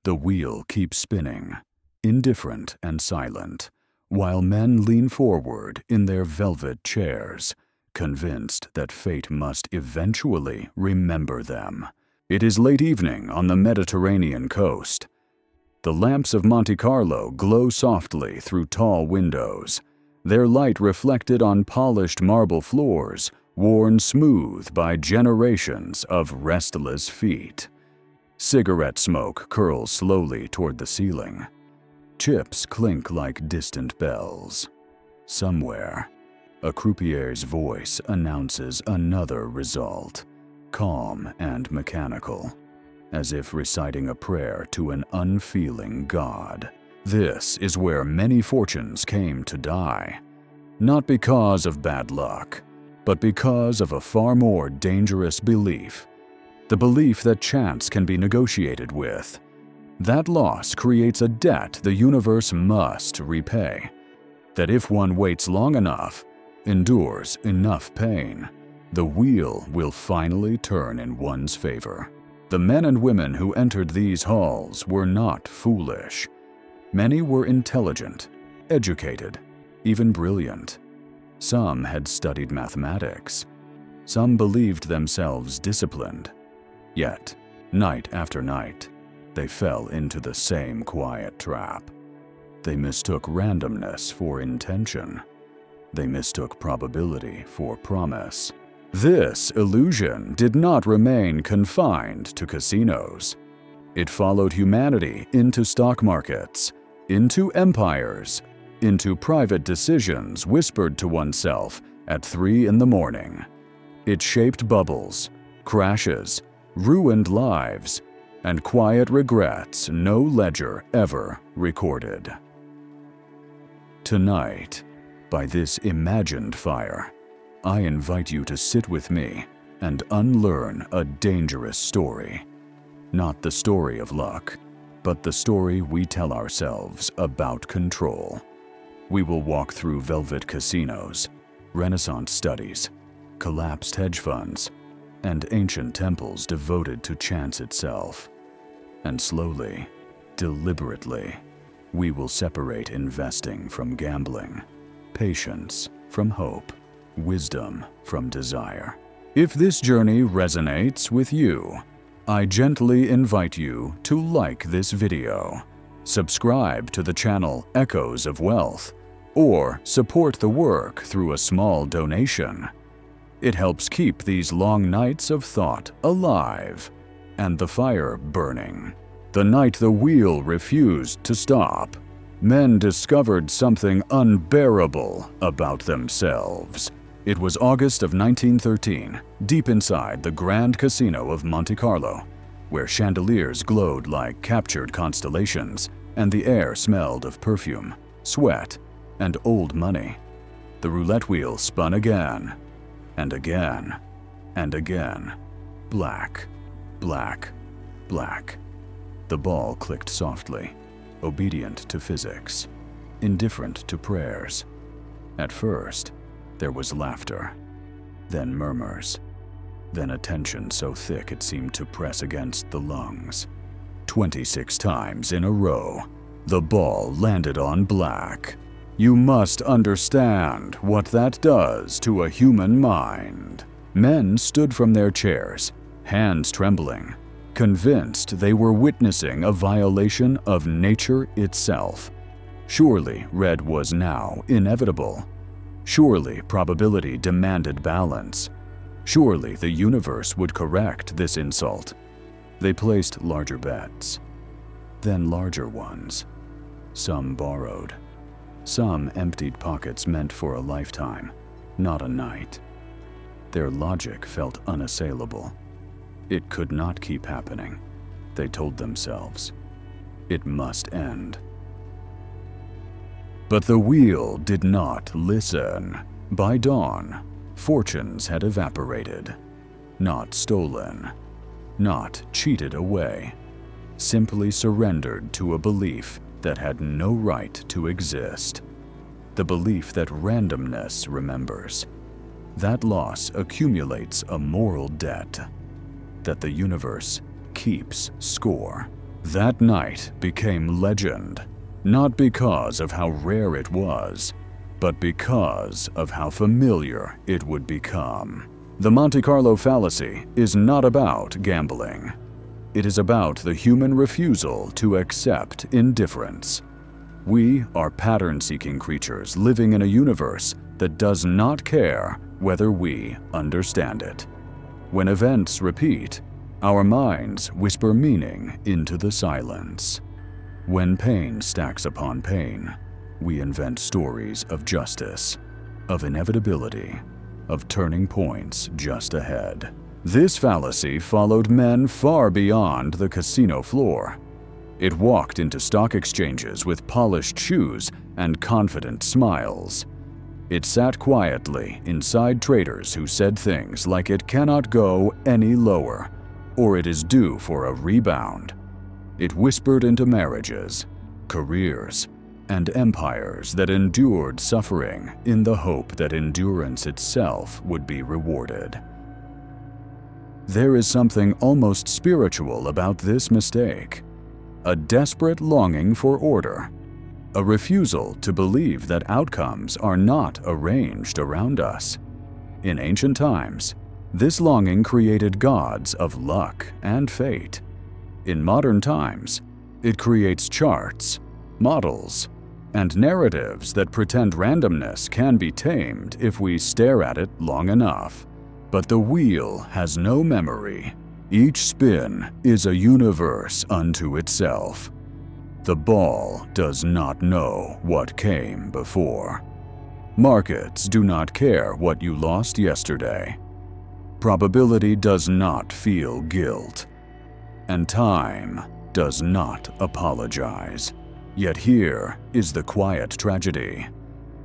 The wheel keeps spinning, indifferent and silent, while men lean forward in their velvet chairs, convinced that fate must eventually remember them. It is late evening on the Mediterranean coast. The lamps of Monte Carlo glow softly through tall windows, their light reflected on polished marble floors worn smooth by generations of restless feet. Cigarette smoke curls slowly toward the ceiling. Chips clink like distant bells. Somewhere, a croupier's voice announces another result, calm and mechanical, as if reciting a prayer to an unfeeling god. This is where many fortunes came to die, not because of bad luck, but because of a far more dangerous belief, the belief that chance can be negotiated with. That loss creates a debt the universe must repay, that if one waits long enough, endures enough pain, the wheel will finally turn in one's favor. The men and women who entered these halls were not foolish. Many were intelligent, educated, even brilliant. Some had studied mathematics. Some believed themselves disciplined. Yet, night after night, they fell into the same quiet trap. They mistook randomness for intention. They mistook probability for promise. This illusion did not remain confined to casinos. It followed humanity into stock markets, into empires, into private decisions whispered to oneself at 3 in the morning. It shaped bubbles, crashes, ruined lives, and quiet regrets no ledger ever recorded. Tonight, by this imagined fire, I invite you to sit with me and unlearn a dangerous story. Not the story of luck, but the story we tell ourselves about control. We will walk through velvet casinos, Renaissance studies, collapsed hedge funds, and ancient temples devoted to chance itself. And slowly, deliberately, we will separate investing from gambling, patience from hope, wisdom from desire. If this journey resonates with you, I gently invite you to like this video, subscribe to the channel Echoes of Wealth, or support the work through a small donation. It helps keep these long nights of thought alive and the fire burning. The night the wheel refused to stop, men discovered something unbearable about themselves. It was August of 1913, deep inside the Grand Casino of Monte Carlo, where chandeliers glowed like captured constellations and the air smelled of perfume, sweat, and old money. The roulette wheel spun again, and again, and again. Black, black, black. The ball clicked softly, obedient to physics, indifferent to prayers. At first, there was laughter, then murmurs, then a tension so thick it seemed to press against the lungs. 26 times in a row, the ball landed on black. You must understand what that does to a human mind. Men stood from their chairs, hands trembling, convinced they were witnessing a violation of nature itself. Surely red was now inevitable. Surely probability demanded balance. Surely the universe would correct this insult. They placed larger bets, then larger ones. Some borrowed. Some emptied pockets meant for a lifetime, not a night. Their logic felt unassailable. It could not keep happening, they told themselves. It must end. But the wheel did not listen. By dawn, fortunes had evaporated. Not stolen, not cheated away, simply surrendered to a belief that had no right to exist. The belief that randomness remembers. That loss accumulates a moral debt. That the universe keeps score. That night became legend, not because of how rare it was, but because of how familiar it would become. The Monte Carlo Fallacy is not about gambling. It is about the human refusal to accept indifference. We are pattern-seeking creatures living in a universe that does not care whether we understand it. When events repeat, our minds whisper meaning into the silence. When pain stacks upon pain, we invent stories of justice, of inevitability, of turning points just ahead. This fallacy followed men far beyond the casino floor. It walked into stock exchanges with polished shoes and confident smiles. It sat quietly inside traders who said things like it cannot go any lower, or it is due for a rebound. It whispered into marriages, careers, and empires that endured suffering in the hope that endurance itself would be rewarded. There is something almost spiritual about this mistake, a desperate longing for order, a refusal to believe that outcomes are not arranged around us. In ancient times, this longing created gods of luck and fate. In modern times, it creates charts, models, and narratives that pretend randomness can be tamed if we stare at it long enough. But the wheel has no memory. Each spin is a universe unto itself. The ball does not know what came before. Markets do not care what you lost yesterday. Probability does not feel guilt. And time does not apologize. Yet here is the quiet tragedy.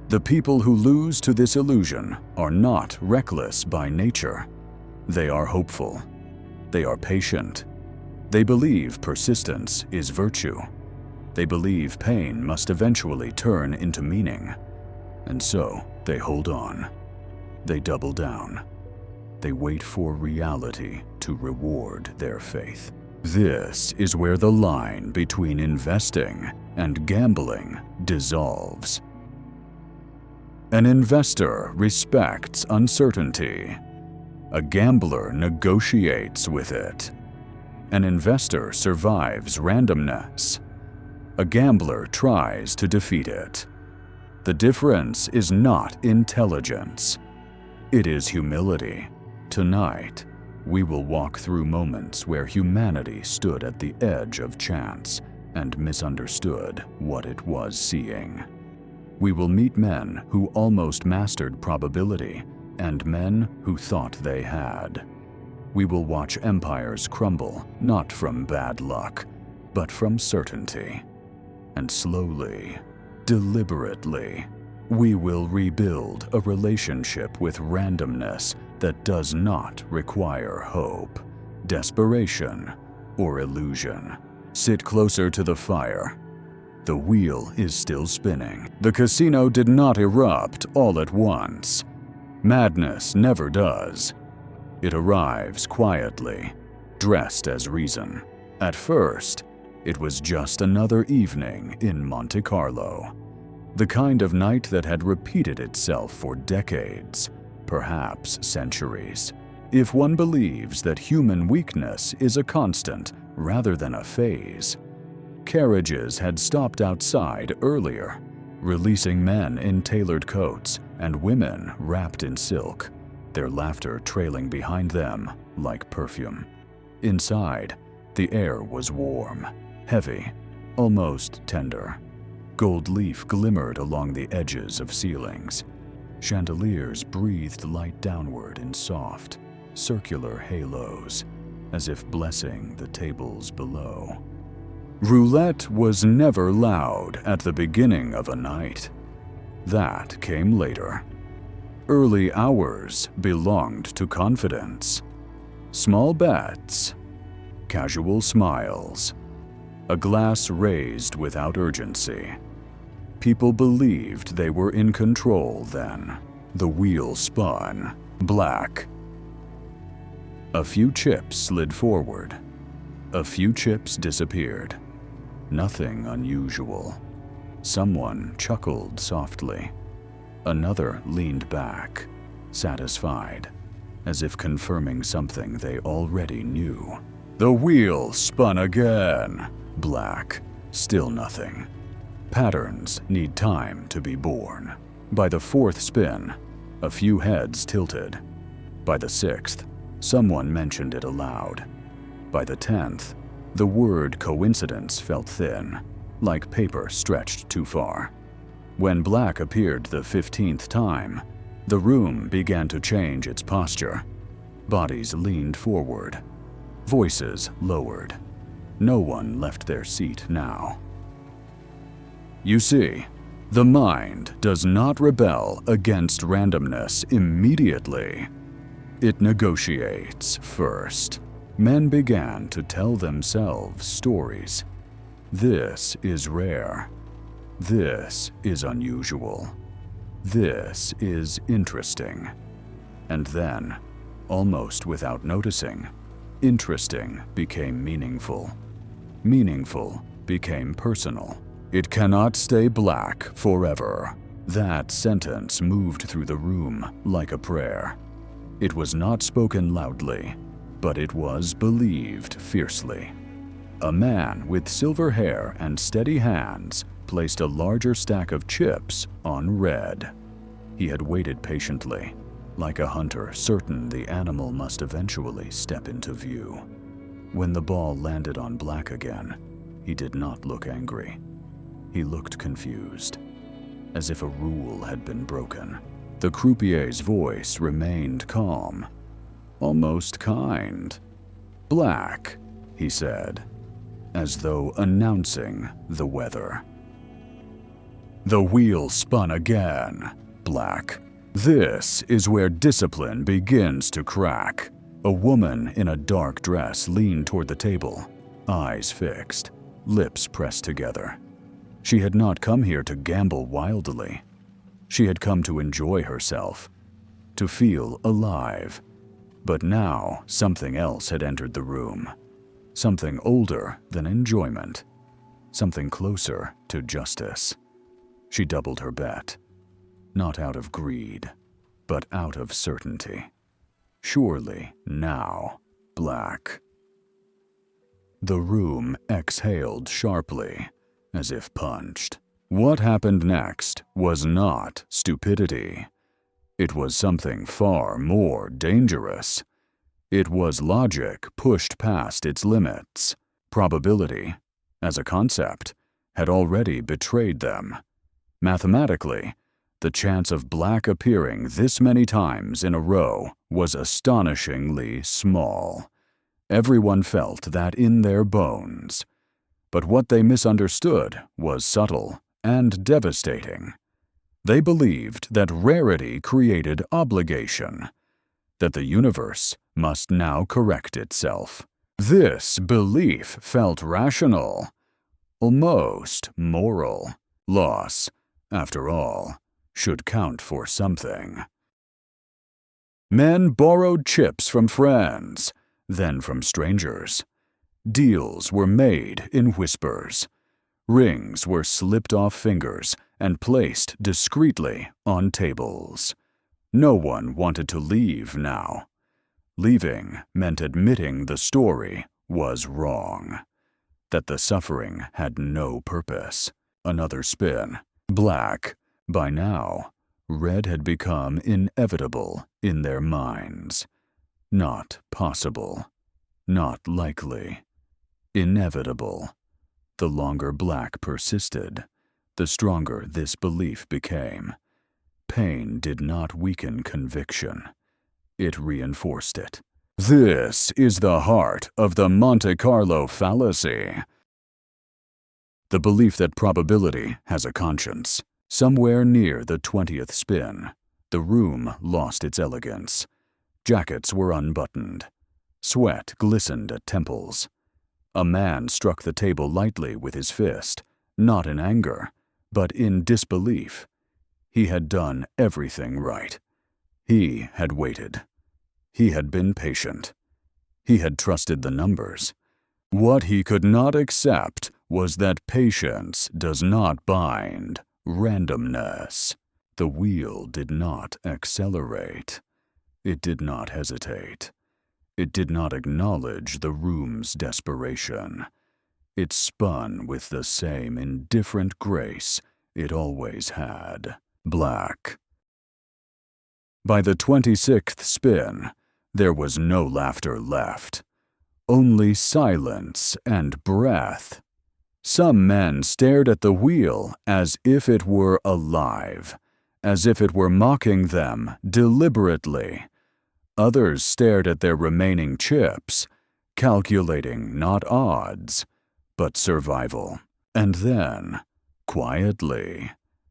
The people who lose to this illusion are not reckless by nature. They are hopeful. They are patient. They believe persistence is virtue. They believe pain must eventually turn into meaning. And so they hold on. They double down. They wait for reality to reward their faith. This is where the line between investing and gambling dissolves. An investor respects uncertainty. A gambler negotiates with it. An investor survives randomness. A gambler tries to defeat it. The difference is not intelligence. It is humility. Tonight, we will walk through moments where humanity stood at the edge of chance and misunderstood what it was seeing. We will meet men who almost mastered probability and men who thought they had. We will watch empires crumble, not from bad luck, but from certainty. And slowly, deliberately, we will rebuild a relationship with randomness that does not require hope, desperation, or illusion. Sit closer to the fire. The wheel is still spinning. The casino did not erupt all at once. Madness never does. It arrives quietly, dressed as reason. At first, it was just another evening in Monte Carlo. The kind of night that had repeated itself for decades, perhaps centuries. If one believes that human weakness is a constant rather than a phase. Carriages had stopped outside earlier, releasing men in tailored coats and women wrapped in silk, their laughter trailing behind them like perfume. Inside, the air was warm, heavy, almost tender. Gold leaf glimmered along the edges of ceilings. Chandeliers breathed light downward in soft, circular halos, as if blessing the tables below. Roulette was never loud at the beginning of a night. That came later. Early hours belonged to confidence. Small bets, casual smiles, a glass raised without urgency. People believed they were in control then. The wheel spun, black. A few chips slid forward. A few chips disappeared. Nothing unusual. Someone chuckled softly. Another leaned back, satisfied, as if confirming something they already knew. The wheel spun again. Black. Still nothing. Patterns need time to be born. By the fourth spin, a few heads tilted. By the sixth, someone mentioned it aloud. By the 10th, the word coincidence felt thin, like paper stretched too far. When black appeared the 15th time, the room began to change its posture. Bodies leaned forward. Voices lowered. No one left their seat now. You see, the mind does not rebel against randomness immediately. It negotiates first. Men began to tell themselves stories. This is rare. This is unusual. This is interesting. And then, almost without noticing, interesting became meaningful. Meaningful became personal. It cannot stay black forever. That sentence moved through the room like a prayer. It was not spoken loudly, but it was believed fiercely. A man with silver hair and steady hands placed a larger stack of chips on red. He had waited patiently, like a hunter certain the animal must eventually step into view. When the ball landed on black again, he did not look angry. He looked confused, as if a rule had been broken. The croupier's voice remained calm, almost kind. Black, he said, as though announcing the weather. The wheel spun again. Black. This is where discipline begins to crack. A woman in a dark dress leaned toward the table, eyes fixed, lips pressed together. She had not come here to gamble wildly. She had come to enjoy herself, to feel alive. But now something else had entered the room. Something older than enjoyment. Something closer to justice. She doubled her bet. Not out of greed, but out of certainty. Surely now, black. The room exhaled sharply, as if punched. What happened next was not stupidity. It was something far more dangerous. It was logic pushed past its limits. Probability, as a concept, had already betrayed them. Mathematically, the chance of black appearing this many times in a row was astonishingly small. Everyone felt that in their bones. But what they misunderstood was subtle and devastating. They believed that rarity created obligation, that the universe must now correct itself. This belief felt rational, almost moral. Loss, after all, should count for something. Men borrowed chips from friends, then from strangers. Deals were made in whispers. Rings were slipped off fingers and placed discreetly on tables. No one wanted to leave now. Leaving meant admitting the story was wrong, that the suffering had no purpose. Another spin. Black. By now, red had become inevitable in their minds. Not possible. Not likely. Inevitable. The longer black persisted, the stronger this belief became. Pain did not weaken conviction. It reinforced it. This is the heart of the Monte Carlo Fallacy. The belief that probability has a conscience. Somewhere near the 20th spin, the room lost its elegance. Jackets were unbuttoned. Sweat glistened at temples. A man struck the table lightly with his fist, not in anger, but in disbelief. He had done everything right. He had waited. He had been patient. He had trusted the numbers. What he could not accept was that patience does not bind randomness. The wheel did not accelerate. It did not hesitate. It did not acknowledge the room's desperation. It spun with the same indifferent grace it always had. Black. By the 26th spin, there was no laughter left. Only silence and breath. Some men stared at the wheel as if it were alive, as if it were mocking them deliberately. Others stared at their remaining chips, calculating not odds, but survival. And then, quietly,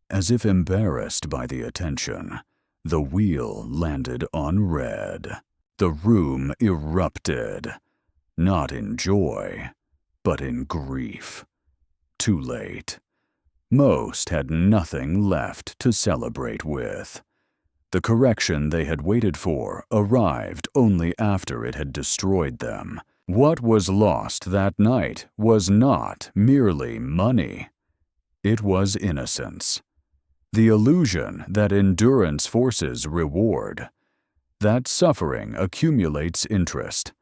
as if embarrassed by the attention, the wheel landed on red. The room erupted, not in joy, but in grief. Too late. Most had nothing left to celebrate with. The correction they had waited for arrived only after it had destroyed them. What was lost that night was not merely money. It was innocence. The illusion that endurance forces reward, that suffering accumulates interest,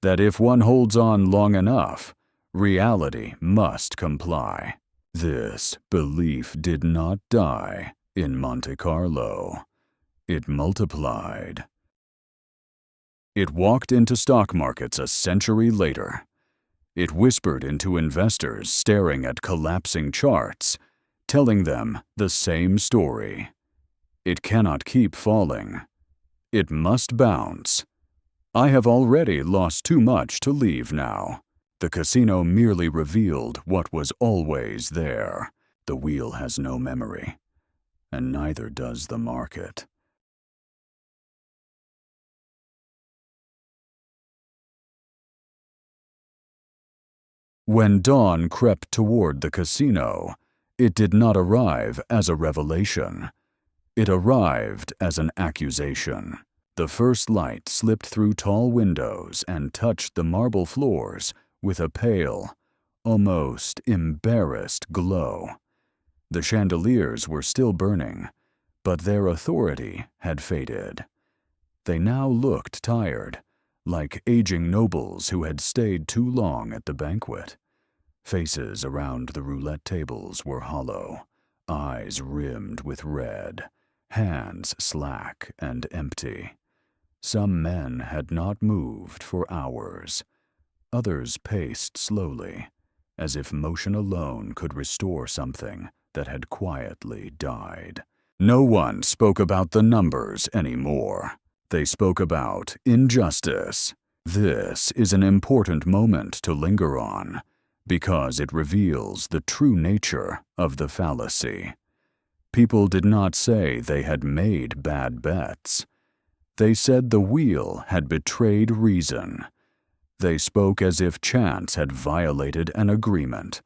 that if one holds on long enough, reality must comply. This belief did not die in Monte Carlo. It multiplied. It walked into stock markets a century later. It whispered into investors staring at collapsing charts, telling them the same story. It cannot keep falling. It must bounce. I have already lost too much to leave now. The casino merely revealed what was always there. The wheel has no memory, and neither does the market. When dawn crept toward the casino, it did not arrive as a revelation. It arrived as an accusation. The first light slipped through tall windows and touched the marble floors with a pale, almost embarrassed glow. The chandeliers were still burning, but their authority had faded. They now looked tired, like aging nobles who had stayed too long at the banquet. Faces around the roulette tables were hollow, eyes rimmed with red, hands slack and empty. Some men had not moved for hours. Others paced slowly, as if motion alone could restore something that had quietly died. No one spoke about the numbers anymore. They spoke about injustice. This is an important moment to linger on, because it reveals the true nature of the fallacy. People did not say they had made bad bets. They said the wheel had betrayed reason. They spoke as if chance had violated an agreement,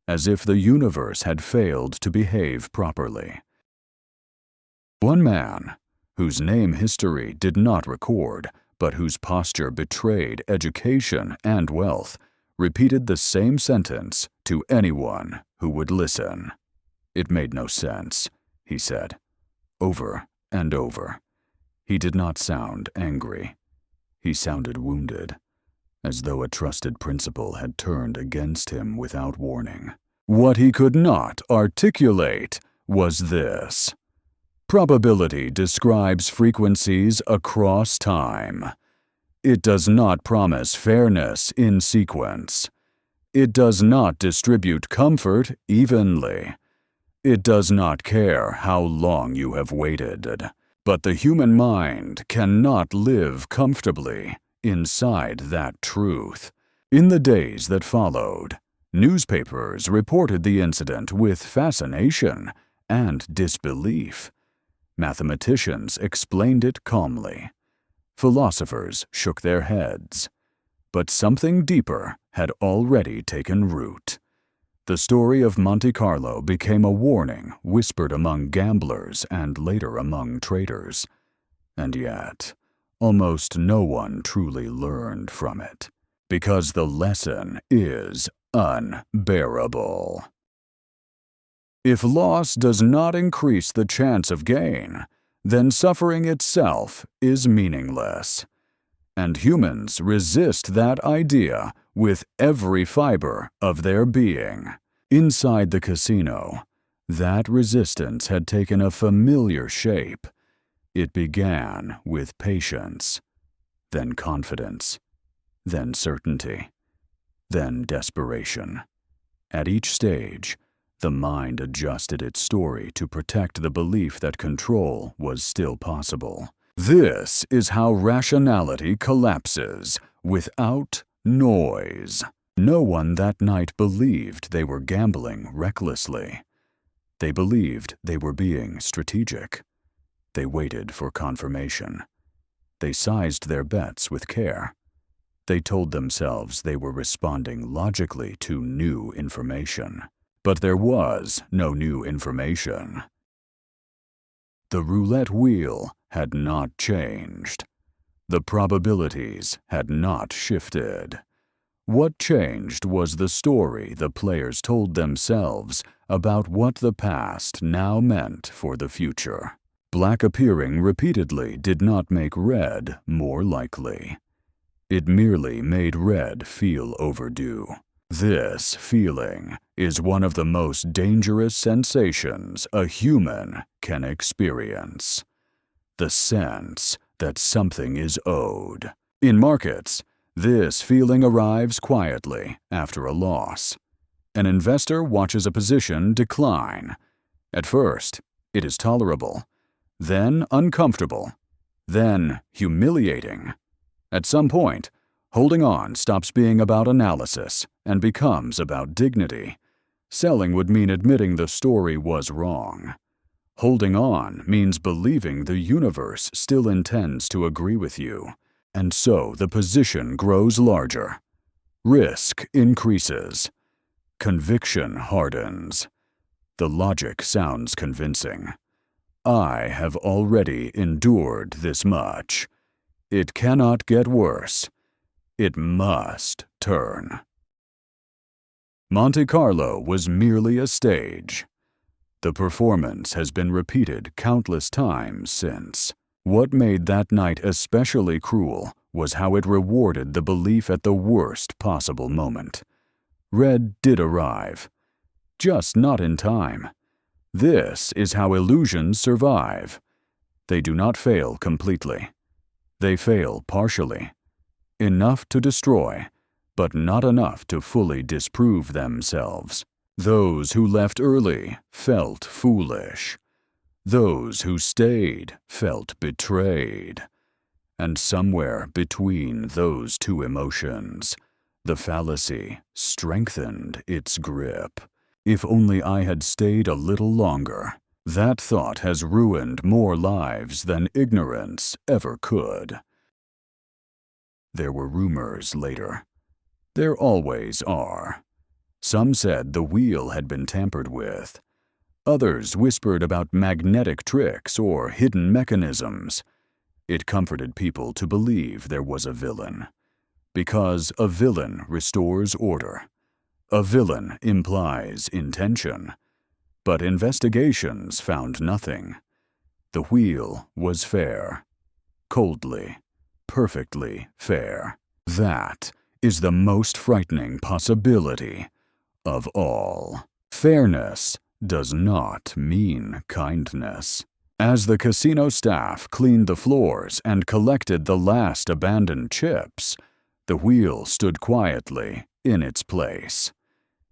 as if the universe had failed to behave properly. One man, whose name history did not record, but whose posture betrayed education and wealth, repeated the same sentence to anyone who would listen. It made no sense, he said, over and over. He did not sound angry. He sounded wounded, as though a trusted principle had turned against him without warning. What he could not articulate was this. Probability describes frequencies across time. It does not promise fairness in sequence. It does not distribute comfort evenly. It does not care how long you have waited. But the human mind cannot live comfortably inside that truth. In the days that followed, newspapers reported the incident with fascination and disbelief. Mathematicians explained it calmly. Philosophers shook their heads. But something deeper had already taken root. The story of Monte Carlo became a warning whispered among gamblers and later among traders. And yet, almost no one truly learned from it, because the lesson is unbearable. If loss does not increase the chance of gain, then suffering itself is meaningless. And humans resist that idea with every fiber of their being. Inside the casino, that resistance had taken a familiar shape. It began with patience, then confidence, then certainty, then desperation. At each stage, the mind adjusted its story to protect the belief that control was still possible. This is how rationality collapses without noise. No one that night believed they were gambling recklessly. They believed they were being strategic. They waited for confirmation. They sized their bets with care. They told themselves they were responding logically to new information. But there was no new information. The roulette wheel had not changed. The probabilities had not shifted. What changed was the story the players told themselves about what the past now meant for the future. Black appearing repeatedly did not make red more likely. It merely made red feel overdue. This feeling is one of the most dangerous sensations a human can experience. The sense that something is owed. In markets, this feeling arrives quietly after a loss. An investor watches a position decline. At first, it is tolerable, then uncomfortable, then humiliating. At some point, holding on stops being about analysis and becomes about dignity. Selling would mean admitting the story was wrong. Holding on means believing the universe still intends to agree with you, and so the position grows larger. Risk increases. Conviction hardens. The logic sounds convincing. I have already endured this much. It cannot get worse. It must turn. Monte Carlo was merely a stage. The performance has been repeated countless times since. What made that night especially cruel was how it rewarded the belief at the worst possible moment. Red did arrive, just not in time. This is how illusions survive. They do not fail completely. They fail partially. Enough to destroy, but not enough to fully disprove themselves. Those who left early felt foolish. Those who stayed felt betrayed. And somewhere between those two emotions, the fallacy strengthened its grip. If only I had stayed a little longer. That thought has ruined more lives than ignorance ever could. There were rumors later. There always are. Some said the wheel had been tampered with. Others whispered about magnetic tricks or hidden mechanisms. It comforted people to believe there was a villain. Because a villain restores order. A villain implies intention. But investigations found nothing. The wheel was fair. Coldly, perfectly fair. That is the most frightening possibility of all. Fairness does not mean kindness. As the casino staff cleaned the floors and collected the last abandoned chips, the wheel stood quietly in its place.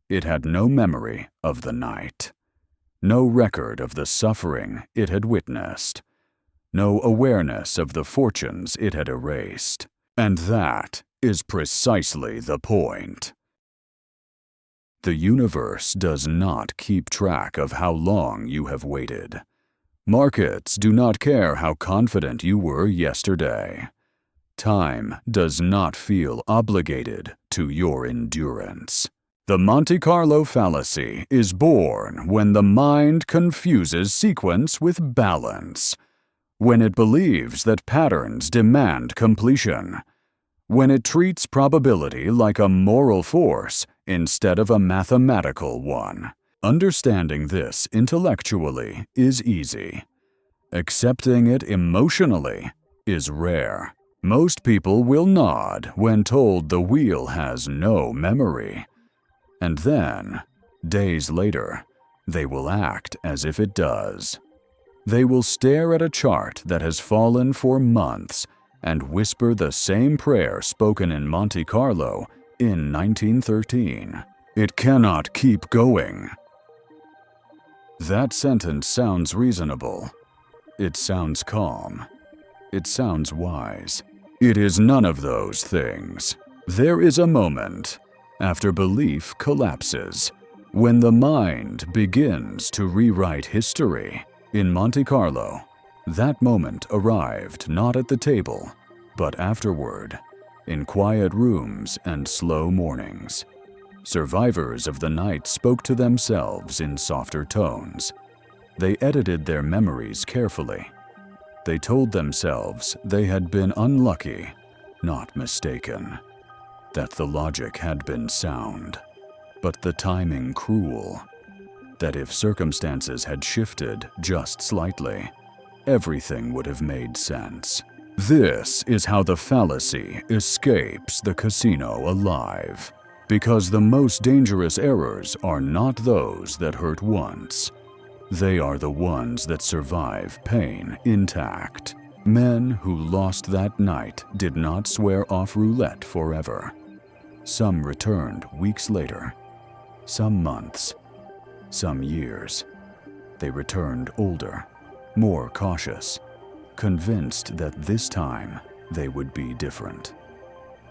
It had no memory of the night, no record of the suffering it had witnessed, no awareness of the fortunes it had erased. And that is precisely the point. The universe does not keep track of how long you have waited. Markets do not care how confident you were yesterday. Time does not feel obligated to your endurance. The Monte Carlo Fallacy is born when the mind confuses sequence with balance, when it believes that patterns demand completion, when it treats probability like a moral force instead of a mathematical one. Understanding this intellectually is easy. Accepting it emotionally is rare. Most people will nod when told the wheel has no memory. And then, days later, they will act as if it does. They will stare at a chart that has fallen for months and whisper the same prayer spoken in Monte Carlo in 1913. It cannot keep going. That sentence sounds reasonable. It sounds calm. It sounds wise. It is none of those things. There is a moment, after belief collapses, when the mind begins to rewrite history. In Monte Carlo, that moment arrived not at the table, but afterward, in quiet rooms and slow mornings. Survivors of the night spoke to themselves in softer tones. They edited their memories carefully. They told themselves they had been unlucky, not mistaken, that the logic had been sound, but the timing cruel, that if circumstances had shifted just slightly, everything would have made sense. This is how the fallacy escapes the casino alive, because the most dangerous errors are not those that hurt once. They are the ones that survive pain intact. Men who lost that night did not swear off roulette forever. Some returned weeks later, some months, some years. They returned older, more cautious, convinced that this time they would be different.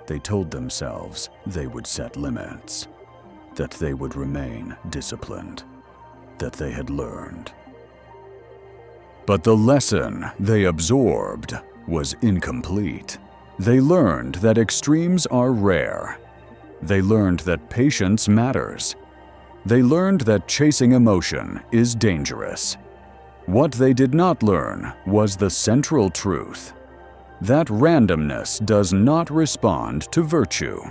They told themselves they would set limits, that they would remain disciplined, that they had learned. But the lesson they absorbed was incomplete. They learned that extremes are rare. They learned that patience matters. They learned that chasing emotion is dangerous. What they did not learn was the central truth: that randomness does not respond to virtue,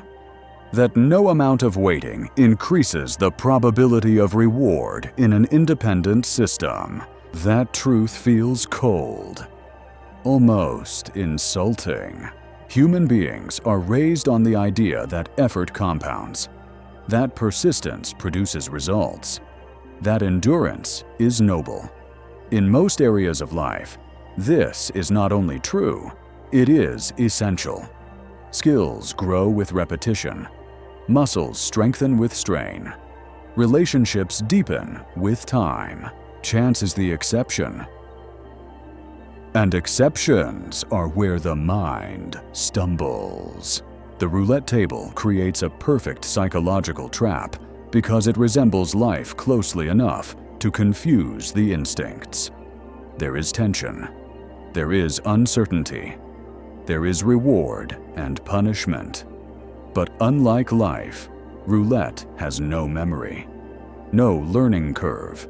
that no amount of waiting increases the probability of reward in an independent system. That truth feels cold, almost insulting. Human beings are raised on the idea that effort compounds, that persistence produces results, that endurance is noble. In most areas of life, this is not only true, it is essential. Skills grow with repetition. Muscles strengthen with strain. Relationships deepen with time. Chance is the exception. And exceptions are where the mind stumbles. The roulette table creates a perfect psychological trap because it resembles life closely enough to confuse the instincts. There is tension. There is uncertainty. There is reward and punishment. But unlike life, roulette has no memory, no learning curve,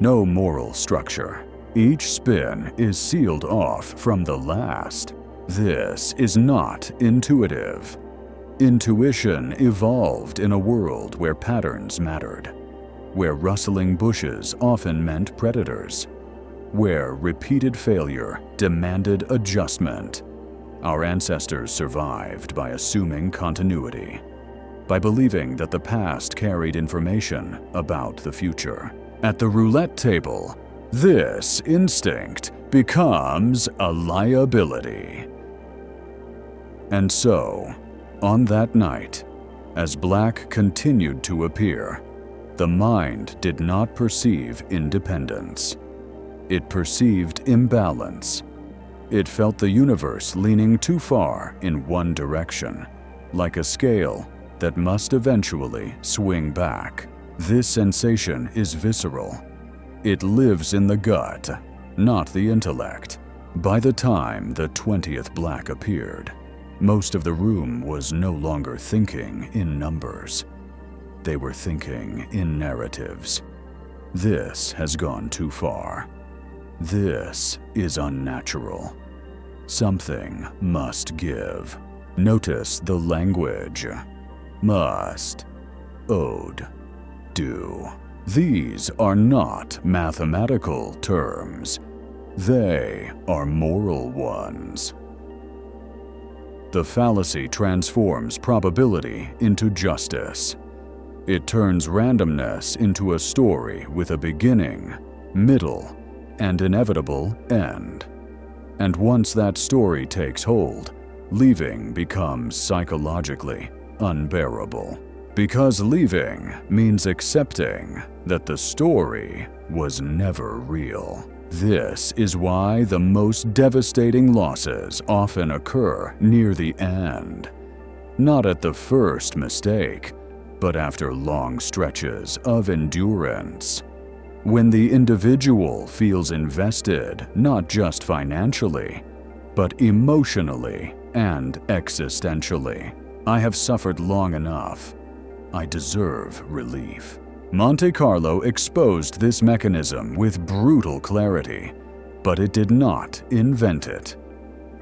no moral structure. Each spin is sealed off from the last. This is not intuitive. Intuition evolved in a world where patterns mattered, where rustling bushes often meant predators, where repeated failure demanded adjustment. Our ancestors survived by assuming continuity, by believing that the past carried information about the future. At the roulette table, this instinct becomes a liability. And so, on that night, as black continued to appear, the mind did not perceive independence. It perceived imbalance. It felt the universe leaning too far in one direction, like a scale that must eventually swing back. This sensation is visceral. It lives in the gut, not the intellect. By the time the 20th black appeared, most of the room was no longer thinking in numbers. They were thinking in narratives. This has gone too far. This is unnatural. Something must give. Notice the language. Must, owed, do. These are not mathematical terms. They are moral ones. The fallacy transforms probability into justice. It turns randomness into a story with a beginning, middle, and inevitable end. And once that story takes hold, leaving becomes psychologically unbearable. Because leaving means accepting that the story was never real. This is why the most devastating losses often occur near the end. Not at the first mistake, but after long stretches of endurance. When the individual feels invested not just financially, but emotionally and existentially. I have suffered long enough. I deserve relief. Monte Carlo exposed this mechanism with brutal clarity, but it did not invent it.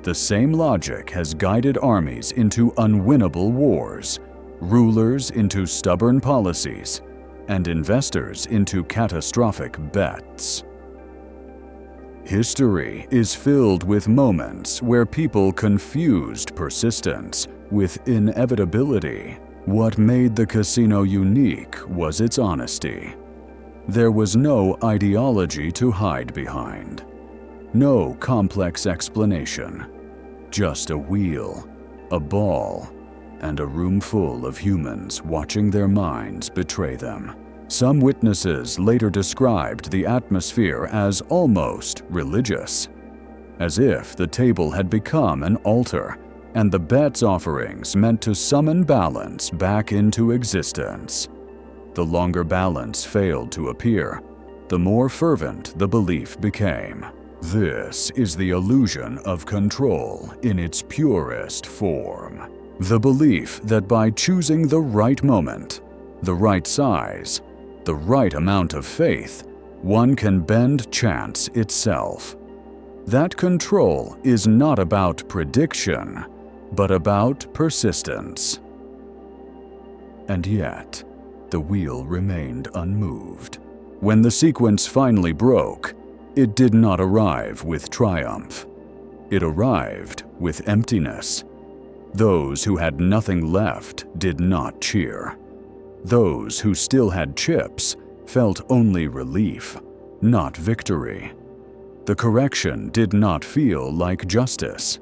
The same logic has guided armies into unwinnable wars, rulers into stubborn policies, and investors into catastrophic bets. History is filled with moments where people confused persistence with inevitability. What made the casino unique was its honesty. There was no ideology to hide behind, no complex explanation, just a wheel, a ball, and a room full of humans watching their minds betray them. Some witnesses later described the atmosphere as almost religious, as if the table had become an altar and the bet's offerings meant to summon balance back into existence. The longer balance failed to appear, the more fervent the belief became. This is the illusion of control in its purest form. The belief that by choosing the right moment, the right size, the right amount of faith, one can bend chance itself. That control is not about prediction, but about persistence. And yet, the wheel remained unmoved. When the sequence finally broke, it did not arrive with triumph. It arrived with emptiness. Those who had nothing left did not cheer. Those who still had chips felt only relief, not victory. The correction did not feel like justice.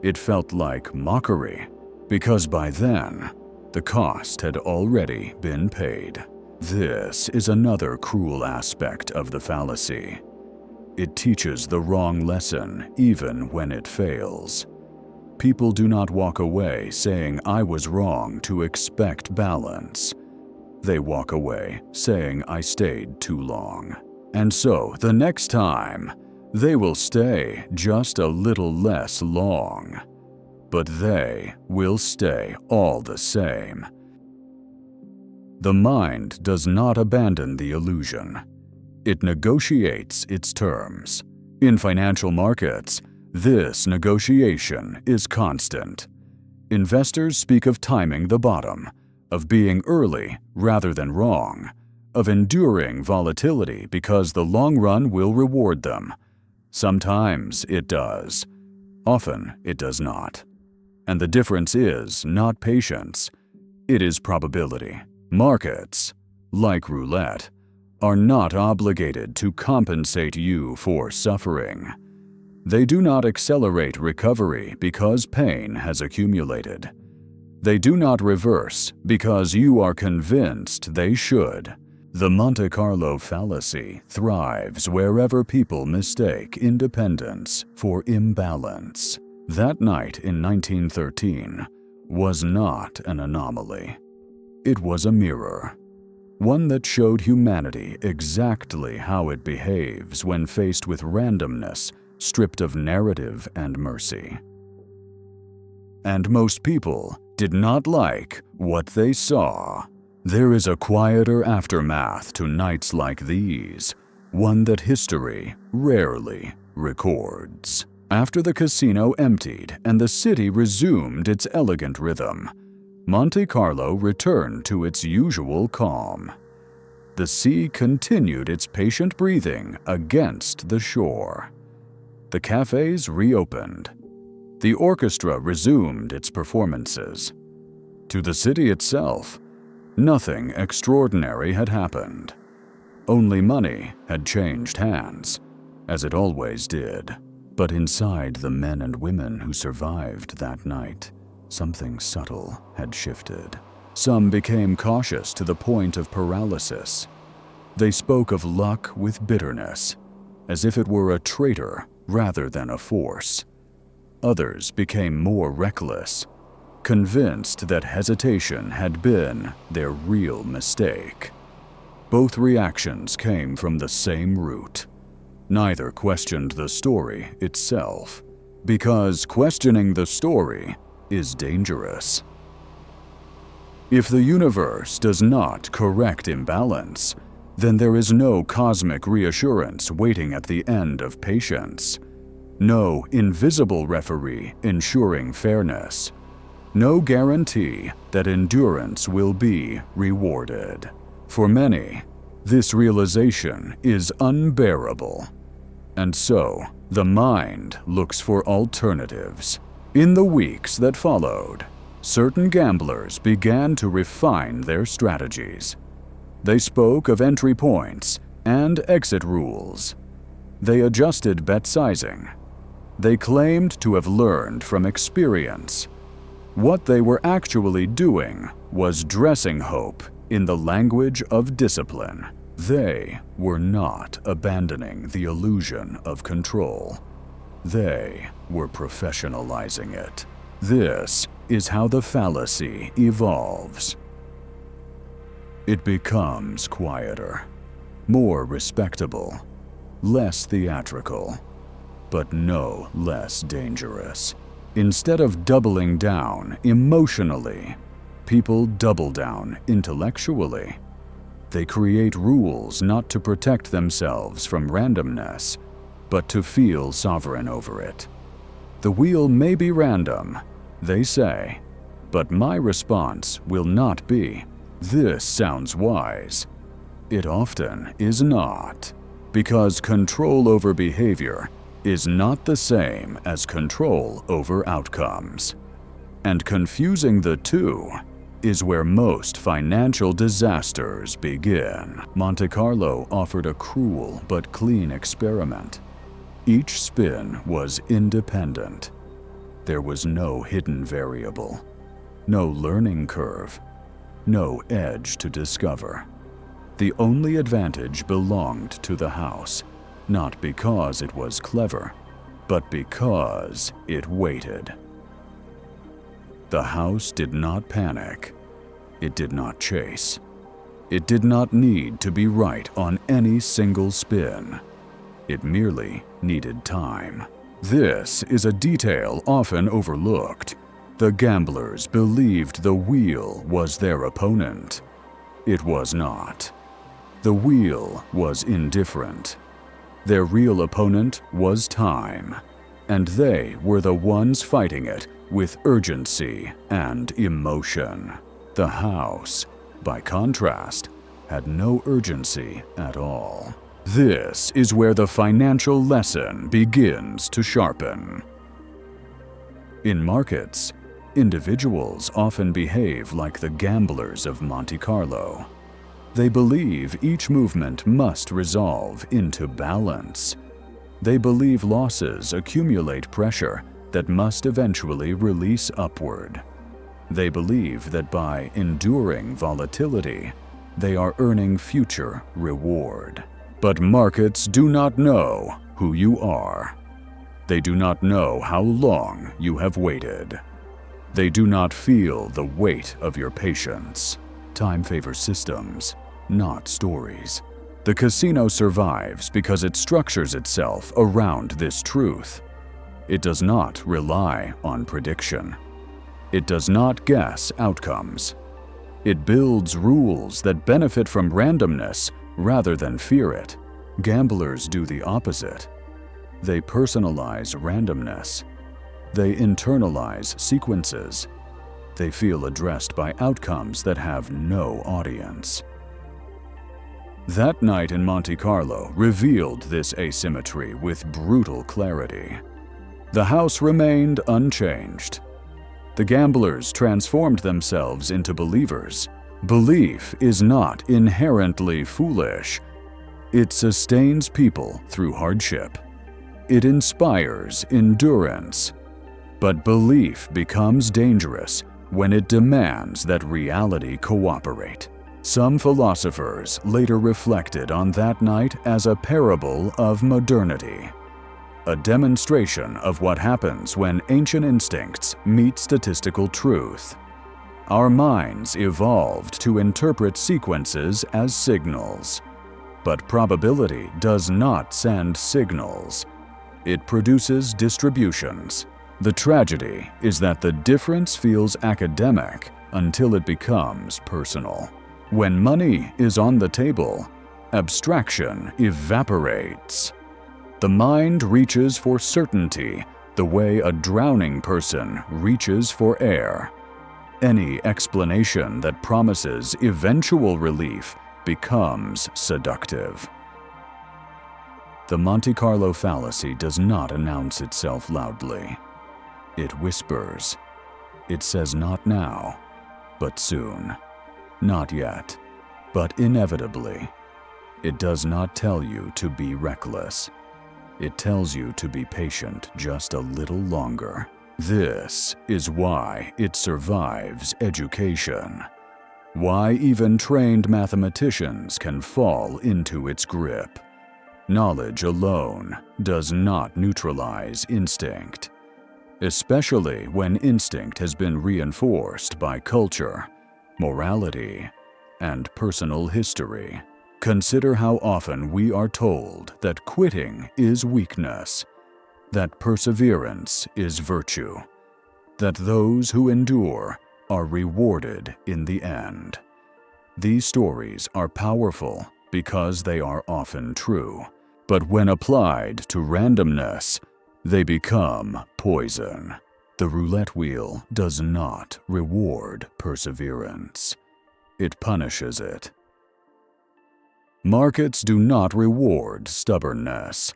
It felt like mockery, because by then, the cost had already been paid. This is another cruel aspect of the fallacy. It teaches the wrong lesson even when it fails. People do not walk away saying I was wrong to expect balance. They walk away saying I stayed too long. And so the next time, they will stay just a little less long. But they will stay all the same. The mind does not abandon the illusion. It negotiates its terms. In financial markets, this negotiation is constant. Investors speak of timing the bottom, of being early rather than wrong, of enduring volatility because the long run will reward them. Sometimes it does. Often it does not. And the difference is not patience. It is probability. Markets, like roulette, are not obligated to compensate you for suffering. They do not accelerate recovery because pain has accumulated. They do not reverse because you are convinced they should. The Monte Carlo fallacy thrives wherever people mistake independence for imbalance. That night in 1913 was not an anomaly. It was a mirror, one that showed humanity exactly how it behaves when faced with randomness stripped of narrative and mercy. And most people did not like what they saw. There is a quieter aftermath to nights like these, one that history rarely records. After the casino emptied and the city resumed its elegant rhythm, Monte Carlo returned to its usual calm. The sea continued its patient breathing against the shore. The cafes reopened. The orchestra resumed its performances. To the city itself, nothing extraordinary had happened. Only money had changed hands, as it always did. But inside the men and women who survived that night, something subtle had shifted. Some became cautious to the point of paralysis. They spoke of luck with bitterness, as if it were a traitor rather than a force. Others became more reckless, convinced that hesitation had been their real mistake. Both reactions came from the same root. Neither questioned the story itself, because questioning the story is dangerous. If the universe does not correct imbalance, then there is no cosmic reassurance waiting at the end of patience, no invisible referee ensuring fairness, no guarantee that endurance will be rewarded. For many, this realization is unbearable. And so, the mind looks for alternatives. In the weeks that followed, certain gamblers began to refine their strategies. They spoke of entry points and exit rules. They adjusted bet sizing. They claimed to have learned from experience. What they were actually doing was dressing hope in the language of discipline. They were not abandoning the illusion of control. They were professionalizing it. This is how the fallacy evolves. It becomes quieter, more respectable, less theatrical, but no less dangerous. Instead of doubling down emotionally, people double down intellectually. They create rules not to protect themselves from randomness, but to feel sovereign over it. The wheel may be random, they say, but my response will not be, "This sounds wise." It often is not, because control over behavior is not the same as control over outcomes. And confusing the two is where most financial disasters begin. Monte Carlo offered a cruel but clean experiment. Each spin was independent. There was no hidden variable, no learning curve, no edge to discover. The only advantage belonged to the house, not because it was clever, but because it waited. The house did not panic. It did not chase. It did not need to be right on any single spin. It merely needed time. This is a detail often overlooked. The gamblers believed the wheel was their opponent. It was not. The wheel was indifferent. Their real opponent was time, and they were the ones fighting it with urgency and emotion. The house, by contrast, had no urgency at all. This is where the financial lesson begins to sharpen. In markets, individuals often behave like the gamblers of Monte Carlo. They believe each movement must resolve into balance. They believe losses accumulate pressure that must eventually release upward. They believe that by enduring volatility, they are earning future reward. But markets do not know who you are. They do not know how long you have waited. They do not feel the weight of your patience. Time favors systems, not stories. The casino survives because it structures itself around this truth. It does not rely on prediction. It does not guess outcomes. It builds rules that benefit from randomness rather than fear it. Gamblers do the opposite. They personalize randomness. They internalize sequences. They feel addressed by outcomes that have no audience. That night in Monte Carlo revealed this asymmetry with brutal clarity. The house remained unchanged. The gamblers transformed themselves into believers. Belief is not inherently foolish. It sustains people through hardship. It inspires endurance. But belief becomes dangerous when it demands that reality cooperate. Some philosophers later reflected on that night as a parable of modernity, a demonstration of what happens when ancient instincts meet statistical truth. Our minds evolved to interpret sequences as signals. But probability does not send signals. It produces distributions. The tragedy is that the difference feels academic until it becomes personal. When money is on the table, abstraction evaporates. The mind reaches for certainty the way a drowning person reaches for air. Any explanation that promises eventual relief becomes seductive. The Monte Carlo fallacy does not announce itself loudly. It whispers. It says not now, but soon. Not yet, but inevitably. It does not tell you to be reckless. It tells you to be patient just a little longer. This is why it survives education. Why even trained mathematicians can fall into its grip. Knowledge alone does not neutralize instinct, especially when instinct has been reinforced by culture, morality, and personal history. Consider how often we are told that quitting is weakness, that perseverance is virtue, that those who endure are rewarded in the end. These stories are powerful because they are often true, but when applied to randomness, they become poison. The roulette wheel does not reward perseverance. It punishes it. Markets do not reward stubbornness.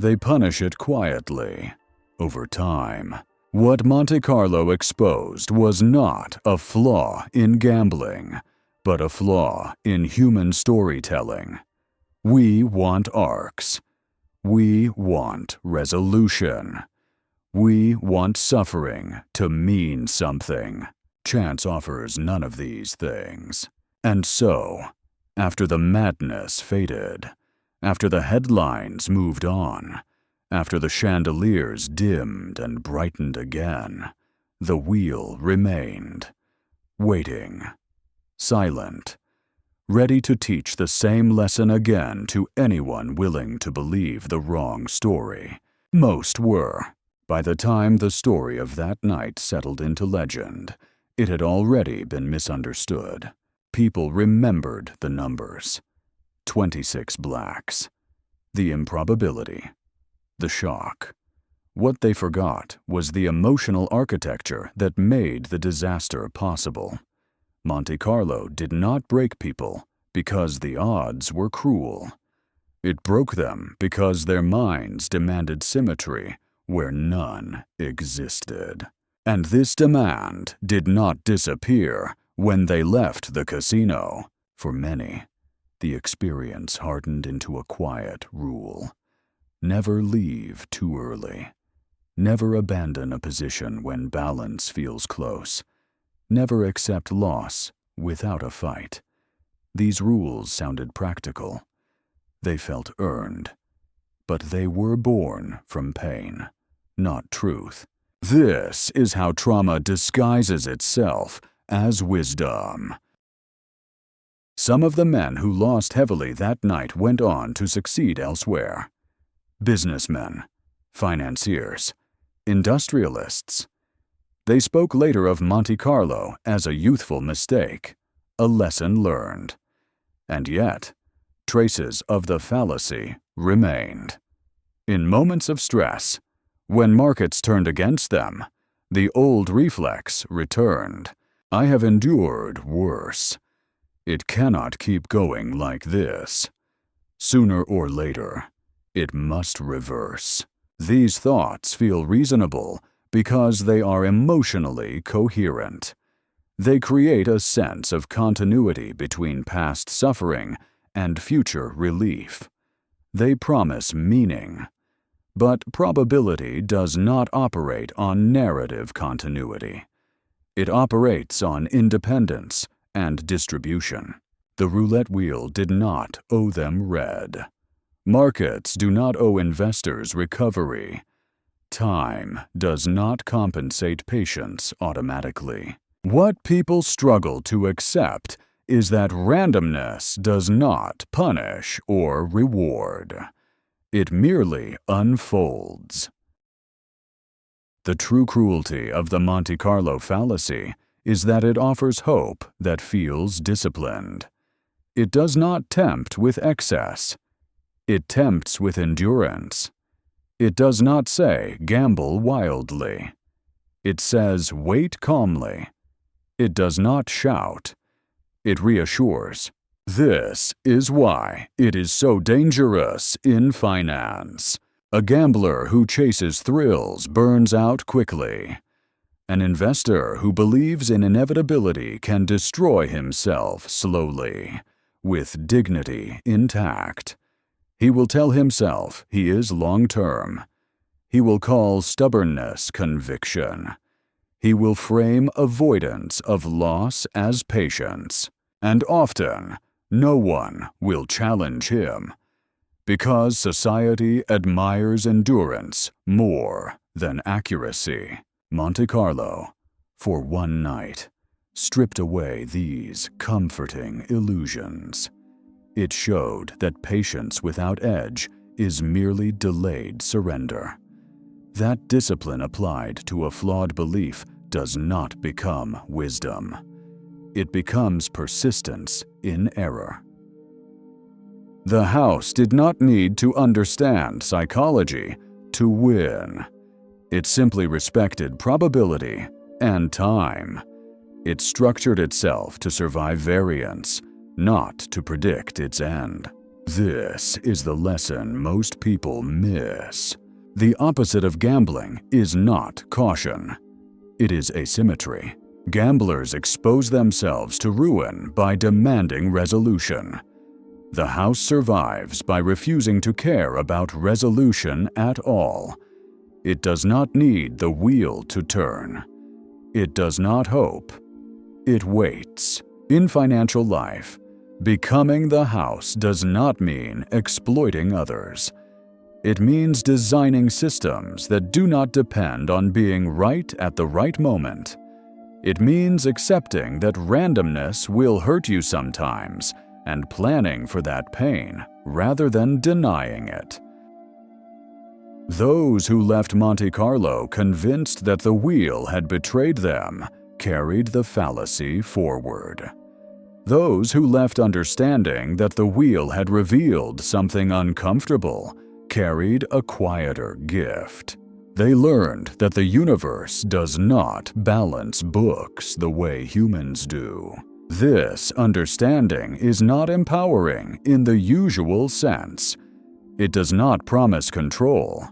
They punish it quietly, over time. What Monte Carlo exposed was not a flaw in gambling, but a flaw in human storytelling. We want arcs. We want resolution. We want suffering to mean something. Chance offers none of these things. And so, after the madness faded, after the headlines moved on, after the chandeliers dimmed and brightened again, the wheel remained, waiting, silent, ready to teach the same lesson again to anyone willing to believe the wrong story. Most were. By the time the story of that night settled into legend, it had already been misunderstood. People remembered the numbers. 26 blacks. The improbability. The shock. What they forgot was the emotional architecture that made the disaster possible. Monte Carlo did not break people because the odds were cruel. It broke them because their minds demanded symmetry where none existed. And this demand did not disappear when they left the casino. For many, the experience hardened into a quiet rule. Never leave too early. Never abandon a position when balance feels close. Never accept loss without a fight. These rules sounded practical. They felt earned. But they were born from pain, not truth. This is how trauma disguises itself as wisdom. Some of the men who lost heavily that night went on to succeed elsewhere. Businessmen, financiers, industrialists. They spoke later of Monte Carlo as a youthful mistake, a lesson learned. And yet, traces of the fallacy remained. In moments of stress, when markets turned against them, the old reflex returned. I have endured worse. It cannot keep going like this. Sooner or later, it must reverse. These thoughts feel reasonable because they are emotionally coherent. They create a sense of continuity between past suffering and future relief. They promise meaning. But probability does not operate on narrative continuity. It operates on independence and distribution. The roulette wheel did not owe them red. Markets do not owe investors recovery. Time does not compensate patience automatically. What people struggle to accept is that randomness does not punish or reward. It merely unfolds. The true cruelty of the Monte Carlo Fallacy is that it offers hope that feels disciplined. It does not tempt with excess. It tempts with endurance. It does not say, gamble wildly. It says, wait calmly. It does not shout. It reassures. This is why it is so dangerous in finance. A gambler who chases thrills burns out quickly. An investor who believes in inevitability can destroy himself slowly, with dignity intact. He will tell himself he is long-term. He will call stubbornness conviction. He will frame avoidance of loss as patience. And often, no one will challenge him, because society admires endurance more than accuracy. Monte Carlo, for one night, stripped away these comforting illusions. It showed that patience without edge is merely delayed surrender. That discipline applied to a flawed belief does not become wisdom. It becomes persistence in error. The house did not need to understand psychology to win. It simply respected probability and time. It structured itself to survive variance, not to predict its end. This is the lesson most people miss. The opposite of gambling is not caution. It is asymmetry. Gamblers expose themselves to ruin by demanding resolution. The house survives by refusing to care about resolution at all. It does not need the wheel to turn. It does not hope. It waits. In financial life, becoming the house does not mean exploiting others. It means designing systems that do not depend on being right at the right moment. It means accepting that randomness will hurt you sometimes and planning for that pain rather than denying it. Those who left Monte Carlo convinced that the wheel had betrayed them carried the fallacy forward. Those who left understanding that the wheel had revealed something uncomfortable carried a quieter gift. They learned that the universe does not balance books the way humans do. This understanding is not empowering in the usual sense. It does not promise control.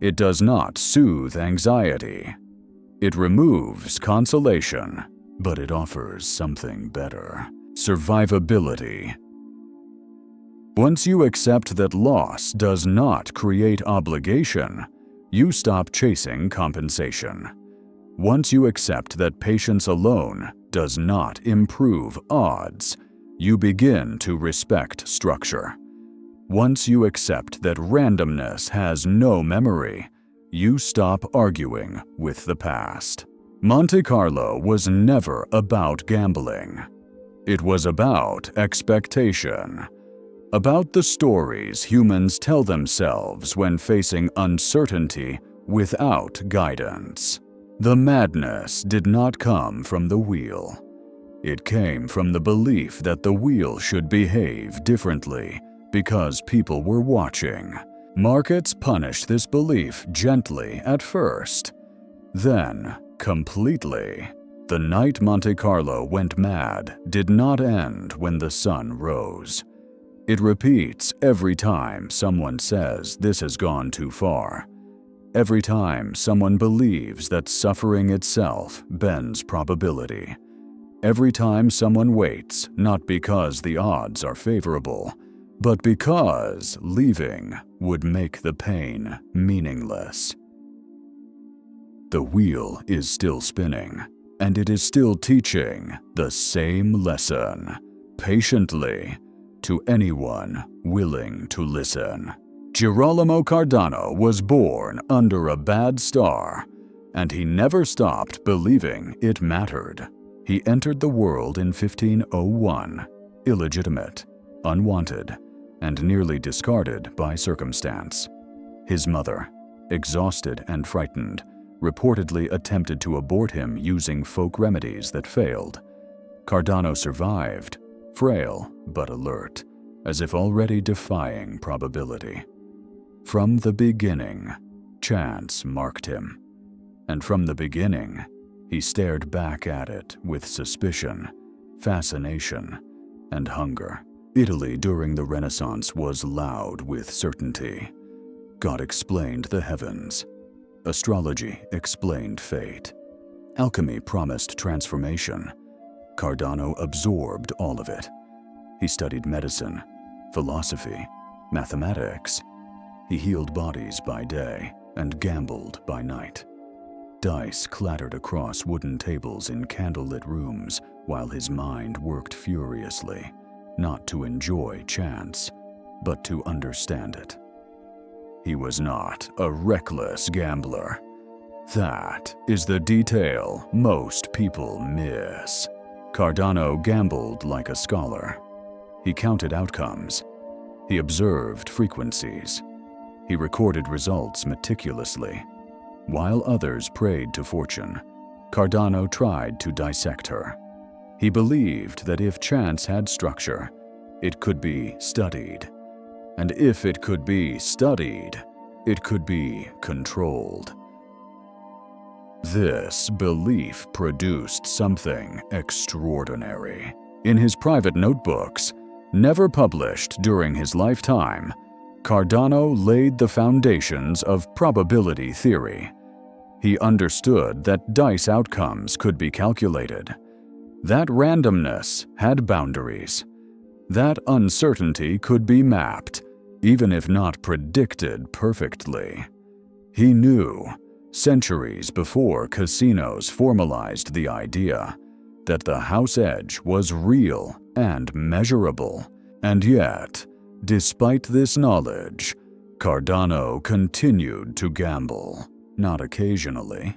It does not soothe anxiety. It removes consolation, but it offers something better: survivability. Once you accept that loss does not create obligation, you stop chasing compensation. Once you accept that patience alone does not improve odds, you begin to respect structure. Once you accept that randomness has no memory, you stop arguing with the past. Monte Carlo was never about gambling. It was about expectation. About the stories humans tell themselves when facing uncertainty without guidance. The madness did not come from the wheel. It came from the belief that the wheel should behave differently because people were watching. Markets punish this belief gently at first, then completely. The night Monte Carlo went mad did not end when the sun rose. It repeats every time someone says this has gone too far. Every time someone believes that suffering itself bends probability. Every time someone waits, not because the odds are favorable, but because leaving would make the pain meaningless. The wheel is still spinning, and it is still teaching the same lesson, patiently, to anyone willing to listen. Girolamo Cardano was born under a bad star, and he never stopped believing it mattered. He entered the world in 1501, illegitimate, unwanted, and nearly discarded by circumstance. His mother, exhausted and frightened, reportedly attempted to abort him using folk remedies that failed. Cardano survived, frail but alert, as if already defying probability. From the beginning, chance marked him, and from the beginning, he stared back at it with suspicion, fascination, and hunger. Italy during the Renaissance was loud with certainty. God explained the heavens. Astrology explained fate. Alchemy promised transformation. Cardano absorbed all of it. He studied medicine, philosophy, mathematics. He healed bodies by day and gambled by night. Dice clattered across wooden tables in candlelit rooms while his mind worked furiously, not to enjoy chance, but to understand it. He was not a reckless gambler. That is the detail most people miss. Cardano gambled like a scholar. He counted outcomes. He observed frequencies. He recorded results meticulously. While others prayed to fortune, Cardano tried to dissect her. He believed that if chance had structure, it could be studied. And if it could be studied, it could be controlled. This belief produced something extraordinary. In his private notebooks, never published during his lifetime, Cardano laid the foundations of probability theory. He understood that dice outcomes could be calculated, that randomness had boundaries, that uncertainty could be mapped, even if not predicted perfectly. He knew, centuries before casinos formalized the idea, that the house edge was real and measurable, and yet, despite this knowledge, Cardano continued to gamble, not occasionally,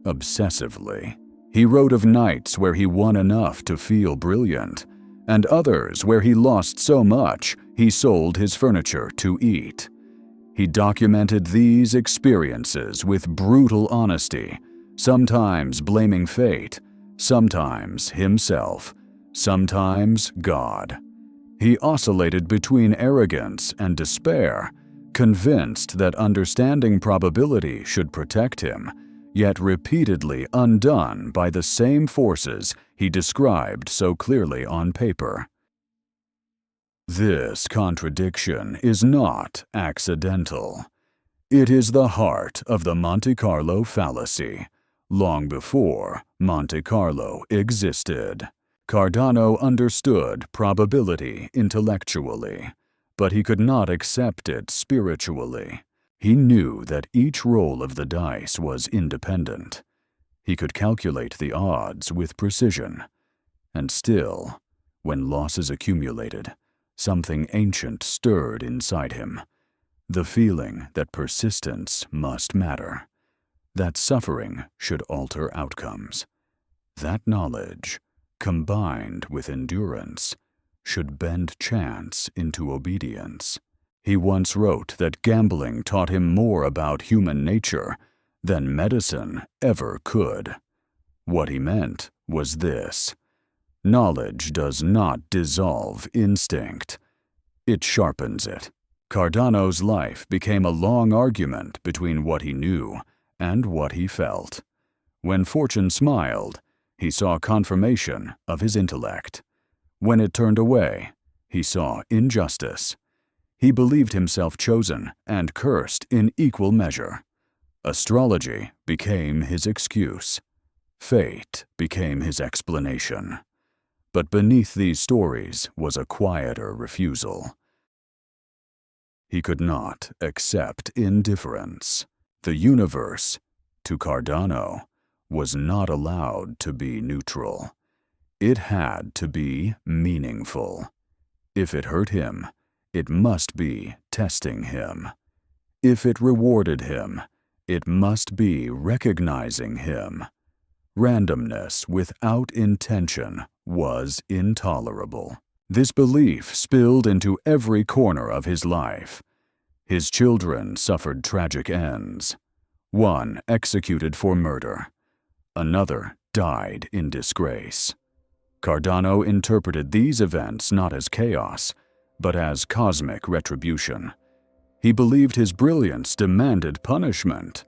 obsessively. He wrote of nights where he won enough to feel brilliant, and others where he lost so much he sold his furniture to eat. He documented these experiences with brutal honesty, sometimes blaming fate, sometimes himself, sometimes God. He oscillated between arrogance and despair, convinced that understanding probability should protect him, yet repeatedly undone by the same forces he described so clearly on paper. This contradiction is not accidental. It is the heart of the Monte Carlo Fallacy, long before Monte Carlo existed. Cardano understood probability intellectually, but he could not accept it spiritually. He knew that each roll of the dice was independent. He could calculate the odds with precision. And still, when losses accumulated, something ancient stirred inside him. The feeling that persistence must matter, that suffering should alter outcomes. That knowledge, combined with endurance, should bend chance into obedience. He once wrote that gambling taught him more about human nature than medicine ever could. What he meant was this: knowledge does not dissolve instinct. It sharpens it, Cardano's life became a long argument between what he knew and what he felt. When fortune smiled, he saw confirmation of his intellect. When it turned away, he saw injustice. He believed himself chosen and cursed in equal measure. Astrology became his excuse. Fate became his explanation. But beneath these stories was a quieter refusal. He could not accept indifference. The universe, to Cardano, was not allowed to be neutral. It had to be meaningful. If it hurt him, it must be testing him. If it rewarded him, it must be recognizing him. Randomness without intention was intolerable. This belief spilled into every corner of his life. His children suffered tragic ends. One executed for murder. Another died in disgrace. Cardano interpreted these events not as chaos, but as cosmic retribution. He believed his brilliance demanded punishment,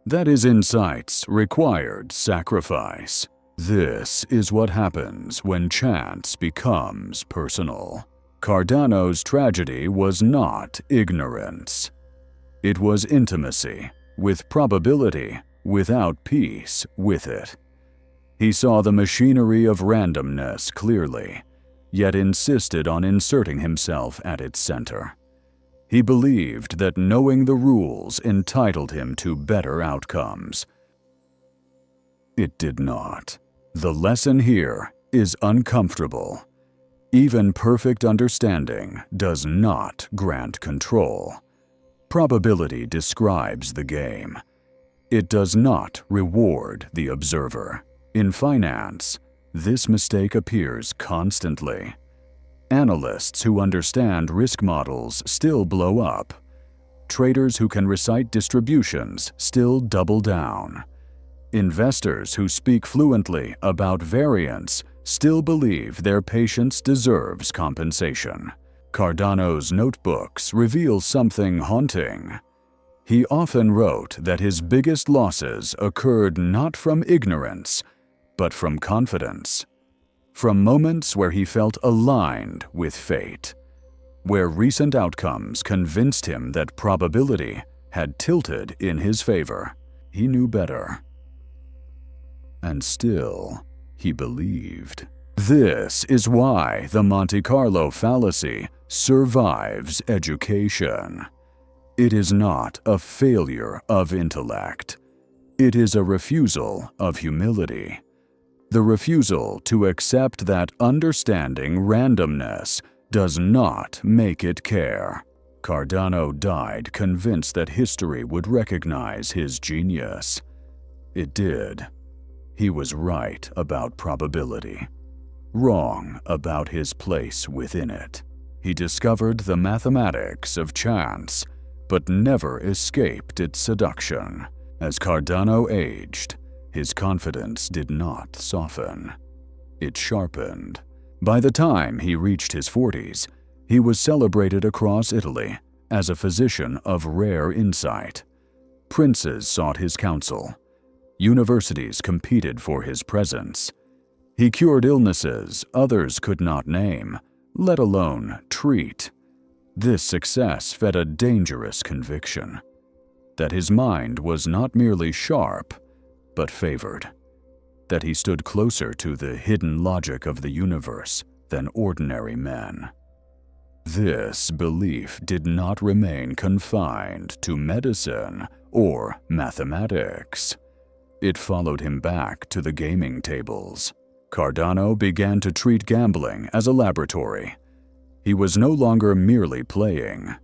that his insights required sacrifice. This is what happens when chance becomes personal. Cardano's tragedy was not ignorance. It was intimacy with probability without peace with it. He saw the machinery of randomness clearly, yet insisted on inserting himself at its center. He believed that knowing the rules entitled him to better outcomes. It did not. The lesson here is uncomfortable. Even perfect understanding does not grant control. Probability describes the game. It does not reward the observer. In finance, this mistake appears constantly. Analysts who understand risk models still blow up. Traders who can recite distributions still double down. Investors who speak fluently about variance still believe their patience deserves compensation. Cardano's notebooks reveal something haunting. He often wrote that his biggest losses occurred not from ignorance, but from confidence. From moments where he felt aligned with fate, where recent outcomes convinced him that probability had tilted in his favor. He knew better. And still, he believed. This is why the Monte Carlo Fallacy survives education. It is not a failure of intellect. It is a refusal of humility. The refusal to accept that understanding randomness does not make it care. Cardano died convinced that history would recognize his genius. It did. He was right about probability, wrong about his place within it. He discovered the mathematics of chance, but never escaped its seduction. As Cardano aged, his confidence did not soften. It sharpened. By the time he reached his 40s, he was celebrated across Italy as a physician of rare insight. Princes sought his counsel. Universities competed for his presence. He cured illnesses others could not name, let alone treat. This success fed a dangerous conviction that his mind was not merely sharp, but favored, that he stood closer to the hidden logic of the universe than ordinary men. This belief did not remain confined to medicine or mathematics. It followed him back to the gaming tables. Cardano began to treat gambling as a laboratory. He was no longer merely playing.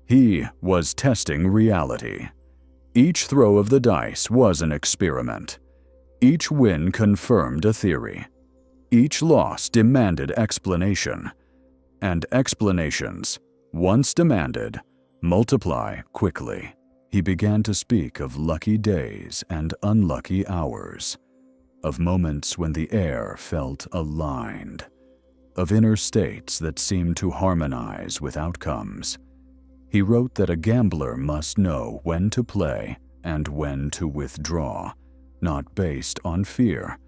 He was testing reality. Each throw of the dice was an experiment. Each win confirmed a theory. Each loss demanded explanation. And explanations, once demanded, multiply quickly. He began to speak of lucky days and unlucky hours, of moments when the air felt aligned, of inner states that seemed to harmonize with outcomes. He wrote that a gambler must know when to play and when to withdraw, not based on fear,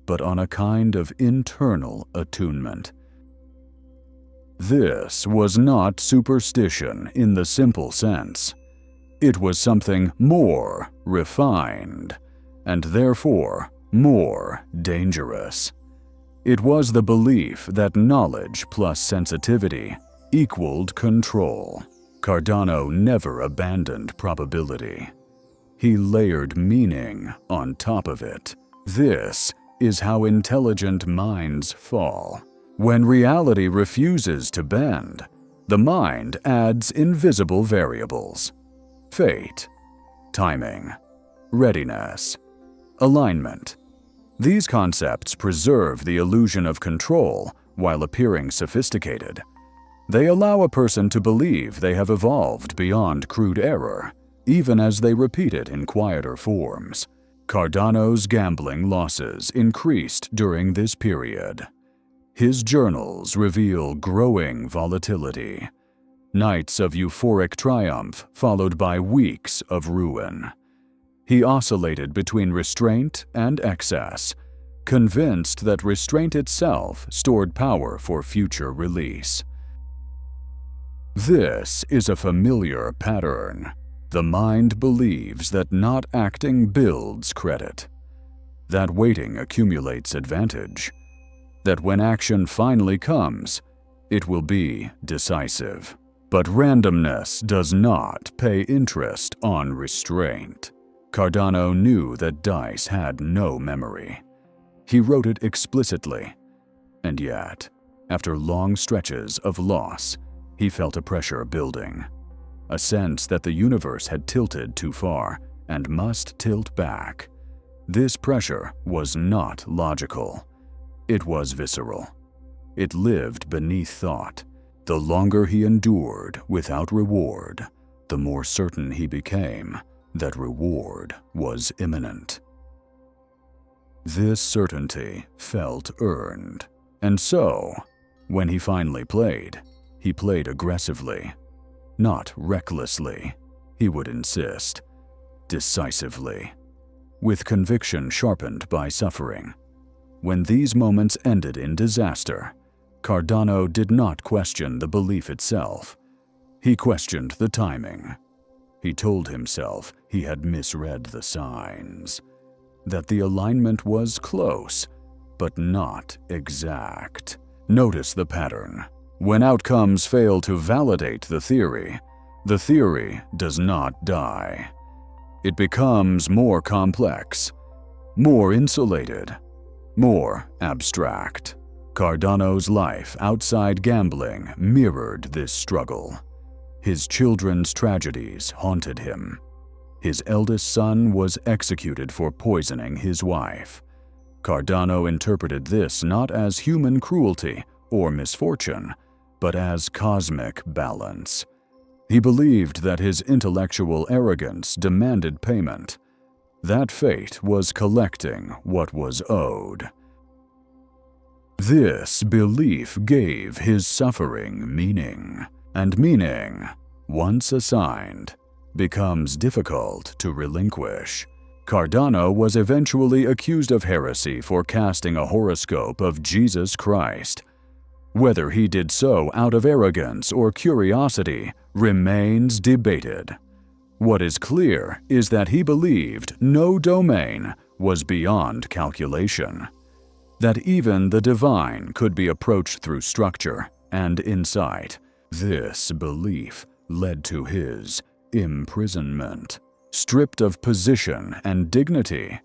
but on a kind of internal attunement. This was not superstition in the simple sense. It was something more refined, and therefore more dangerous. It was the belief that knowledge plus sensitivity equaled control. Cardano never abandoned probability. He layered meaning on top of it. This is how intelligent minds fall. When reality refuses to bend, the mind adds invisible variables: fate, timing, readiness, alignment. These concepts preserve the illusion of control while appearing sophisticated. They allow a person to believe they have evolved beyond crude error, even as they repeat it in quieter forms. Cardano's gambling losses increased during this period. His journals reveal growing volatility, nights of euphoric triumph followed by weeks of ruin. He oscillated between restraint and excess, convinced that restraint itself stored power for future release. This is a familiar pattern. The mind believes that not acting builds credit, that waiting accumulates advantage, that when action finally comes, it will be decisive. But randomness does not pay interest on restraint. Cardano knew that dice had no memory. He wrote it explicitly. And yet, after long stretches of loss, he felt a pressure building, a sense that the universe had tilted too far and must tilt back. This pressure was not logical. It was visceral. It lived beneath thought. The longer he endured without reward, the more certain he became that reward was imminent. This certainty felt earned, and so, when he finally played, he played aggressively. Not recklessly, he would insist. Decisively. With conviction sharpened by suffering. When these moments ended in disaster, Cardano did not question the belief itself. He questioned the timing. He told himself he had misread the signs, that the alignment was close, but not exact. Notice the pattern. When outcomes fail to validate the theory does not die. It becomes more complex, more insulated, more abstract. Cardano's life outside gambling mirrored this struggle. His children's tragedies haunted him. His eldest son was executed for poisoning his wife. Cardano interpreted this not as human cruelty or misfortune, but as cosmic balance. He believed that his intellectual arrogance demanded payment. That fate was collecting what was owed. This belief gave his suffering meaning, and meaning, once assigned, becomes difficult to relinquish. Cardano was eventually accused of heresy for casting a horoscope of Jesus Christ. Whether he did so out of arrogance or curiosity remains debated. What is clear is that he believed no domain was beyond calculation, that even the divine could be approached through structure and insight. This belief led to his imprisonment. Stripped of position and dignity,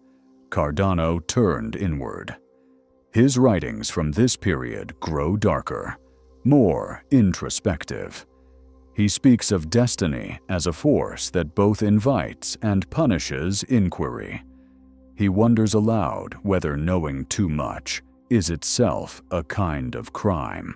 Cardano turned inward. His writings from this period grow darker, more introspective. He speaks of destiny as a force that both invites and punishes inquiry. He wonders aloud whether knowing too much is itself a kind of crime.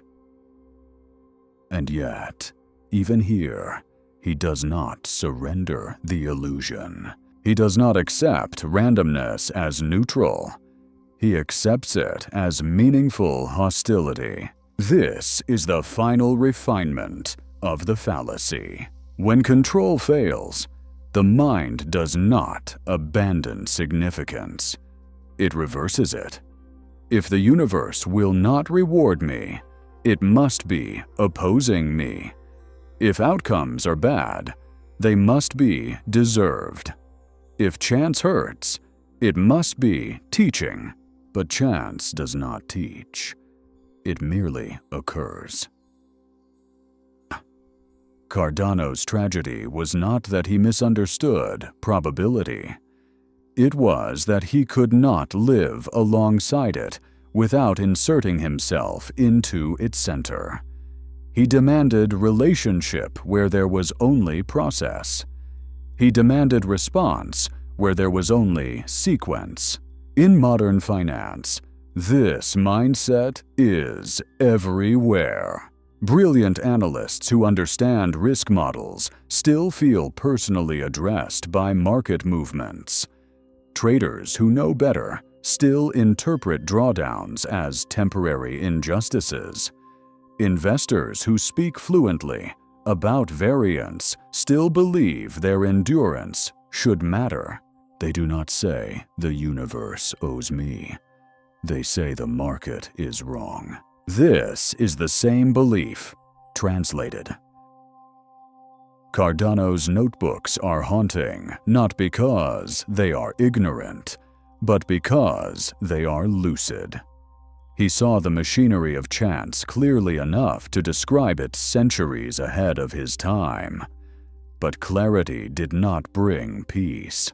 And yet, even here, he does not surrender the illusion. He does not accept randomness as neutral. He accepts it as meaningful hostility. This is the final refinement of the fallacy. When control fails, the mind does not abandon significance. It reverses it. If the universe will not reward me, it must be opposing me. If outcomes are bad, they must be deserved. If chance hurts, it must be teaching, but chance does not teach. It merely occurs. Cardano's tragedy was not that he misunderstood probability. It was that he could not live alongside it without inserting himself into its center. He demanded relationship where there was only process. He demanded response where there was only sequence. In modern finance, this mindset is everywhere. Brilliant analysts who understand risk models still feel personally addressed by market movements. Traders who know better still interpret drawdowns as temporary injustices. Investors who speak fluently about variance still believe their endurance should matter. They do not say, "The universe owes me." They say the market is wrong. This is the same belief, translated. Cardano's notebooks are haunting, not because they are ignorant, but because they are lucid. He saw the machinery of chance clearly enough to describe it centuries ahead of his time. But clarity did not bring peace.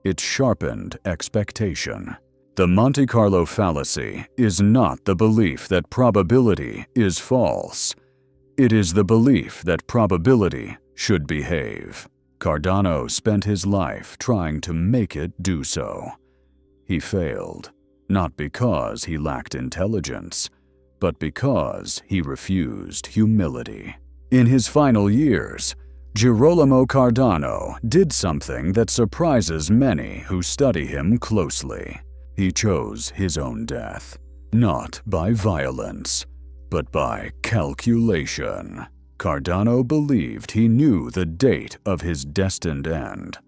It sharpened expectation. The Monte Carlo Fallacy is not the belief that probability is false. It is the belief that probability should behave. Cardano spent his life trying to make it do so. He failed, not because he lacked intelligence, but because he refused humility. In his final years, Girolamo Cardano did something that surprises many who study him closely. He chose his own death, not by violence, but by calculation. Cardano believed he knew the date of his destined end.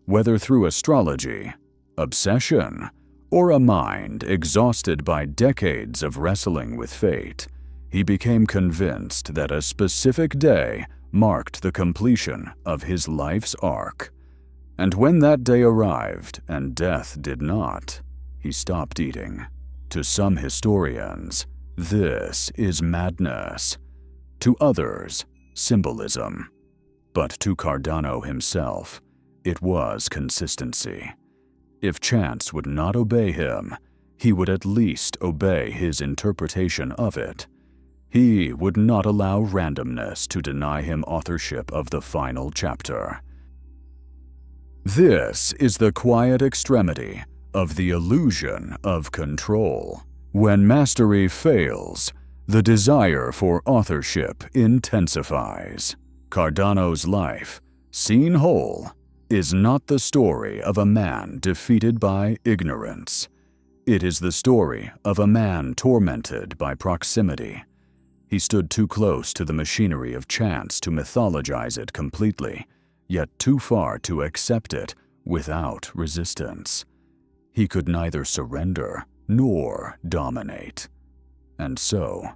Whether through astrology, obsession, or a mind exhausted by decades of wrestling with fate, he became convinced that a specific day marked the completion of his life's arc. And when that day arrived and death did not, he stopped eating. To some historians, this is madness. To others, symbolism. But to Cardano himself, it was consistency. If chance would not obey him, he would at least obey his interpretation of it. He would not allow randomness to deny him authorship of the final chapter. This is the quiet extremity of the illusion of control. When mastery fails, the desire for authorship intensifies. Cardano's life, seen whole, is not the story of a man defeated by ignorance. It is the story of a man tormented by proximity. He stood too close to the machinery of chance to mythologize it completely, yet too far to accept it without resistance. He could neither surrender nor dominate. And so,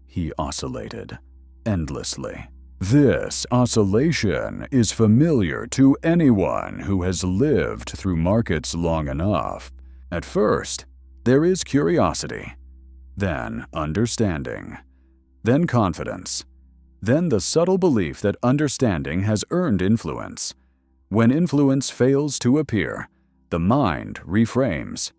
he oscillated endlessly. This oscillation is familiar to anyone who has lived through markets long enough. At first, there is curiosity, then understanding, then confidence, then the subtle belief that understanding has earned influence. When influence fails to appear, the mind reframes.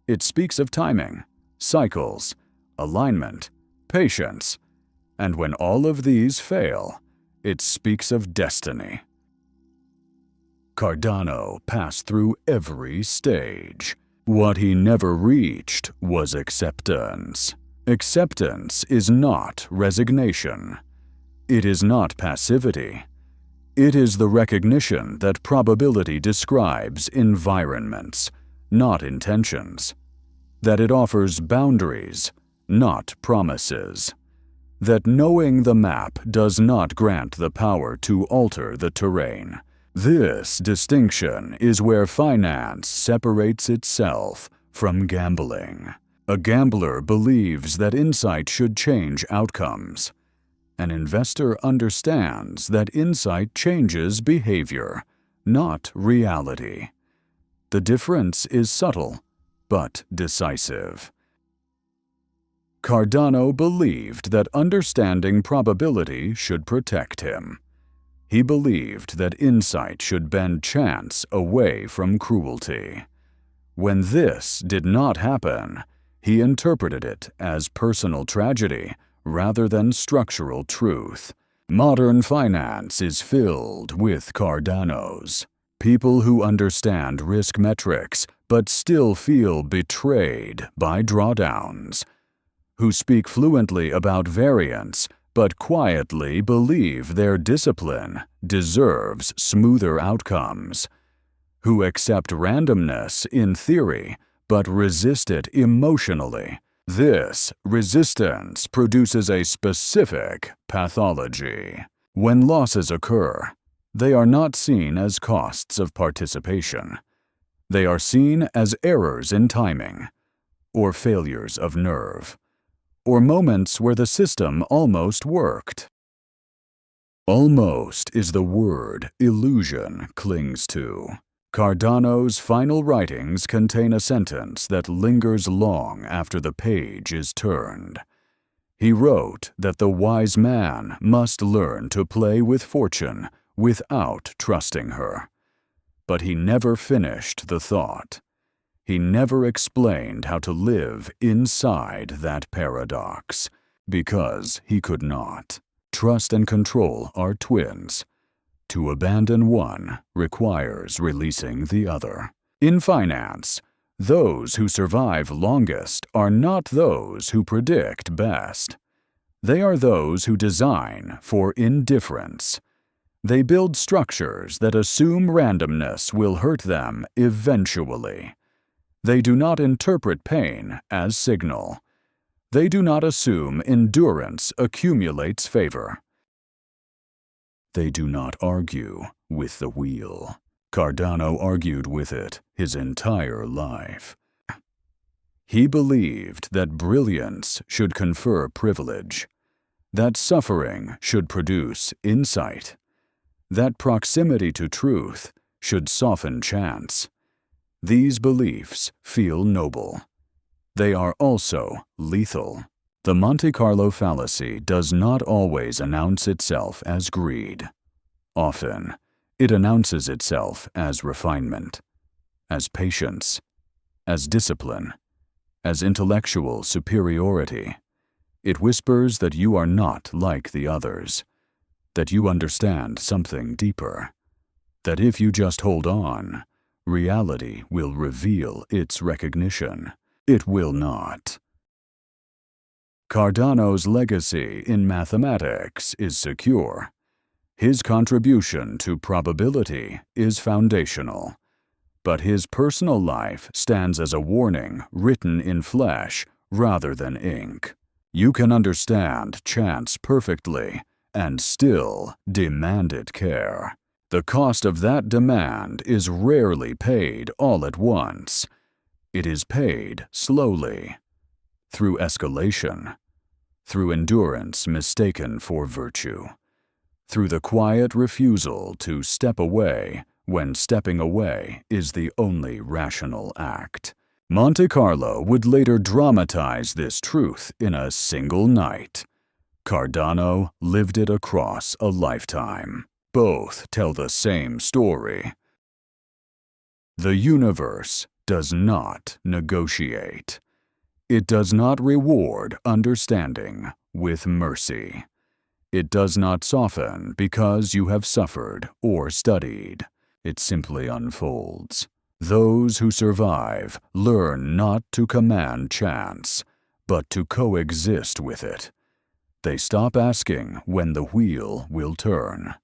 It speaks of timing, cycles, alignment, patience, and when all of these fail, it speaks of destiny. Cardano passed through every stage. What he never reached was acceptance. Acceptance is not resignation. It is not passivity. It is the recognition that probability describes environments, not intentions. That it offers boundaries, not promises. that knowing the map does not grant the power to alter the terrain. This distinction is where finance separates itself from gambling. A gambler believes that insight should change outcomes. An investor understands that insight changes behavior, not reality. The difference is subtle, but decisive. Cardano believed that understanding probability should protect him. He believed that insight should bend chance away from cruelty. When this did not happen, he interpreted it as personal tragedy rather than structural truth. Modern finance is filled with Cardanos, people who understand risk metrics but still feel betrayed by drawdowns, who speak fluently about variance but quietly believe their discipline deserves smoother outcomes, who accept randomness in theory but resist it emotionally. This resistance produces a specific pathology. When losses occur, they are not seen as costs of participation. They are seen as errors in timing, or failures of nerve, or moments where the system almost worked. Almost is the word illusion clings to. Cardano's final writings contain a sentence that lingers long after the page is turned. He wrote that the wise man must learn to play with fortune without trusting her. But he never finished the thought. He never explained how to live inside that paradox, because he could not. Trust and control are twins. To abandon one requires releasing the other. In finance, those who survive longest are not those who predict best. They are those who design for indifference. They build structures that assume randomness will hurt them eventually. They do not interpret pain as signal. They do not assume endurance accumulates favor. They do not argue with the wheel. Cardano argued with it his entire life. He believed that brilliance should confer privilege, that suffering should produce insight, that proximity to truth should soften chance. These beliefs feel noble. They are also lethal. The Monte Carlo fallacy does not always announce itself as greed. Often, it announces itself as refinement, as patience, as discipline, as intellectual superiority. It whispers that you are not like the others, that you understand something deeper, that if you just hold on, reality will reveal its recognition. It will not. Cardano's legacy in mathematics is secure. His contribution to probability is foundational. But his personal life stands as a warning written in flesh rather than ink. You can understand chance perfectly and still demand it care. The cost of that demand is rarely paid all at once. It is paid slowly, through escalation, through endurance mistaken for virtue, through the quiet refusal to step away when stepping away is the only rational act. Monte Carlo would later dramatize this truth in a single night. Cardano lived it across a lifetime. Both tell the same story. The universe does not negotiate. It does not reward understanding with mercy. It does not soften because you have suffered or studied. It simply unfolds. Those who survive learn not to command chance, but to coexist with it. They stop asking when the wheel will turn.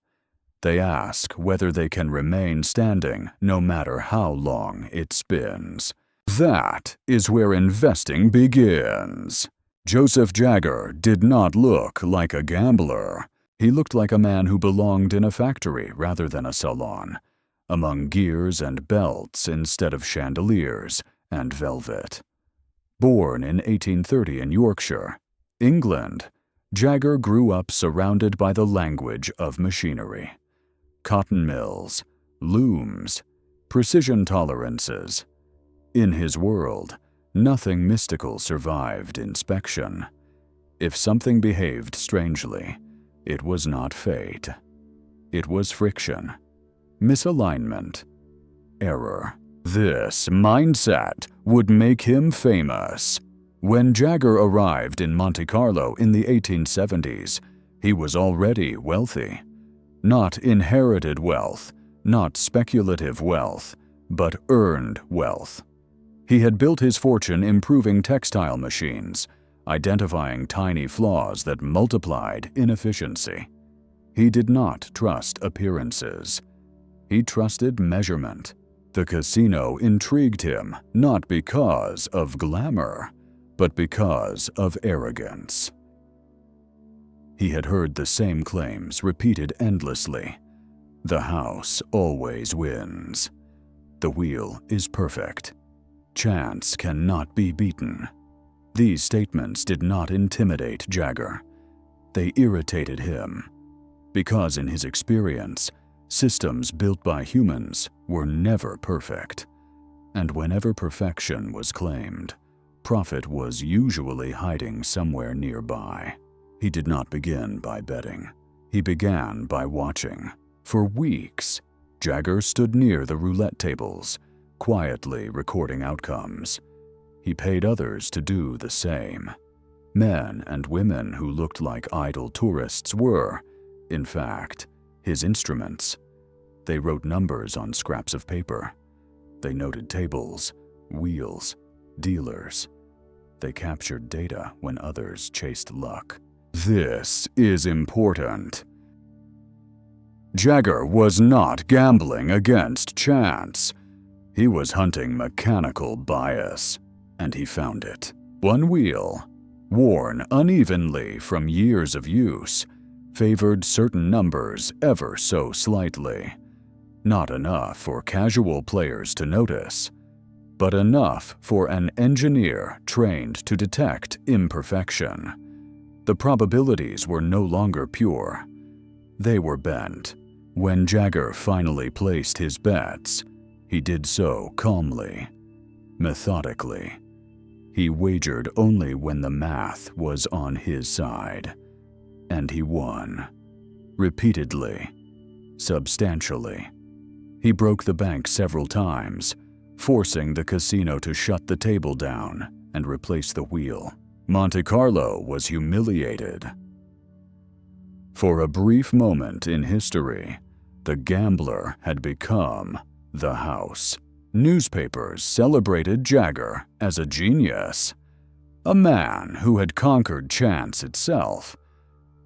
They ask whether they can remain standing no matter how long it spins. That is where investing begins. Joseph Jagger did not look like a gambler. He looked like a man who belonged in a factory rather than a salon, among gears and belts instead of chandeliers and velvet. Born in 1830 in Yorkshire, England, Jagger grew up surrounded by the language of machinery. Cotton mills, looms, precision tolerances. In his world, nothing mystical survived inspection. If something behaved strangely, it was not fate. It was friction, misalignment, error. This mindset would make him famous. When Jagger arrived in Monte Carlo in the 1870s, he was already wealthy. Not inherited wealth, not speculative wealth, but earned wealth. He had built his fortune improving textile machines, identifying tiny flaws that multiplied inefficiency. He did not trust appearances. He trusted measurement. The casino intrigued him not because of glamour, but because of arrogance. He had heard the same claims repeated endlessly. The house always wins. The wheel is perfect. Chance cannot be beaten. These statements did not intimidate Jagger. They irritated him, because in his experience, systems built by humans were never perfect, and whenever perfection was claimed, profit was usually hiding somewhere nearby. He did not begin by betting. He began by watching. For weeks, Jagger stood near the roulette tables, quietly recording outcomes. He paid others to do the same. Men and women who looked like idle tourists were, in fact, his instruments. They wrote numbers on scraps of paper. They noted tables, wheels, dealers. They captured data when others chased luck. This is important. Jagger was not gambling against chance. He was hunting mechanical bias, and he found it. One wheel, worn unevenly from years of use, favored certain numbers ever so slightly. Not enough for casual players to notice, but enough for an engineer trained to detect imperfection. The probabilities were no longer pure. They were bent. When Jagger finally placed his bets, he did so calmly, methodically. He wagered only when the math was on his side, and he won. Repeatedly, substantially. He broke the bank several times, forcing the casino to shut the table down and replace the wheel. Monte Carlo was humiliated. For a brief moment in history, the gambler had become the house. Newspapers celebrated Jagger as a genius, a man who had conquered chance itself.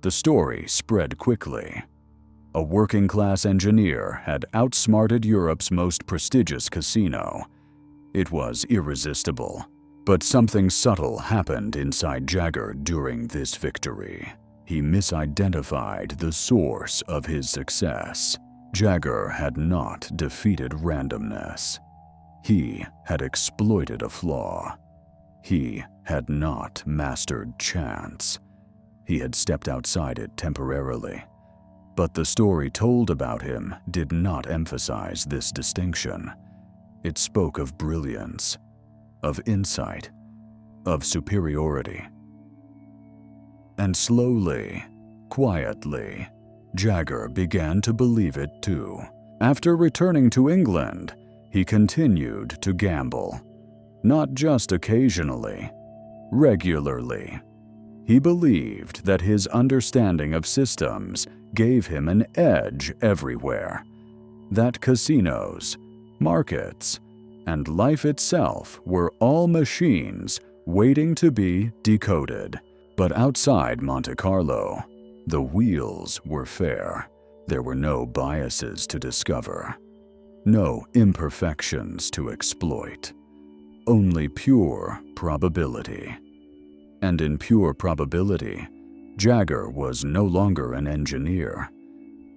The story spread quickly. A working-class engineer had outsmarted Europe's most prestigious casino. It was irresistible, but something subtle happened inside Jagger during this victory. He misidentified the source of his success. Jagger had not defeated randomness. He had exploited a flaw. He had not mastered chance. He had stepped outside it temporarily. But the story told about him did not emphasize this distinction. It spoke of brilliance, of insight, of superiority. And slowly, quietly, Jagger began to believe it too. After returning to England, he continued to gamble. Not just occasionally, regularly. He believed that his understanding of systems gave him an edge everywhere. That casinos, markets, and life itself were all machines waiting to be decoded. But outside Monte Carlo, the wheels were fair. There were no biases to discover, no imperfections to exploit, only pure probability. And in pure probability, Jagger was no longer an engineer.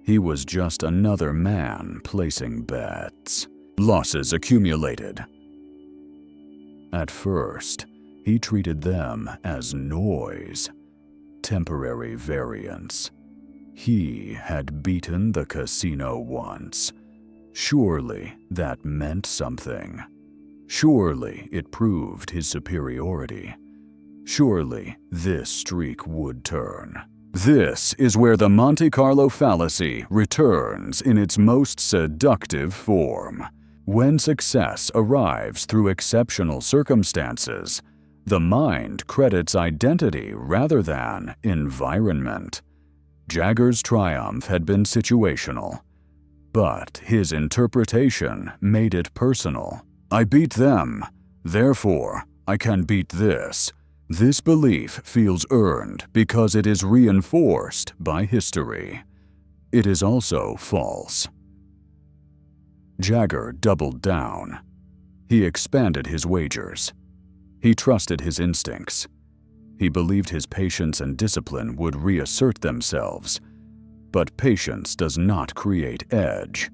He was just another man placing bets. Losses accumulated. At first, he treated them as noise, temporary variance. He had beaten the casino once. Surely that meant something. Surely it proved his superiority. Surely this streak would turn. This is where the Monte Carlo Fallacy returns in its most seductive form. When success arrives through exceptional circumstances, the mind credits identity rather than environment. Jagger's triumph had been situational, but his interpretation made it personal. I beat them, therefore I can beat this. This belief feels earned because it is reinforced by history. It is also false. Jagger doubled down. He expanded his wagers. He trusted his instincts. He believed his patience and discipline would reassert themselves. But patience does not create edge,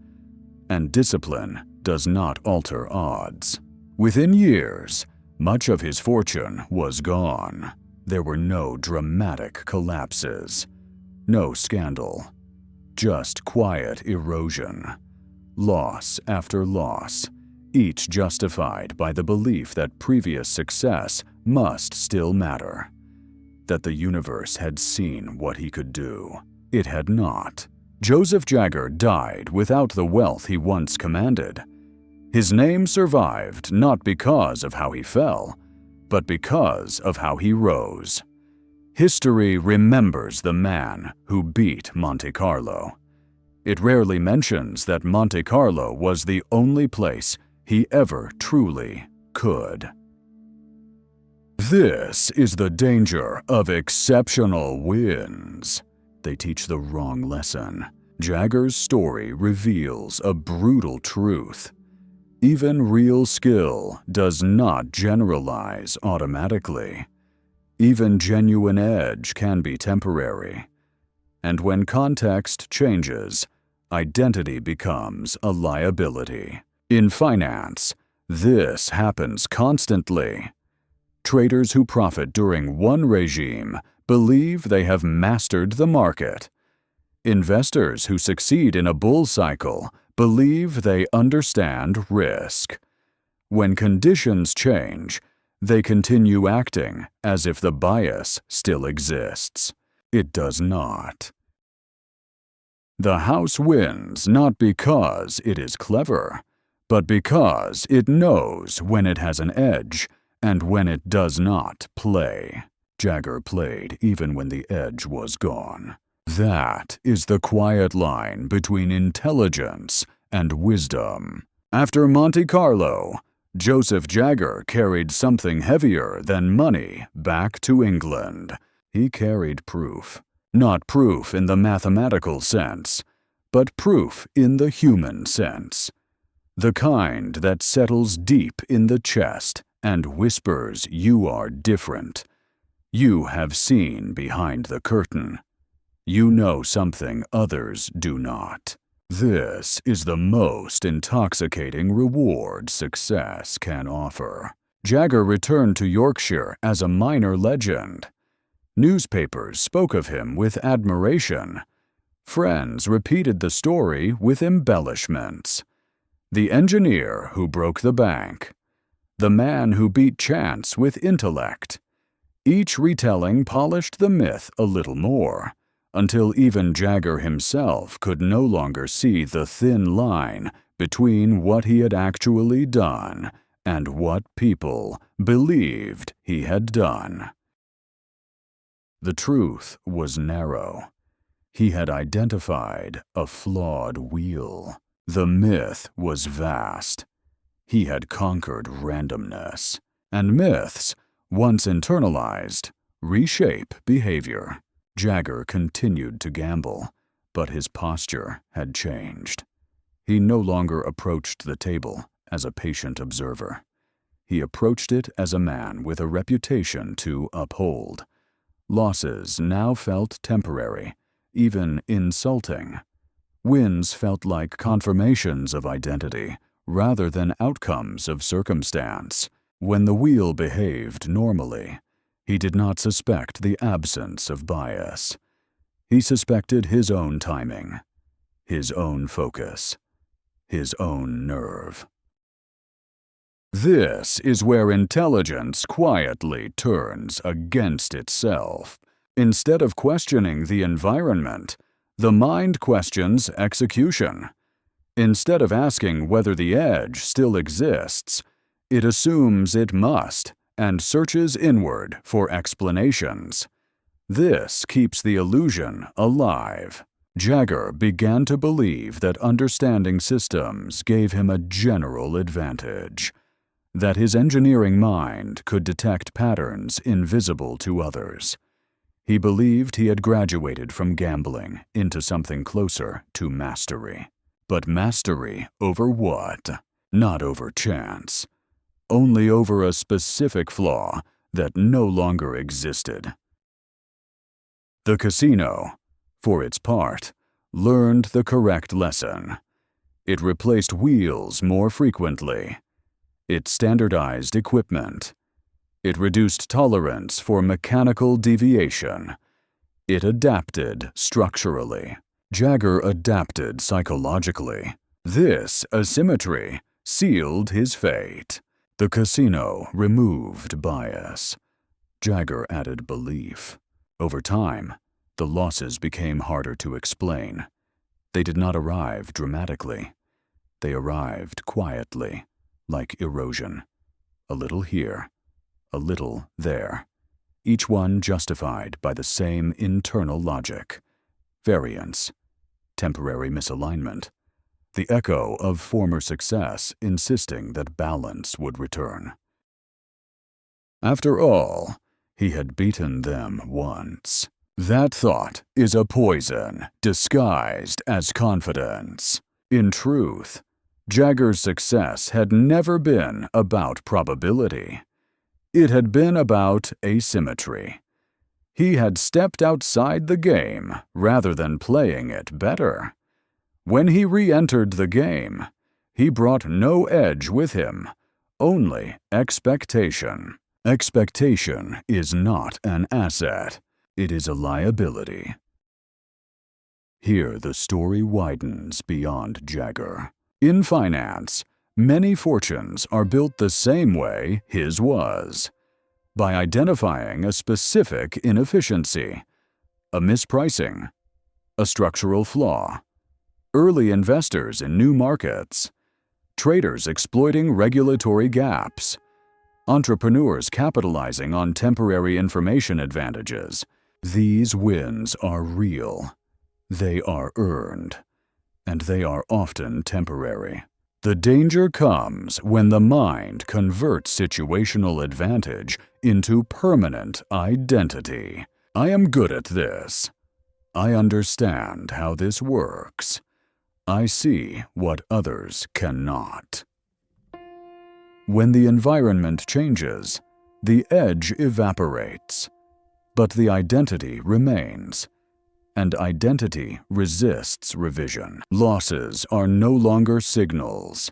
and discipline does not alter odds. Within years, much of his fortune was gone. There were no dramatic collapses, no scandal, just quiet erosion. Loss after loss, each justified by the belief that previous success must still matter, that the universe had seen what he could do. It had not. Joseph Jagger died without the wealth he once commanded. His name survived not because of how he fell, but because of how he rose. History remembers the man who beat Monte Carlo. It rarely mentions that Monte Carlo was the only place he ever truly could. This is the danger of exceptional wins. They teach the wrong lesson. Jagger's story reveals a brutal truth. Even real skill does not generalize automatically. Even genuine edge can be temporary. And when context changes, identity becomes a liability. In finance, this happens constantly. Traders who profit during one regime believe they have mastered the market. Investors who succeed in a bull cycle believe they understand risk. When conditions change, they continue acting as if the bias still exists. It does not. The house wins not because it is clever, but because it knows when it has an edge and when it does not play. Jagger played even when the edge was gone. That is the quiet line between intelligence and wisdom. After Monte Carlo, Joseph Jagger carried something heavier than money back to England. He carried proof. Not proof in the mathematical sense, but proof in the human sense. The kind that settles deep in the chest and whispers you are different. You have seen behind the curtain. You know something others do not. This is the most intoxicating reward success can offer. Jagger returned to Yorkshire as a minor legend. Newspapers spoke of him with admiration. Friends repeated the story with embellishments. The engineer who broke the bank. The man who beat chance with intellect. Each retelling polished the myth a little more, until even Jagger himself could no longer see the thin line between what he had actually done and what people believed he had done. The truth was narrow. He had identified a flawed wheel. The myth was vast. He had conquered randomness. And myths, once internalized, reshape behavior. Jagger continued to gamble, but his posture had changed. He no longer approached the table as a patient observer. He approached it as a man with a reputation to uphold. Losses now felt temporary, even insulting. Wins felt like confirmations of identity, rather than outcomes of circumstance. When the wheel behaved normally, he did not suspect the absence of bias. He suspected his own timing, his own focus, his own nerve. This is where intelligence quietly turns against itself. Instead of questioning the environment, the mind questions execution. Instead of asking whether the edge still exists, it assumes it must and searches inward for explanations. This keeps the illusion alive. Jagger began to believe that understanding systems gave him a general advantage, that his engineering mind could detect patterns invisible to others. He believed he had graduated from gambling into something closer to mastery. But mastery over what? Not over chance. Only over a specific flaw that no longer existed. The casino, for its part, learned the correct lesson. It replaced wheels more frequently. It standardized equipment. It reduced tolerance for mechanical deviation. It adapted structurally. Jagger adapted psychologically. This asymmetry sealed his fate. The casino removed bias. Jagger added belief. Over time, the losses became harder to explain. They did not arrive dramatically. They arrived quietly, like erosion. A little here, a little there. Each one justified by the same internal logic. Variance, temporary misalignment, the echo of former success insisting that balance would return. After all, he had beaten them once. That thought is a poison disguised as confidence. In truth, Jagger's success had never been about probability. It had been about asymmetry. He had stepped outside the game rather than playing it better. When he re-entered the game, he brought no edge with him, only expectation. Expectation is not an asset, it is a liability. Here the story widens beyond Jagger. In finance, many fortunes are built the same way his was, by identifying a specific inefficiency, a mispricing, a structural flaw, early investors in new markets, traders exploiting regulatory gaps, entrepreneurs capitalizing on temporary information advantages. These wins are real. They are earned, and they are often temporary. The danger comes when the mind converts situational advantage into permanent identity. I am good at this. I understand how this works. I see what others cannot. When the environment changes, the edge evaporates, but the identity remains. And identity resists revision. Losses are no longer signals.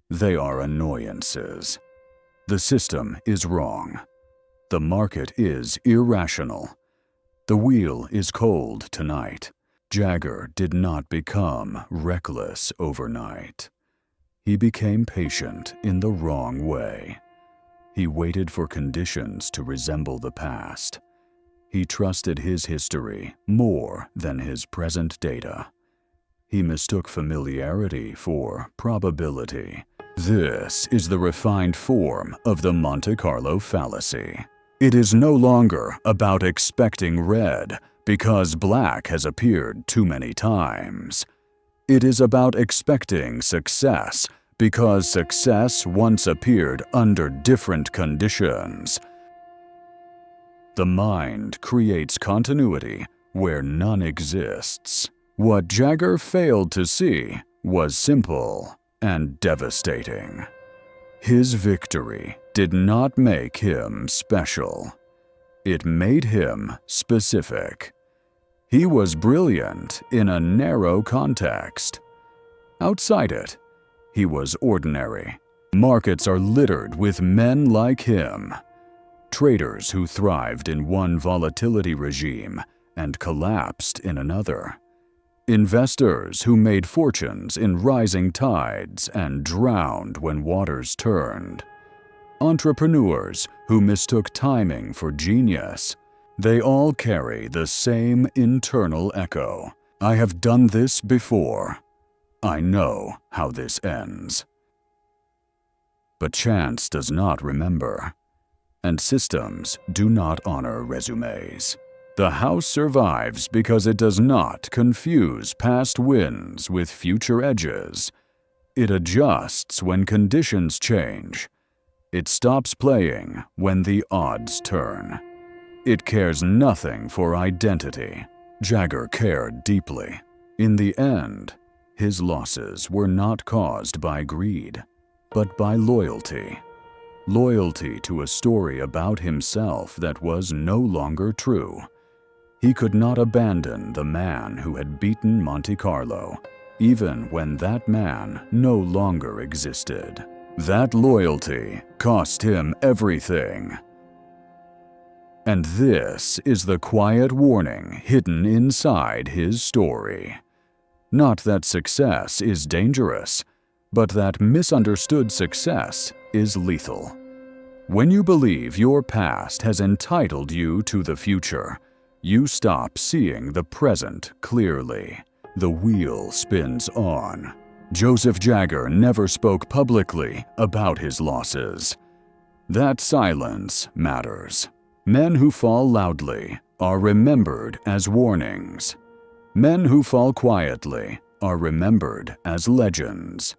They are annoyances. The system is wrong. The market is irrational. The wheel is cold tonight. Jagger did not become reckless overnight. He became patient in the wrong way. He waited for conditions to resemble the past. He trusted his history more than his present data. He mistook familiarity for probability. This is the refined form of the Monte Carlo Fallacy. It is no longer about expecting red because black has appeared too many times. It is about expecting success because success once appeared under different conditions. The mind creates continuity where none exists. What Jagger failed to see was simple and devastating. His victory did not make him special. It made him specific. He was brilliant in a narrow context. Outside it, he was ordinary. Markets are littered with men like him. Traders who thrived in one volatility regime and collapsed in another. Investors who made fortunes in rising tides and drowned when waters turned. Entrepreneurs who mistook timing for genius. They all carry the same internal echo. I have done this before. I know how this ends. But chance does not remember, and systems do not honor resumes. The house survives because it does not confuse past wins with future edges. It adjusts when conditions change. It stops playing when the odds turn. It cares nothing for identity. Jagger cared deeply. In the end, his losses were not caused by greed, but by loyalty. Loyalty to a story about himself that was no longer true. He could not abandon the man who had beaten Monte Carlo, even when that man no longer existed. That loyalty cost him everything. And this is the quiet warning hidden inside his story. Not that success is dangerous, but that misunderstood success is lethal. When you believe your past has entitled you to the future, you stop seeing the present clearly. The wheel spins on. Joseph Jagger never spoke publicly about his losses. That silence matters. Men who fall loudly are remembered as warnings. Men who fall quietly are remembered as legends.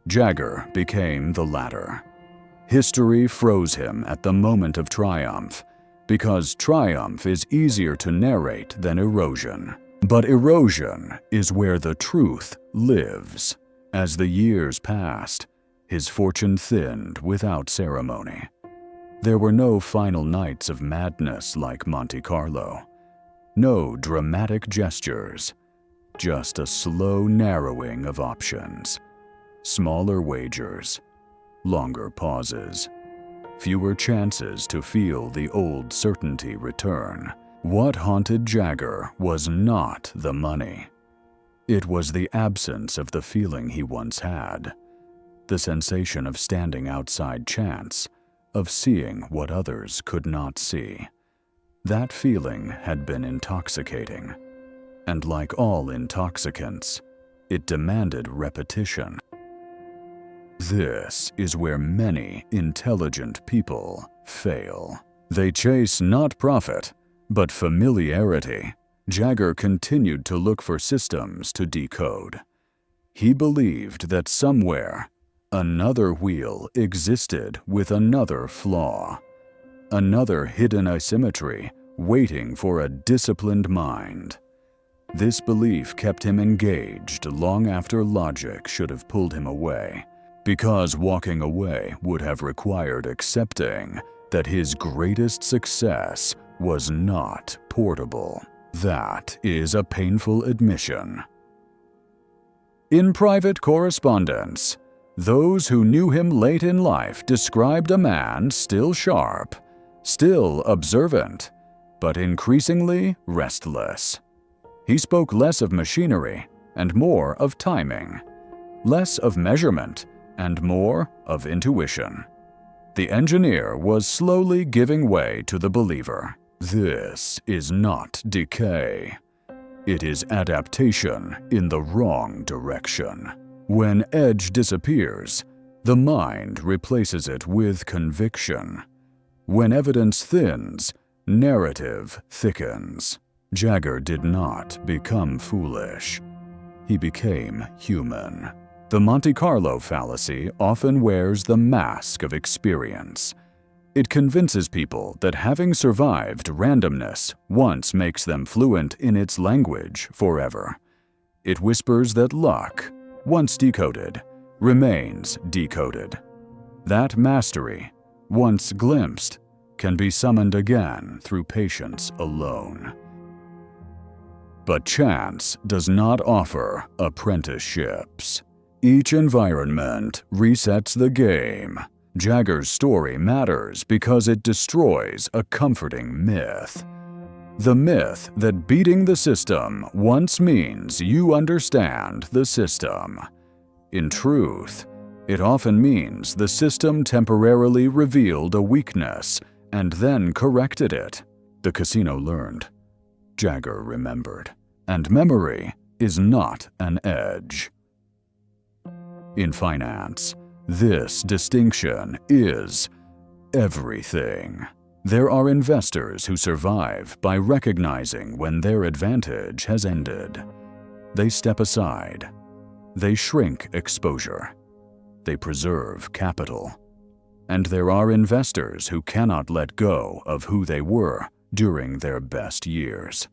Jagger became the latter. History froze him at the moment of triumph, because triumph is easier to narrate than erosion. But erosion is where the truth lives. As the years passed, his fortune thinned without ceremony. There were no final nights of madness like Monte Carlo. No dramatic gestures, just a slow narrowing of options. Smaller wagers, longer pauses, fewer chances to feel the old certainty return. What haunted Jagger was not the money. It was the absence of the feeling he once had, the sensation of standing outside chance, of seeing what others could not see. That feeling had been intoxicating, and like all intoxicants, it demanded repetition. This is where many intelligent people fail. They chase not profit, but familiarity. Jagger continued to look for systems to decode. He believed that somewhere, another wheel existed with another flaw, another hidden asymmetry waiting for a disciplined mind. This belief kept him engaged long after logic should have pulled him away, because walking away would have required accepting that his greatest success was not portable. That is a painful admission. In private correspondence, those who knew him late in life described a man still sharp, still observant, but increasingly restless. He spoke less of machinery and more of timing, less of measurement and more of intuition. The engineer was slowly giving way to the believer. This is not decay. It is adaptation in the wrong direction. When edge disappears, the mind replaces it with conviction. When evidence thins, narrative thickens. Jagger did not become foolish. He became human. The Monte Carlo fallacy often wears the mask of experience. It convinces people that having survived randomness once makes them fluent in its language forever. It whispers that luck, once decoded, remains decoded. That mastery, once glimpsed, can be summoned again through patience alone. But chance does not offer apprenticeships. Each environment resets the game. Jagger's story matters because it destroys a comforting myth. The myth that beating the system once means you understand the system. In truth, it often means the system temporarily revealed a weakness and then corrected it. The casino learned. Jagger remembered. And memory is not an edge. In finance, this distinction is everything. There are investors who survive by recognizing when their advantage has ended. They step aside. They shrink exposure. They preserve capital. And there are investors who cannot let go of who they were during their best years.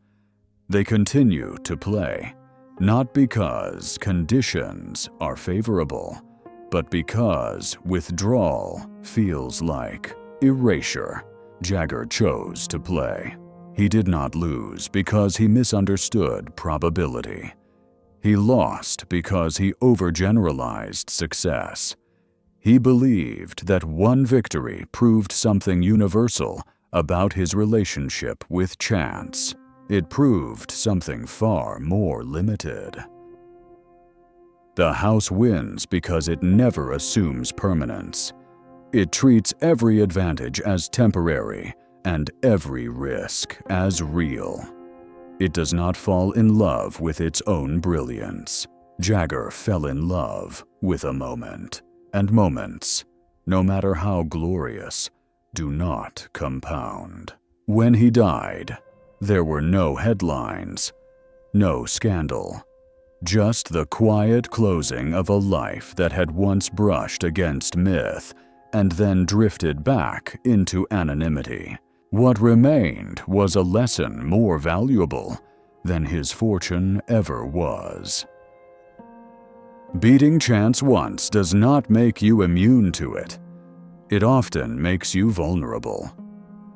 They continue to play, not because conditions are favorable, but because withdrawal feels like erasure. Jagger chose to play. He did not lose because he misunderstood probability. He lost because he overgeneralized success. He believed that one victory proved something universal about his relationship with chance. It proved something far more limited. The house wins because it never assumes permanence. It treats every advantage as temporary and every risk as real. It does not fall in love with its own brilliance. Jagger fell in love with a moment, and moments, no matter how glorious, do not compound. When he died, there were no headlines, no scandal, just the quiet closing of a life that had once brushed against myth and then drifted back into anonymity. What remained was a lesson more valuable than his fortune ever was. Beating chance once does not make you immune to it. It often makes you vulnerable.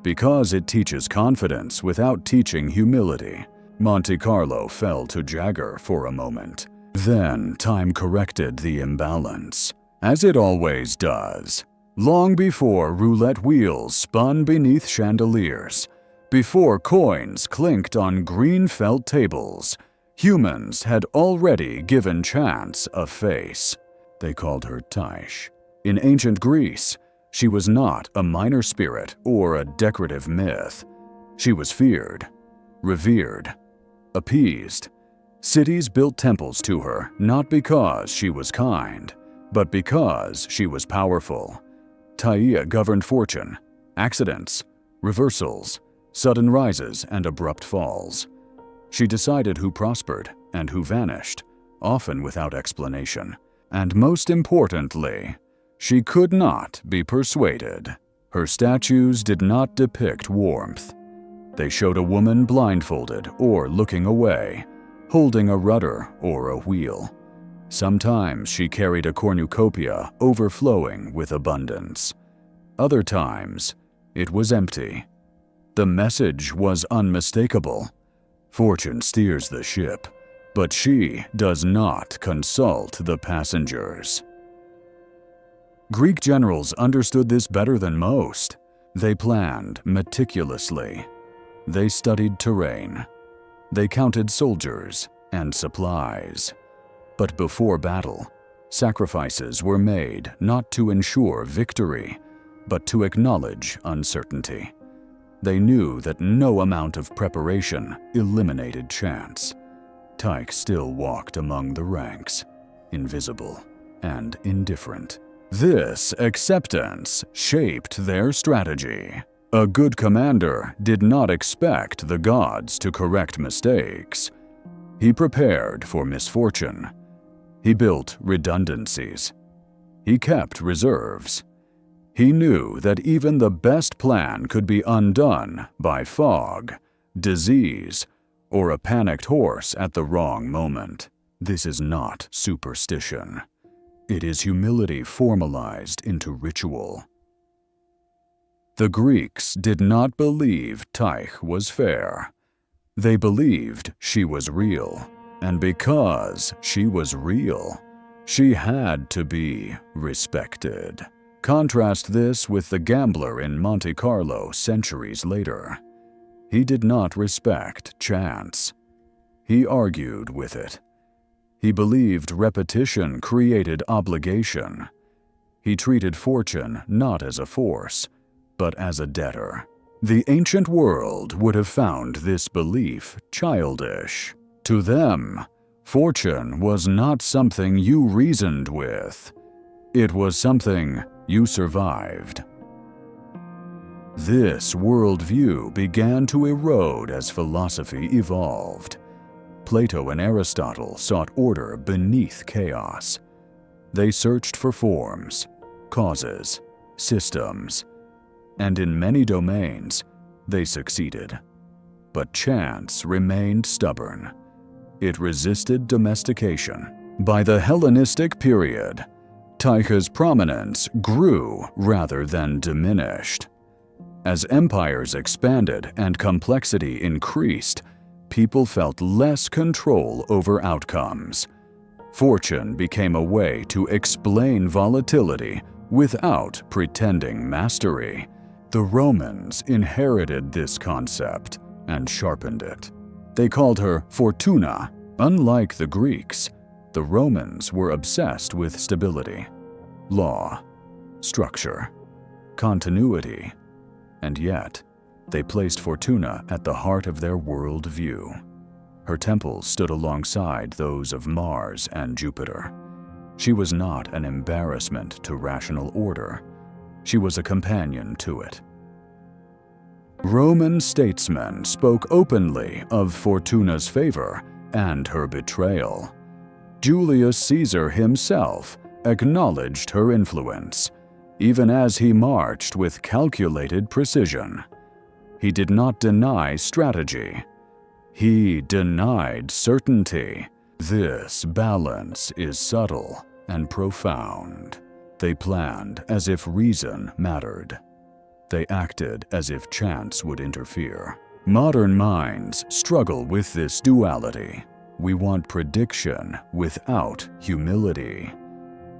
Because it teaches confidence without teaching humility. Monte Carlo fell to Jagger for a moment. Then time corrected the imbalance, as it always does. Long before roulette wheels spun beneath chandeliers, before coins clinked on green felt tables, humans had already given chance a face. They called her Tyche. In ancient Greece, she was not a minor spirit or a decorative myth. She was feared, revered, appeased. Cities built temples to her not because she was kind, but because she was powerful. Tyche governed fortune, accidents, reversals, sudden rises and abrupt falls. She decided who prospered and who vanished, often without explanation. And most importantly, she could not be persuaded. Her statues did not depict warmth. They showed a woman blindfolded or looking away, holding a rudder or a wheel. Sometimes she carried a cornucopia overflowing with abundance. Other times, it was empty. The message was unmistakable. Fortune steers the ship, but she does not consult the passengers. Greek generals understood this better than most. They planned meticulously. They studied terrain. They counted soldiers and supplies. But before battle, sacrifices were made not to ensure victory, but to acknowledge uncertainty. They knew that no amount of preparation eliminated chance. Tyche still walked among the ranks, invisible and indifferent. This acceptance shaped their strategy. A good commander did not expect the gods to correct mistakes. He prepared for misfortune. He built redundancies. He kept reserves. He knew that even the best plan could be undone by fog, disease, or a panicked horse at the wrong moment. This is not superstition. It is humility formalized into ritual. The Greeks did not believe Tyche was fair. They believed she was real, and because she was real, she had to be respected. Contrast this with the gambler in Monte Carlo centuries later. He did not respect chance. He argued with it. He believed repetition created obligation. He treated fortune not as a force, but as a debtor. The ancient world would have found this belief childish. To them, fortune was not something you reasoned with. It was something you survived. This worldview began to erode as philosophy evolved. Plato and Aristotle sought order beneath chaos. They searched for forms, causes, systems, and in many domains, they succeeded. But chance remained stubborn. It resisted domestication. By the Hellenistic period, Tyche's prominence grew rather than diminished. As empires expanded and complexity increased, people felt less control over outcomes. Fortune became a way to explain volatility without pretending mastery. The Romans inherited this concept and sharpened it. They called her Fortuna. Unlike the Greeks, the Romans were obsessed with stability, law, structure, continuity, and yet they placed Fortuna at the heart of their worldview. Her temples stood alongside those of Mars and Jupiter. She was not an embarrassment to rational order. She was a companion to it. Roman statesmen spoke openly of Fortuna's favor and her betrayal. Julius Caesar himself acknowledged her influence, even as he marched with calculated precision. He did not deny strategy. He denied certainty. This balance is subtle and profound. They planned as if reason mattered. They acted as if chance would interfere. Modern minds struggle with this duality. We want prediction without humility,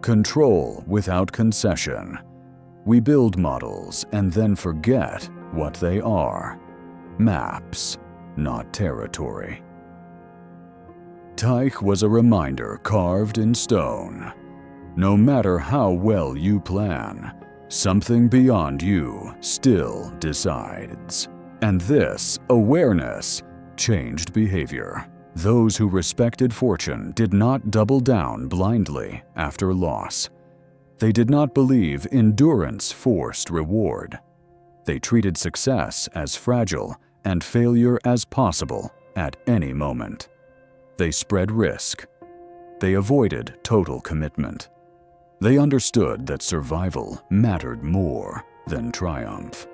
control without concession. We build models and then forget what they are. Maps, not territory. Tyche was a reminder carved in stone. No matter how well you plan, something beyond you still decides. And this awareness changed behavior. Those who respected fortune did not double down blindly after loss. They did not believe endurance forced reward. They treated success as fragile and failure as possible at any moment. They spread risk. They avoided total commitment. They understood that survival mattered more than triumph.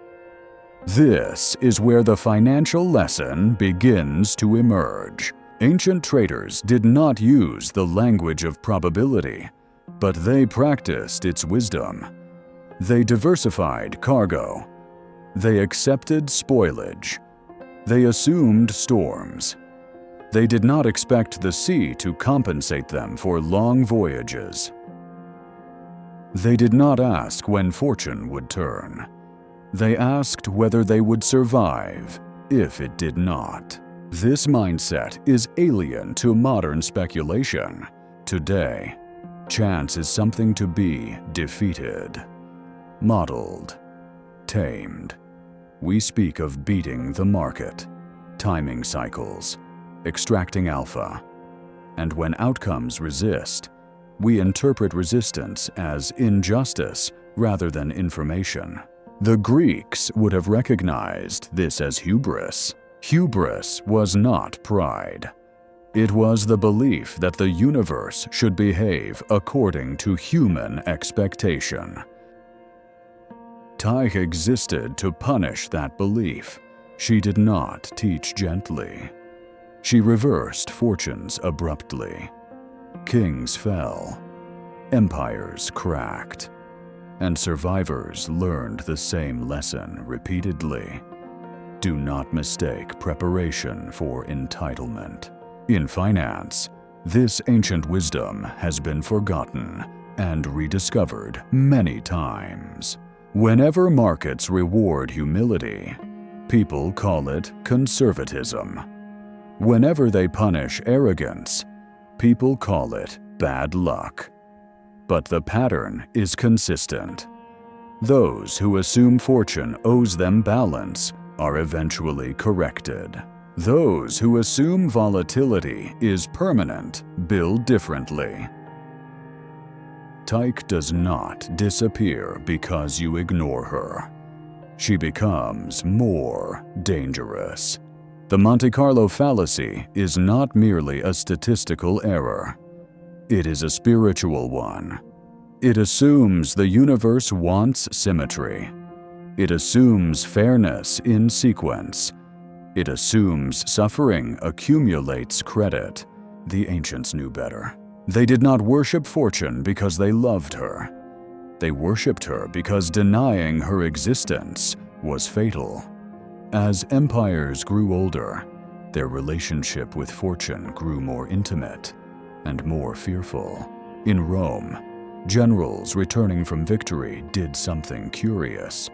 This is where the financial lesson begins to emerge. Ancient traders did not use the language of probability, but they practiced its wisdom. They diversified cargo. They accepted spoilage. They assumed storms. They did not expect the sea to compensate them for long voyages. They did not ask when fortune would turn. They asked whether they would survive if it did not. This mindset is alien to modern speculation. Today, chance is something to be defeated, modeled, tamed. We speak of beating the market, timing cycles, extracting alpha. And when outcomes resist, we interpret resistance as injustice rather than information. The Greeks would have recognized this as hubris. Hubris was not pride. It was the belief that the universe should behave according to human expectation. Tyche existed to punish that belief. She did not teach gently. She reversed fortunes abruptly. Kings fell. Empires cracked. and survivors learned the same lesson repeatedly. Do not mistake preparation for entitlement. In finance, this ancient wisdom has been forgotten and rediscovered many times. Whenever markets reward humility, people call it conservatism. Whenever they punish arrogance, people call it bad luck. But the pattern is consistent. Those who assume fortune owes them balance are eventually corrected. Those who assume volatility is permanent build differently. Tyche does not disappear because you ignore her. She becomes more dangerous. The Monte Carlo Fallacy is not merely a statistical error. It is a spiritual one. It assumes the universe wants symmetry. It assumes fairness in sequence. It assumes suffering accumulates credit. The ancients knew better. They did not worship fortune because they loved her. They worshipped her because denying her existence was fatal. As empires grew older, their relationship with fortune grew more intimate and more fearful. In Rome, generals returning from victory did something curious.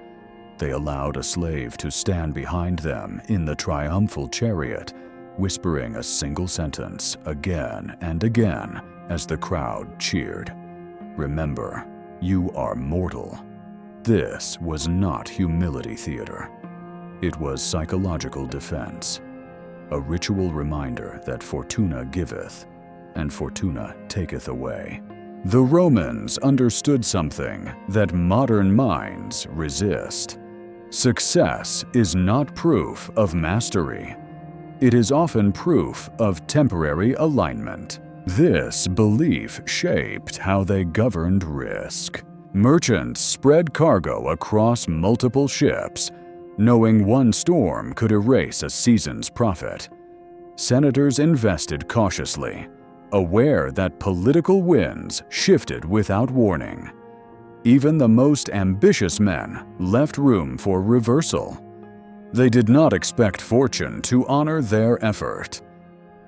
They allowed a slave to stand behind them in the triumphal chariot, whispering a single sentence again and again as the crowd cheered. Remember, you are mortal. This was not humility theater. It was psychological defense, a ritual reminder that Fortuna giveth, and Fortuna taketh away. The Romans understood something that modern minds resist. Success is not proof of mastery. It is often proof of temporary alignment. This belief shaped how they governed risk. Merchants spread cargo across multiple ships, knowing one storm could erase a season's profit. Senators invested cautiously, aware that political winds shifted without warning. Even the most ambitious men left room for reversal. They did not expect fortune to honor their effort.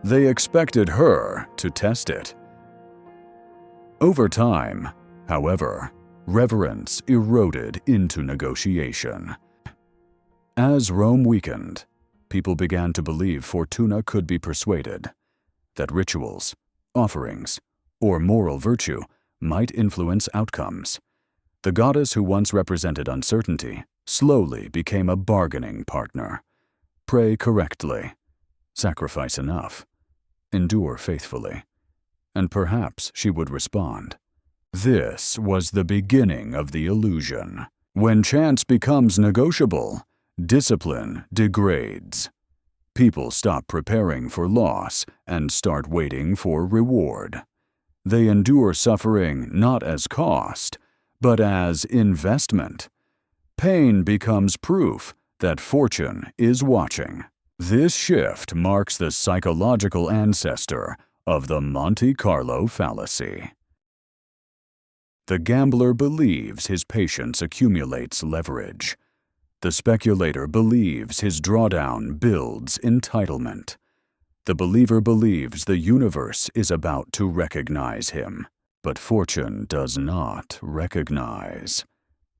They expected her to test it. Over time, however, reverence eroded into negotiation. As Rome weakened, people began to believe Fortuna could be persuaded, that rituals, offerings, or moral virtue might influence outcomes. The goddess who once represented uncertainty slowly became a bargaining partner. Pray correctly, sacrifice enough, endure faithfully, and perhaps she would respond. This was the beginning of the illusion. When chance becomes negotiable, discipline degrades. People stop preparing for loss and start waiting for reward. They endure suffering not as cost, but as investment. Pain becomes proof that fortune is watching. This shift marks the psychological ancestor of the Monte Carlo Fallacy. The gambler believes his patience accumulates leverage. The speculator believes his drawdown builds entitlement. The believer believes the universe is about to recognize him. But fortune does not recognize.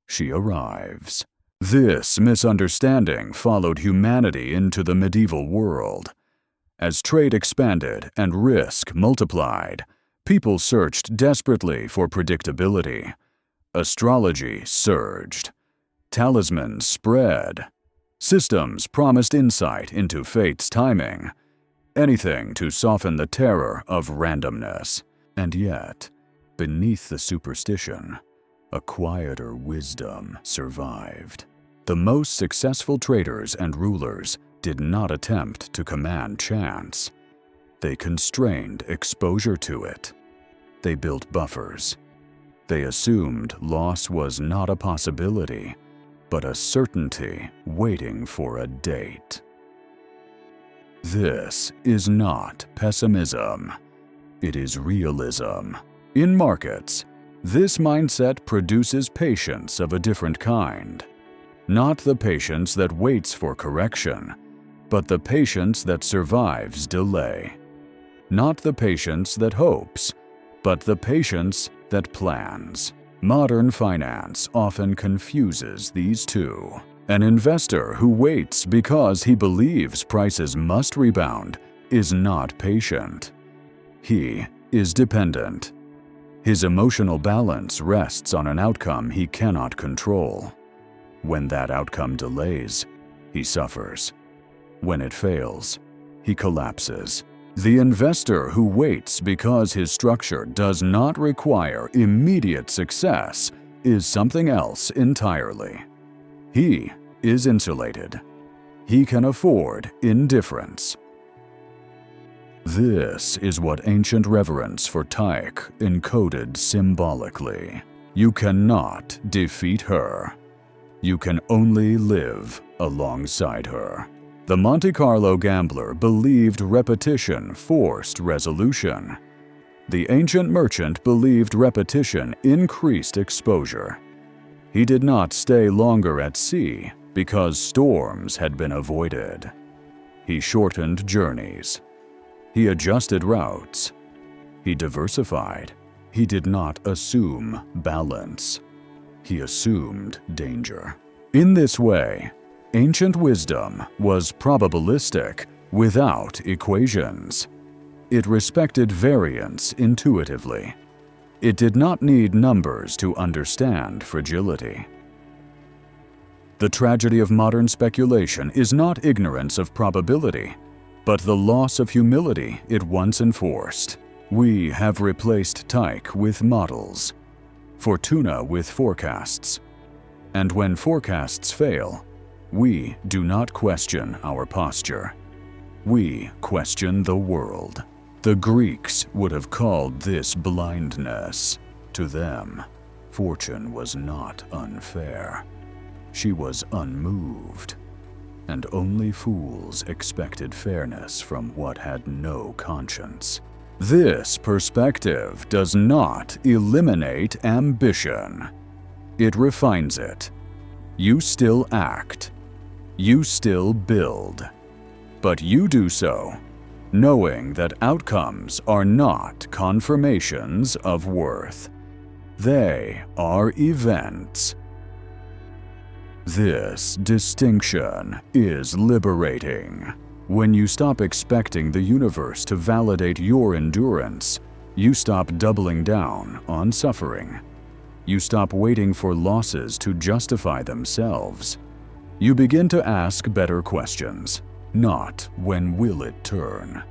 She arrives. This misunderstanding followed humanity into the medieval world. As trade expanded and risk multiplied, people searched desperately for predictability. Astrology surged. Talismans spread. Systems promised insight into fate's timing. Anything to soften the terror of randomness. And yet, beneath the superstition, a quieter wisdom survived. The most successful traders and rulers did not attempt to command chance. They constrained exposure to it. They built buffers. They assumed loss was not a possibility, but a certainty waiting for a date. This is not pessimism. It is realism. In markets, This mindset produces patience of a different kind. Not the patience that waits for correction, but the patience that survives delay. Not the patience that hopes, but the patience that plans. Modern finance often confuses these two. An investor who waits because he believes prices must rebound is not patient. He is dependent. His emotional balance rests on an outcome he cannot control. When that outcome delays, he suffers. When it fails, he collapses. The investor who waits because his structure does not require immediate success is something else entirely. He is insulated. He can afford indifference. This is what ancient reverence for Tyche encoded symbolically. You cannot defeat her. You can only live alongside her. The Monte Carlo gambler believed repetition forced resolution. The ancient merchant believed repetition increased exposure. He did not stay longer at sea because storms had been avoided. He shortened journeys. He adjusted routes. He diversified. He did not assume balance. He assumed danger. In this way, ancient wisdom was probabilistic without equations. It respected variance intuitively. It did not need numbers to understand fragility. The tragedy of modern speculation is not ignorance of probability, but the loss of humility it once enforced. We have replaced Tyche with models, Fortuna with forecasts. And when forecasts fail, we do not question our posture. We question the world. The Greeks would have called this blindness. To them, fortune was not unfair. She was unmoved. And only fools expected fairness from what had no conscience. This perspective does not eliminate ambition. It refines it. You still act. You still build. But you do so knowing that outcomes are not confirmations of worth. They are events. This distinction is liberating. When you stop expecting the universe to validate your endurance, you stop doubling down on suffering. You stop waiting for losses to justify themselves. You begin to ask better questions. Not when will it turn,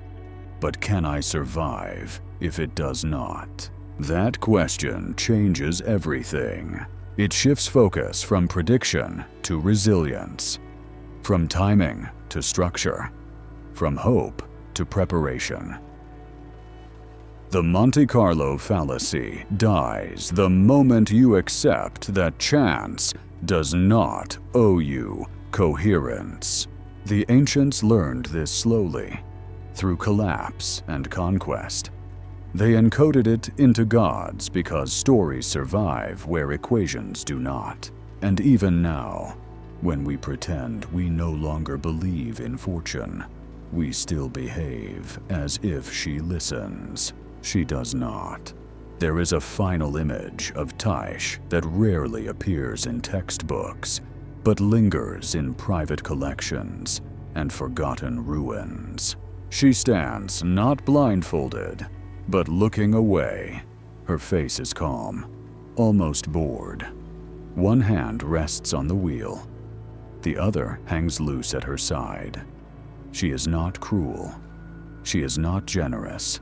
but can I survive if it does not? That question changes everything. It shifts focus from prediction to resilience, from timing to structure, from hope to preparation. The Monte Carlo fallacy dies the moment you accept that chance does not owe you coherence. The ancients learned this slowly, through collapse and conquest. They encoded it into gods because stories survive where equations do not. And even now, when we pretend we no longer believe in fortune, we still behave as if she listens. She does not. There is a final image of Tyche that rarely appears in textbooks, but lingers in private collections and forgotten ruins. She stands not blindfolded, but looking away. Her face is calm, almost bored. One hand rests on the wheel. The other hangs loose at her side. She is not cruel. She is not generous.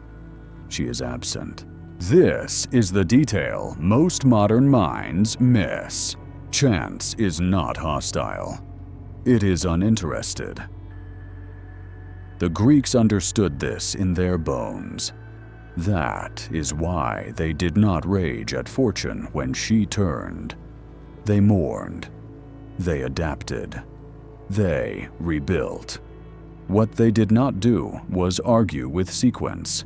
She is absent. This is the detail most modern minds miss. Chance is not hostile. It is uninterested. The Greeks understood this in their bones. That is why they did not rage at fortune when she turned. They mourned. They adapted. They rebuilt. What they did not do was argue with sequence.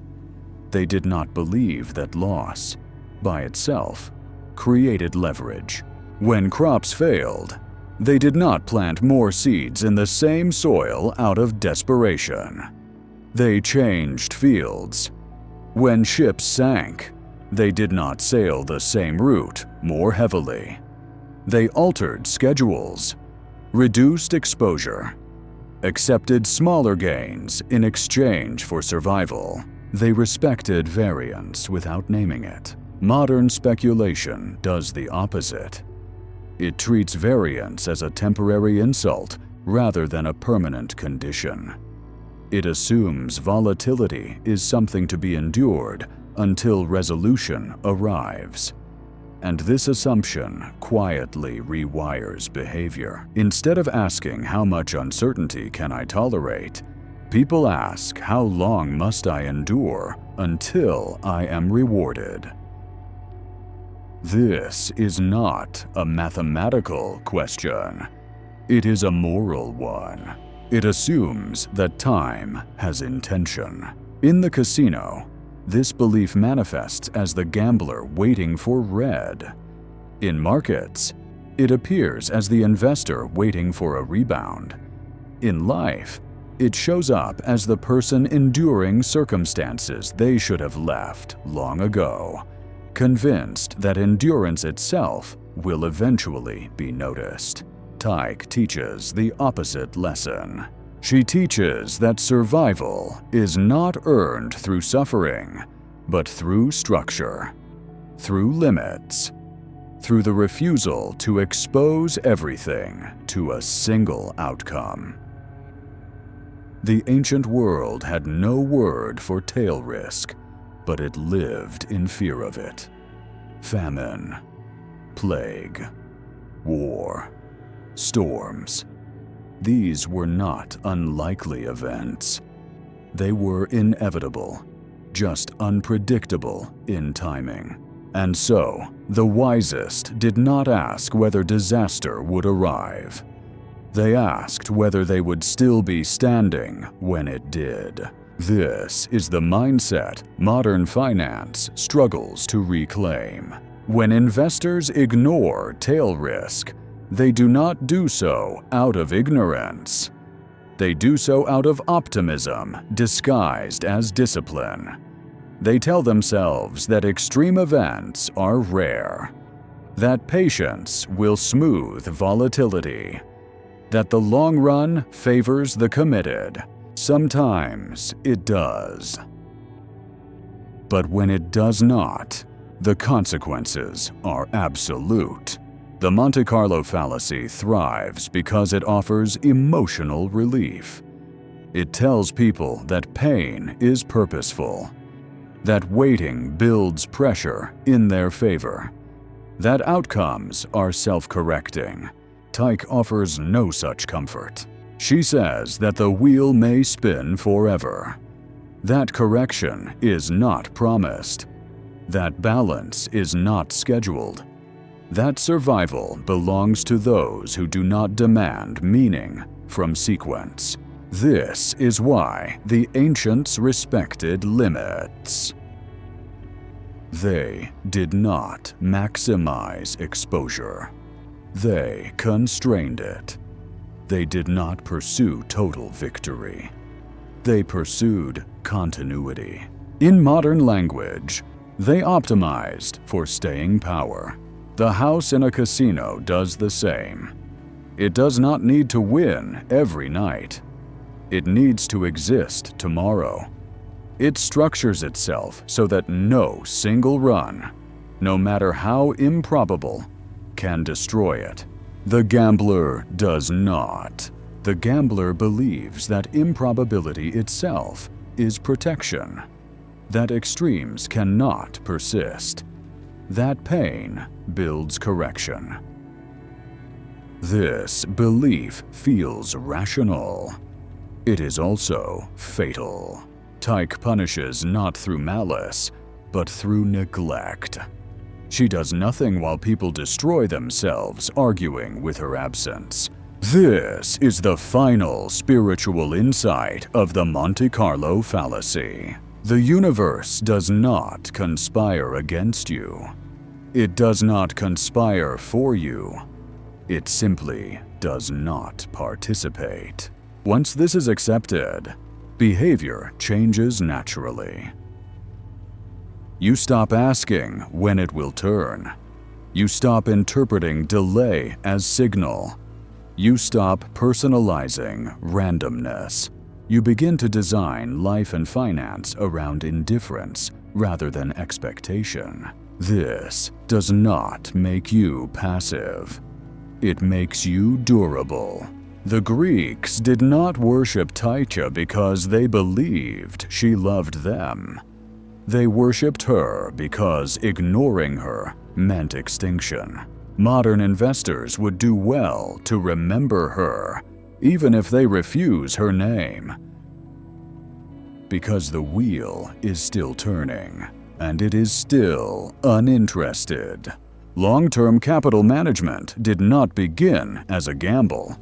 They did not believe that loss, by itself, created leverage. When crops failed, they did not plant more seeds in the same soil out of desperation. They changed fields. When ships sank, they did not sail the same route more heavily. They altered schedules, reduced exposure, accepted smaller gains in exchange for survival. They respected variance without naming it. Modern speculation does the opposite. It treats variance as a temporary insult rather than a permanent condition. It assumes volatility is something to be endured until resolution arrives. And this assumption quietly rewires behavior. Instead of asking how much uncertainty can I tolerate, people ask how long must I endure until I am rewarded. This is not a mathematical question. It is a moral one. It assumes that time has intention. In the casino, this belief manifests as the gambler waiting for red. In markets, it appears as the investor waiting for a rebound. In life, it shows up as the person enduring circumstances they should have left long ago, convinced that endurance itself will eventually be noticed. Tyke teaches the opposite lesson. She teaches that survival is not earned through suffering, but through structure, through limits, through the refusal to expose everything to a single outcome. The ancient world had no word for tail risk, but it lived in fear of it. Famine, plague, war, storms. These were not unlikely events. They were inevitable, just unpredictable in timing. And so, the wisest did not ask whether disaster would arrive. They asked whether they would still be standing when it did. This is the mindset modern finance struggles to reclaim. When investors ignore tail risk, they do not do so out of ignorance. They do so out of optimism disguised as discipline. They tell themselves that extreme events are rare, that patience will smooth volatility, that the long run favors the committed. Sometimes it does. But when it does not, the consequences are absolute. The Monte Carlo Fallacy thrives because it offers emotional relief. It tells people that pain is purposeful, that waiting builds pressure in their favor, that outcomes are self-correcting. Tyke offers no such comfort. She says that the wheel may spin forever. That correction is not promised. That balance is not scheduled. That survival belongs to those who do not demand meaning from sequence. This is why the ancients respected limits. They did not maximize exposure. They constrained it. They did not pursue total victory. They pursued continuity. In modern language, they optimized for staying power. The house in a casino does the same. It does not need to win every night. It needs to exist tomorrow. It structures itself so that no single run, no matter how improbable, can destroy it. The gambler does not. The gambler believes that improbability itself is protection, that extremes cannot persist, that pain builds correction. This belief feels rational. It is also fatal. Tyke punishes not through malice, but through neglect. She does nothing while people destroy themselves arguing with her absence. This is the final spiritual insight of the Monte Carlo Fallacy. The universe does not conspire against you. It does not conspire for you. It simply does not participate. Once this is accepted, behavior changes naturally. You stop asking when it will turn. You stop interpreting delay as signal. You stop personalizing randomness. You begin to design life and finance around indifference rather than expectation. This does not make you passive. It makes you durable. The Greeks did not worship Tyche because they believed she loved them. They worshipped her because ignoring her meant extinction. Modern investors would do well to remember her, even if they refuse her name. Because the wheel is still turning, and it is still uninterested. Long-term capital management did not begin as a gamble.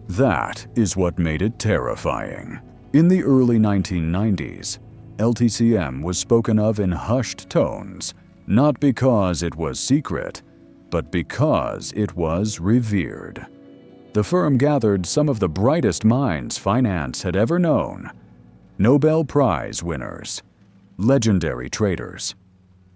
That is what made it terrifying. In the early 1990s, LTCM was spoken of in hushed tones, not because it was secret, but because it was revered. The firm gathered some of the brightest minds finance had ever known: Nobel Prize winners, legendary traders,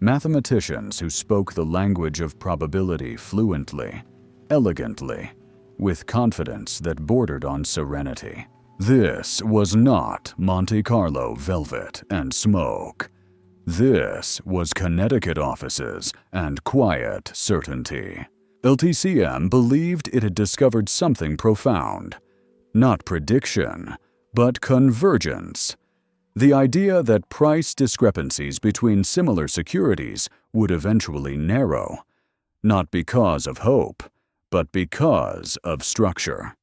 mathematicians who spoke the language of probability fluently, elegantly, with confidence that bordered on serenity. This was not Monte Carlo velvet and smoke. This was Connecticut offices and quiet certainty. LTCM believed it had discovered something profound. Not prediction, but convergence. The idea that price discrepancies between similar securities would eventually narrow, not because of hope, but because of structure.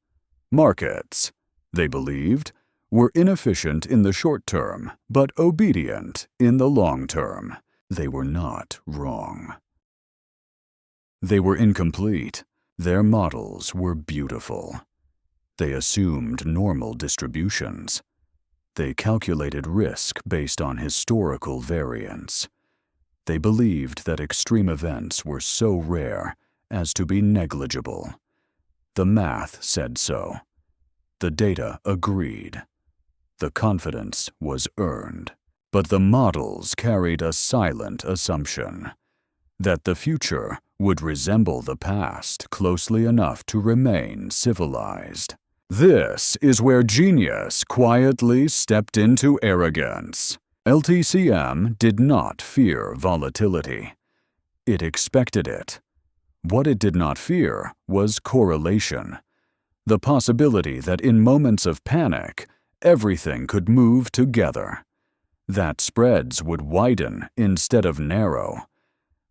Markets, they believed, were inefficient in the short term, but obedient in the long term. They were not wrong. They were incomplete. Their models were beautiful. They assumed normal distributions. They calculated risk based on historical variance. They believed that extreme events were so rare as to be negligible. The math said so. The data agreed. The confidence was earned. But the models carried a silent assumption that the future would resemble the past closely enough to remain civilized. This is where genius quietly stepped into arrogance. LTCM did not fear volatility. It expected it. What it did not fear was correlation. The possibility that in moments of panic, everything could move together. That spreads would widen instead of narrow.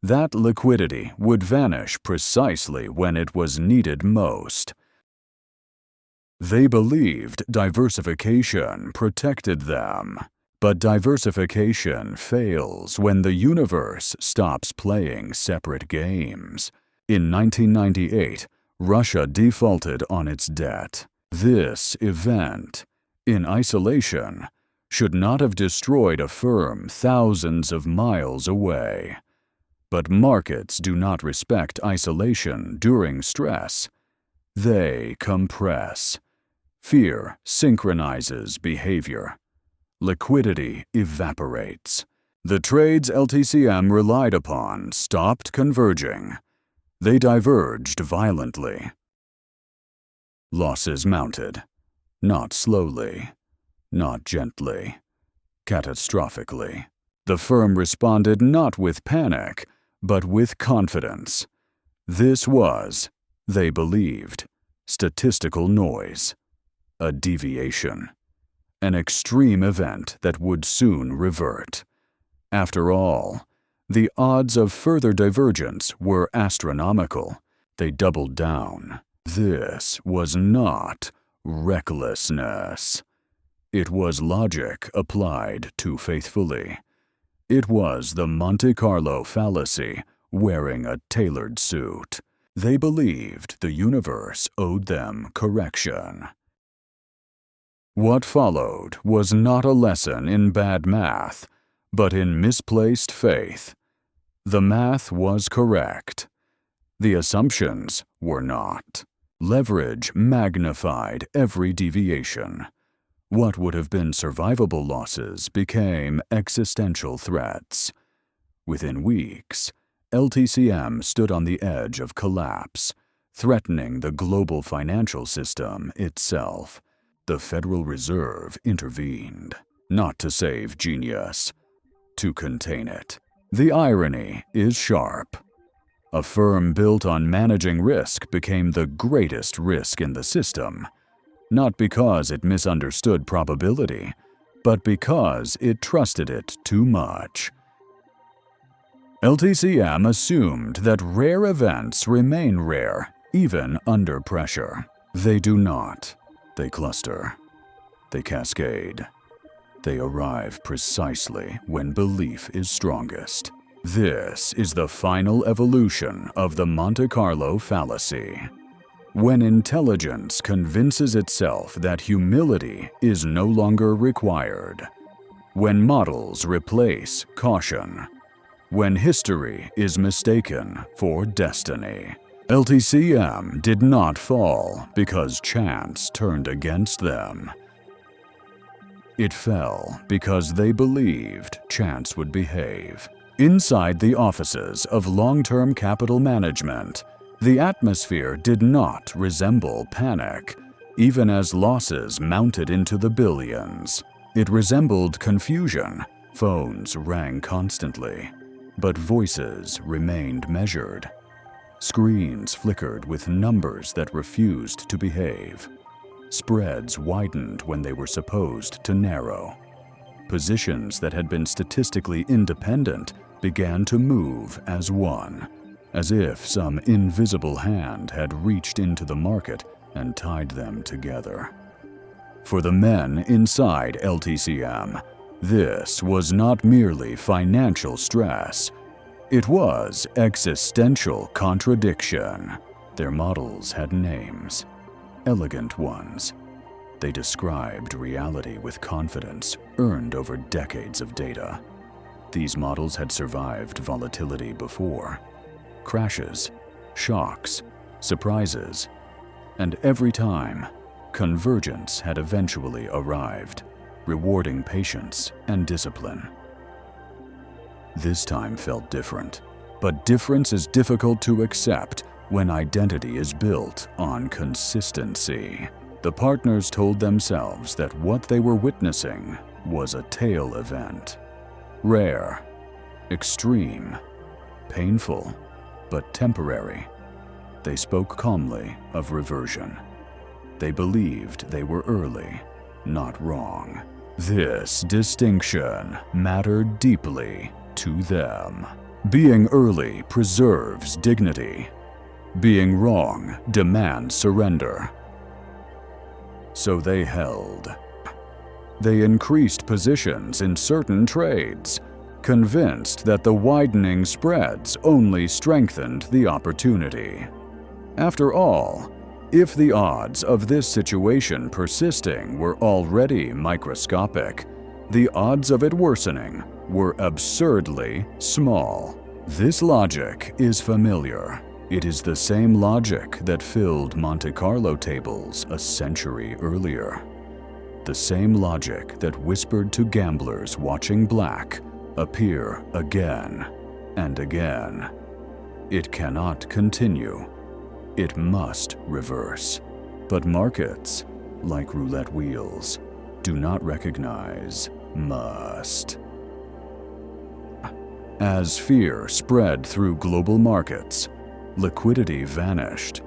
That liquidity would vanish precisely when it was needed most. They believed diversification protected them. But diversification fails when the universe stops playing separate games. In 1998, Russia defaulted on its debt. This event, in isolation, should not have destroyed a firm thousands of miles away. But markets do not respect isolation during stress. They compress. Fear synchronizes behavior. Liquidity evaporates. The trades LTCM relied upon stopped converging. They diverged violently. Losses mounted, not slowly, not gently, catastrophically. The firm responded not with panic, but with confidence. This was, they believed, statistical noise, a deviation, an extreme event that would soon revert. After all, the odds of further divergence were astronomical. They doubled down. This was not recklessness. It was logic applied too faithfully. It was the Monte Carlo Fallacy wearing a tailored suit. They believed the universe owed them correction. What followed was not a lesson in bad math, but in misplaced faith. The math was correct. The assumptions were not. Leverage magnified every deviation. What would have been survivable losses became existential threats. Within weeks, LTCM stood on the edge of collapse, threatening the global financial system itself. The Federal Reserve intervened, not to save genius, to contain it. The irony is sharp. A firm built on managing risk became the greatest risk in the system, not because it misunderstood probability, but because it trusted it too much. LTCM assumed that rare events remain rare, even under pressure. They do not. They cluster. They cascade. They arrive precisely when belief is strongest. This is the final evolution of the Monte Carlo Fallacy. When intelligence convinces itself that humility is no longer required. When models replace caution. When history is mistaken for destiny. LTCM did not fall because chance turned against them. It fell because they believed chance would behave. Inside the offices of long-term capital management, the atmosphere did not resemble panic, even as losses mounted into the billions. It resembled confusion. Phones rang constantly, but voices remained measured. Screens flickered with numbers that refused to behave. Spreads widened when they were supposed to narrow. Positions that had been statistically independent began to move as one, as if some invisible hand had reached into the market and tied them together. For the men inside LTCM, this was not merely financial stress. It was existential contradiction. Their models had names, elegant ones. They described reality with confidence earned over decades of data. These models had survived volatility before. Crashes, shocks, surprises, and every time, convergence had eventually arrived, rewarding patience and discipline. This time felt different, but difference is difficult to accept when identity is built on consistency. The partners told themselves that what they were witnessing was a tail event. Rare, extreme, painful, but temporary. They spoke calmly of reversion. They believed they were early, not wrong. This distinction mattered deeply to them. Being early preserves dignity. Being wrong demands surrender. So they held. They increased positions in certain trades, convinced that the widening spreads only strengthened the opportunity. After all, if the odds of this situation persisting were already microscopic, the odds of it worsening were absurdly small. This logic is familiar. It is the same logic that filled Monte Carlo tables a century earlier. The same logic that whispered to gamblers watching black appear again and again. It cannot continue. It must reverse. But markets, like roulette wheels, do not recognize must. As fear spread through global markets, liquidity vanished.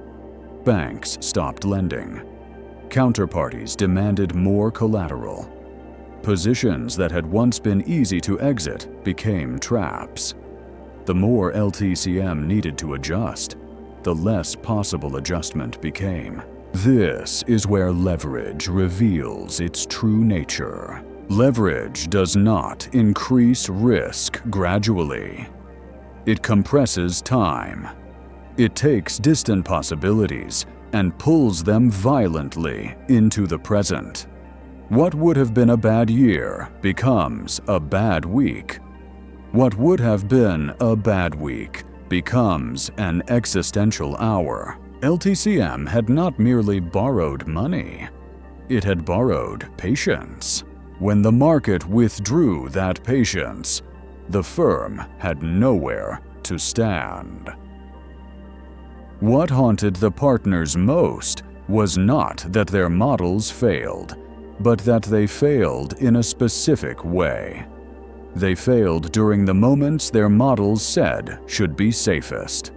Banks stopped lending. Counterparties demanded more collateral. Positions that had once been easy to exit became traps. The more LTCM needed to adjust, the less possible adjustment became. This is where leverage reveals its true nature. Leverage does not increase risk gradually. It compresses time. It takes distant possibilities and pulls them violently into the present. What would have been a bad year becomes a bad week. What would have been a bad week becomes an existential hour. LTCM had not merely borrowed money, it had borrowed patience. When the market withdrew that patience, the firm had nowhere to stand. What haunted the partners most was not that their models failed, but that they failed in a specific way. They failed during the moments their models said should be safest.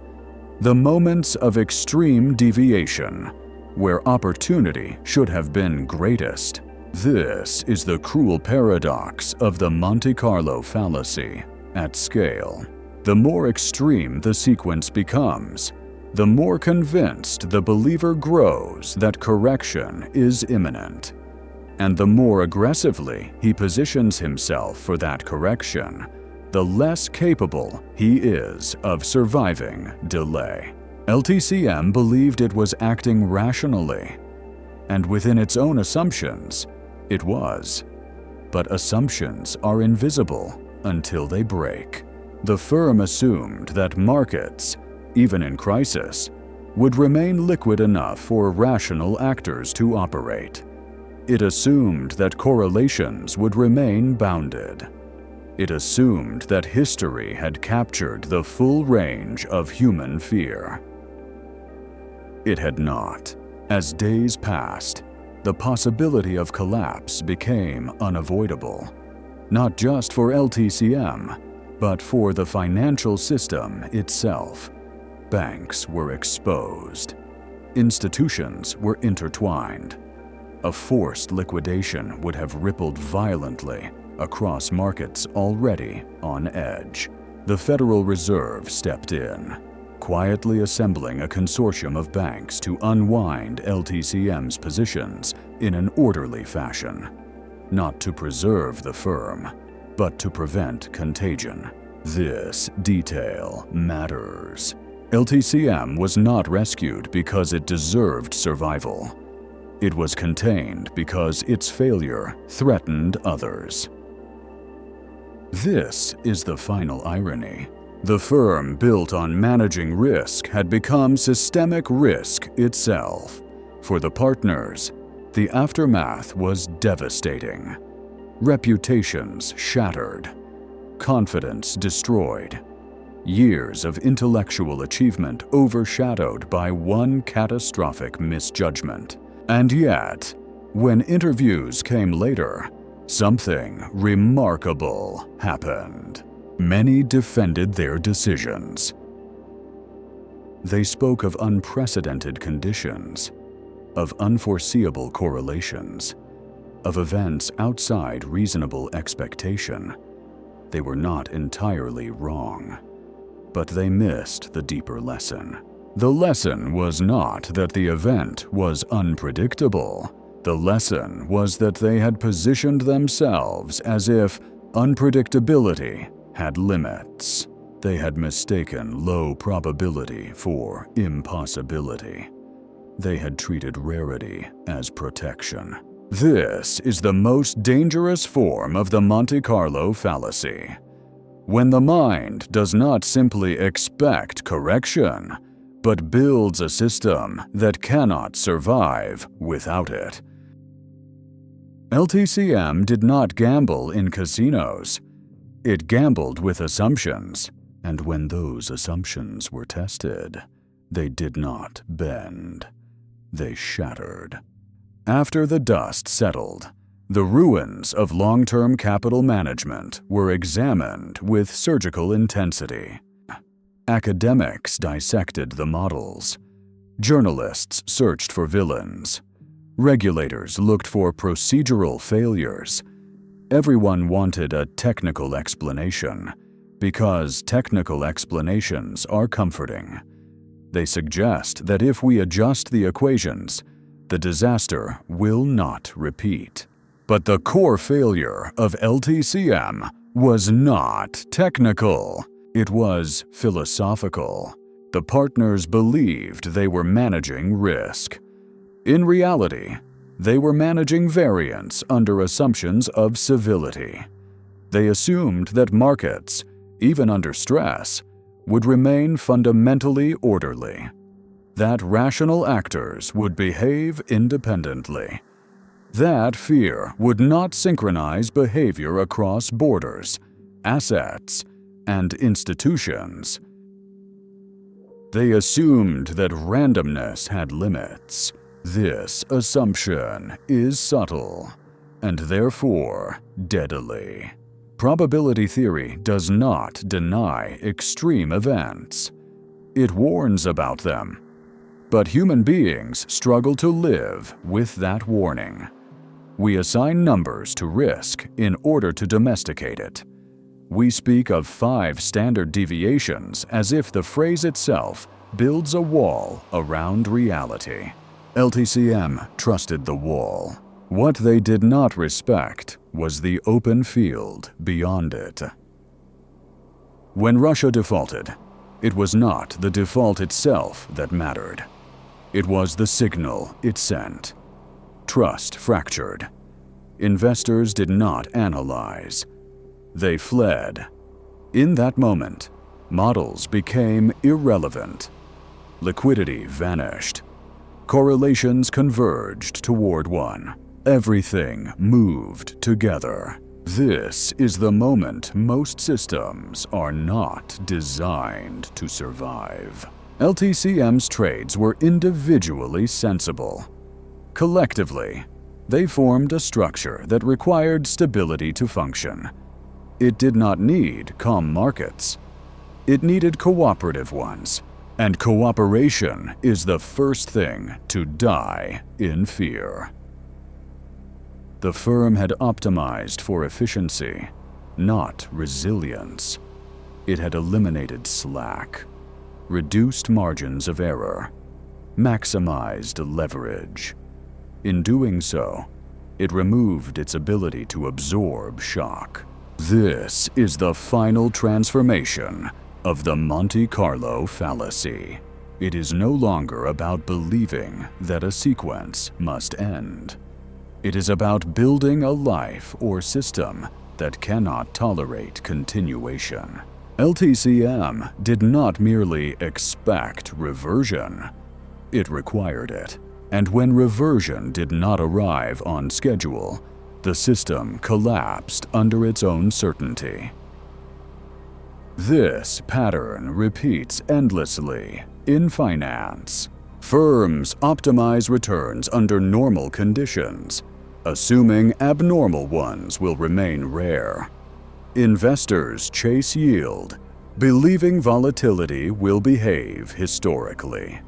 The moments of extreme deviation, where opportunity should have been greatest. This is the cruel paradox of the Monte Carlo Fallacy at scale. The more extreme the sequence becomes, the more convinced the believer grows that correction is imminent. And the more aggressively he positions himself for that correction, the less capable he is of surviving delay. LTCM believed it was acting rationally, and within its own assumptions, it was. But assumptions are invisible until they break. The firm assumed that markets, even in crisis, would remain liquid enough for rational actors to operate. It assumed that correlations would remain bounded. It assumed that history had captured the full range of human fear. It had not. As days passed, the possibility of collapse became unavoidable, not just for LTCM, but for the financial system itself. Banks were exposed. Institutions were intertwined. A forced liquidation would have rippled violently across markets already on edge. The Federal Reserve stepped in, quietly assembling a consortium of banks to unwind LTCM's positions in an orderly fashion, not to preserve the firm, but to prevent contagion. This detail matters. LTCM was not rescued because it deserved survival. It was contained because its failure threatened others. This is the final irony. The firm built on managing risk had become systemic risk itself. For the partners, the aftermath was devastating. Reputations shattered, confidence destroyed, years of intellectual achievement overshadowed by one catastrophic misjudgment. And yet, when interviews came later, something remarkable happened. Many defended their decisions. They spoke of unprecedented conditions, of unforeseeable correlations, of events outside reasonable expectation. They were not entirely wrong, but they missed the deeper lesson. The lesson was not that the event was unpredictable. The lesson was that they had positioned themselves as if unpredictability had limits. They had mistaken low probability for impossibility. They had treated rarity as protection. This is the most dangerous form of the Monte Carlo fallacy. When the mind does not simply expect correction, but builds a system that cannot survive without it. LTCM did not gamble in casinos. It gambled with assumptions, and when those assumptions were tested, they did not bend. They shattered. After the dust settled, the ruins of long-term capital management were examined with surgical intensity. Academics dissected the models. Journalists searched for villains. Regulators looked for procedural failures. Everyone wanted a technical explanation, because technical explanations are comforting. They suggest that if we adjust the equations, the disaster will not repeat. But the core failure of LTCM was not technical. It was philosophical. The partners believed they were managing risk. In reality, they were managing variance under assumptions of civility. They assumed that markets, even under stress, would remain fundamentally orderly, that rational actors would behave independently, that fear would not synchronize behavior across borders, assets, and institutions. They assumed that randomness had limits. This assumption is subtle, and therefore deadly. Probability theory does not deny extreme events. It warns about them. But human beings struggle to live with that warning. We assign numbers to risk in order to domesticate it. We speak of 5 standard deviations as if the phrase itself builds a wall around reality. LTCM trusted the wall. What they did not respect was the open field beyond it. When Russia defaulted, it was not the default itself that mattered. It was the signal it sent. Trust fractured. Investors did not analyze. They fled. In that moment, models became irrelevant. Liquidity vanished. Correlations converged toward one. Everything moved together. This is the moment most systems are not designed to survive. LTCM's trades were individually sensible. Collectively, they formed a structure that required stability to function. It did not need calm markets. It needed cooperative ones, and cooperation is the first thing to die in fear. The firm had optimized for efficiency, not resilience. It had eliminated slack, reduced margins of error, maximized leverage. In doing so, it removed its ability to absorb shock. This is the final transformation of the Monte Carlo Fallacy. It is no longer about believing that a sequence must end. It is about building a life or system that cannot tolerate continuation. LTCM did not merely expect reversion. It required it. And when reversion did not arrive on schedule, the system collapsed under its own certainty. This pattern repeats endlessly in finance. Firms optimize returns under normal conditions, assuming abnormal ones will remain rare. Investors chase yield, believing volatility will behave historically.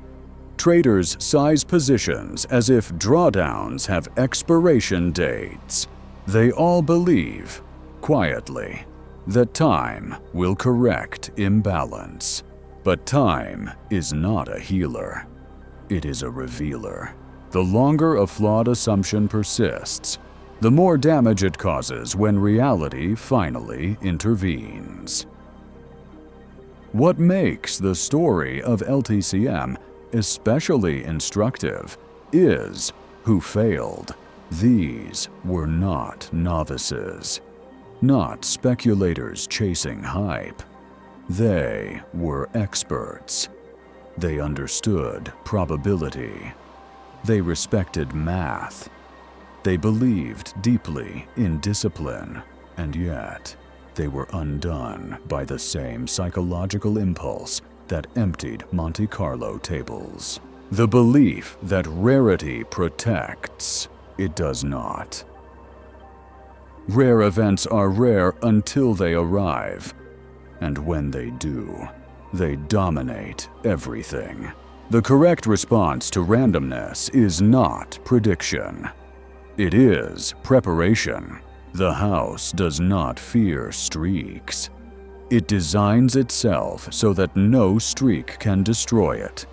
Traders size positions as if drawdowns have expiration dates. They all believe, quietly, that time will correct imbalance. But time is not a healer. It is a revealer. The longer a flawed assumption persists, the more damage it causes when reality finally intervenes. What makes the story of LTCM especially instructive is who failed. These were not novices, not speculators chasing hype. They were experts. They understood probability. They respected math. They believed deeply in discipline, and yet they were undone by the same psychological impulse that emptied Monte Carlo tables. The belief that rarity protects. It does not. Rare events are rare until they arrive, and when they do, they dominate everything. The correct response to randomness is not prediction. It is preparation. The house does not fear streaks. It designs itself so that no streak can destroy it.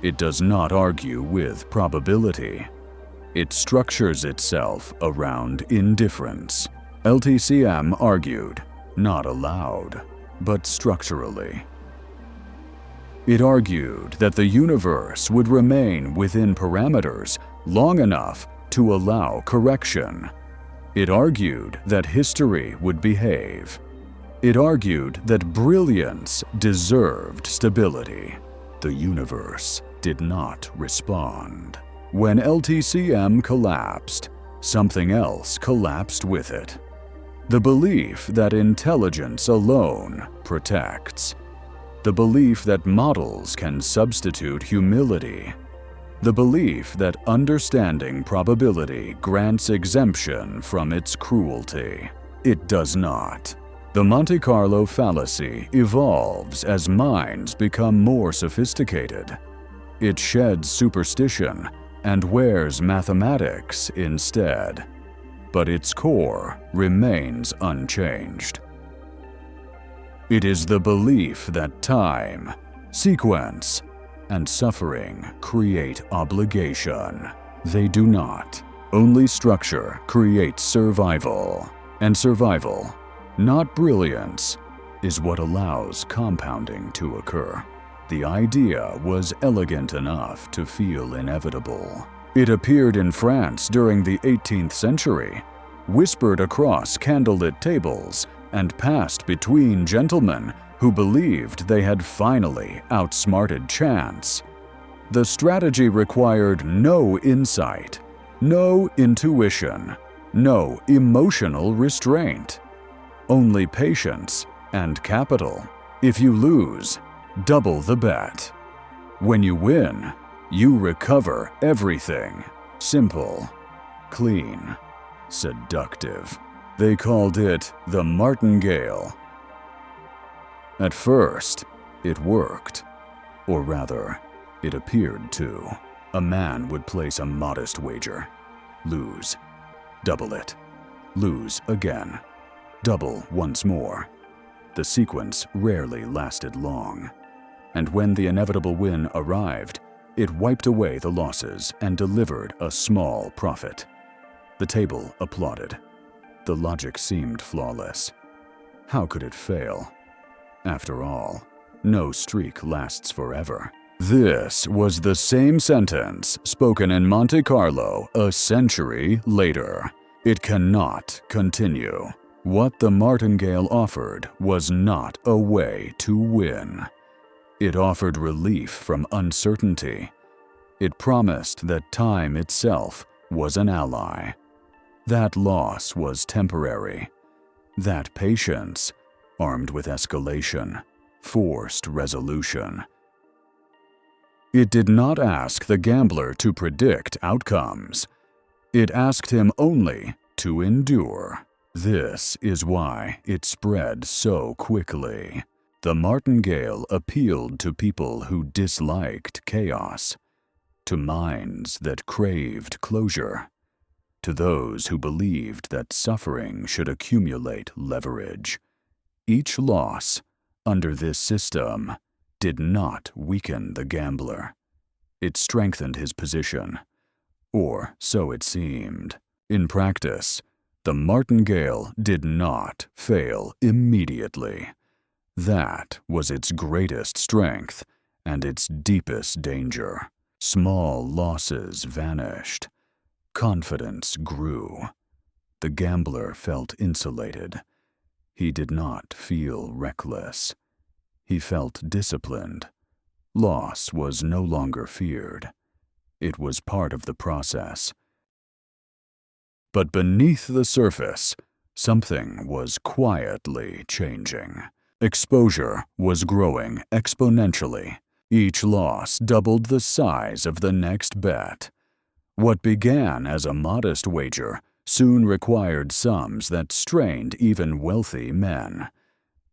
It does not argue with probability. It structures itself around indifference. LTCM argued, not aloud, but structurally. It argued that the universe would remain within parameters long enough to allow correction. It argued that history would behave. It argued that brilliance deserved stability. The universe did not respond. When LTCM collapsed, something else collapsed with it. The belief that intelligence alone protects. The belief that models can substitute humility. The belief that understanding probability grants exemption from its cruelty. It does not. The Monte Carlo Fallacy evolves as minds become more sophisticated. It sheds superstition and wears mathematics instead, but its core remains unchanged. It is the belief that time, sequence, and suffering create obligation. They do not. Only structure creates survival, and survival, not brilliance, is what allows compounding to occur. The idea was elegant enough to feel inevitable. It appeared in France during the 18th century, whispered across candlelit tables, and passed between gentlemen who believed they had finally outsmarted chance. The strategy required no insight, no intuition, no emotional restraint. Only patience and capital. If you lose, double the bet. When you win, you recover everything. Simple, clean, seductive. They called it the Martingale. At first, it worked. Or rather, it appeared to. A man would place a modest wager. Lose. Double it. Lose again. Double once more. The sequence rarely lasted long. And when the inevitable win arrived, it wiped away the losses and delivered a small profit. The table applauded. The logic seemed flawless. How could it fail? After all, no streak lasts forever. This was the same sentence spoken in Monte Carlo a century later. It cannot continue. What the Martingale offered was not a way to win. It offered relief from uncertainty. It promised that time itself was an ally. That loss was temporary. That patience, armed with escalation, forced resolution. It did not ask the gambler to predict outcomes. It asked him only to endure. This is why it spread so quickly. The Martingale appealed to people who disliked chaos, to minds that craved closure, to those who believed that suffering should accumulate leverage. Each loss, under this system, did not weaken the gambler. It strengthened his position, or so it seemed. In practice, the Martingale did not fail immediately. That was its greatest strength and its deepest danger. Small losses vanished. Confidence grew. The gambler felt insulated. He did not feel reckless. He felt disciplined. Loss was no longer feared. It was part of the process. But beneath the surface, something was quietly changing. Exposure was growing exponentially. Each loss doubled the size of the next bet. What began as a modest wager soon required sums that strained even wealthy men.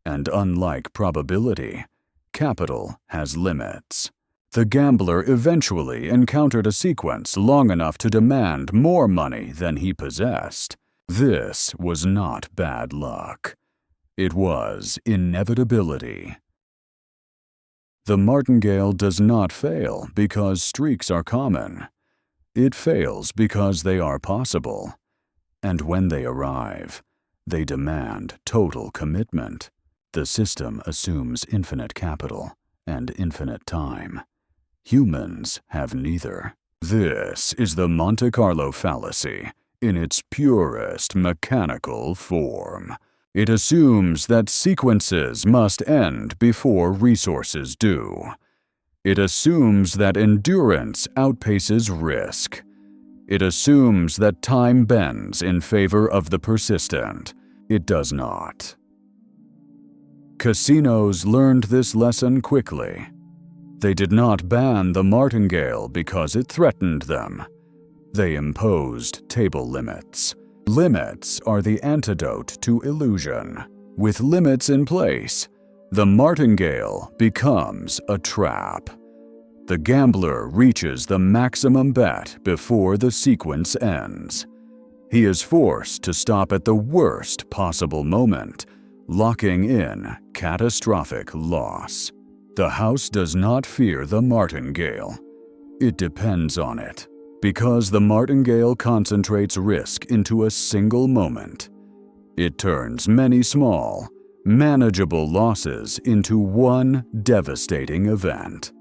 And unlike probability, capital has limits. The gambler eventually encountered a sequence long enough to demand more money than he possessed. This was not bad luck. It was inevitability. The Martingale does not fail because streaks are common. It fails because they are possible. And when they arrive, they demand total commitment. The system assumes infinite capital and infinite time. Humans have neither. This is the Monte Carlo Fallacy in its purest mechanical form. It assumes that sequences must end before resources do. It assumes that endurance outpaces risk. It assumes that time bends in favor of the persistent. It does not. Casinos learned this lesson quickly. They did not ban the martingale because it threatened them. They imposed table limits. Limits are the antidote to illusion. With limits in place, the martingale becomes a trap. The gambler reaches the maximum bet before the sequence ends. He is forced to stop at the worst possible moment, locking in catastrophic loss. The house does not fear the martingale. It depends on it, because the martingale concentrates risk into a single moment. It turns many small, manageable losses into one devastating event.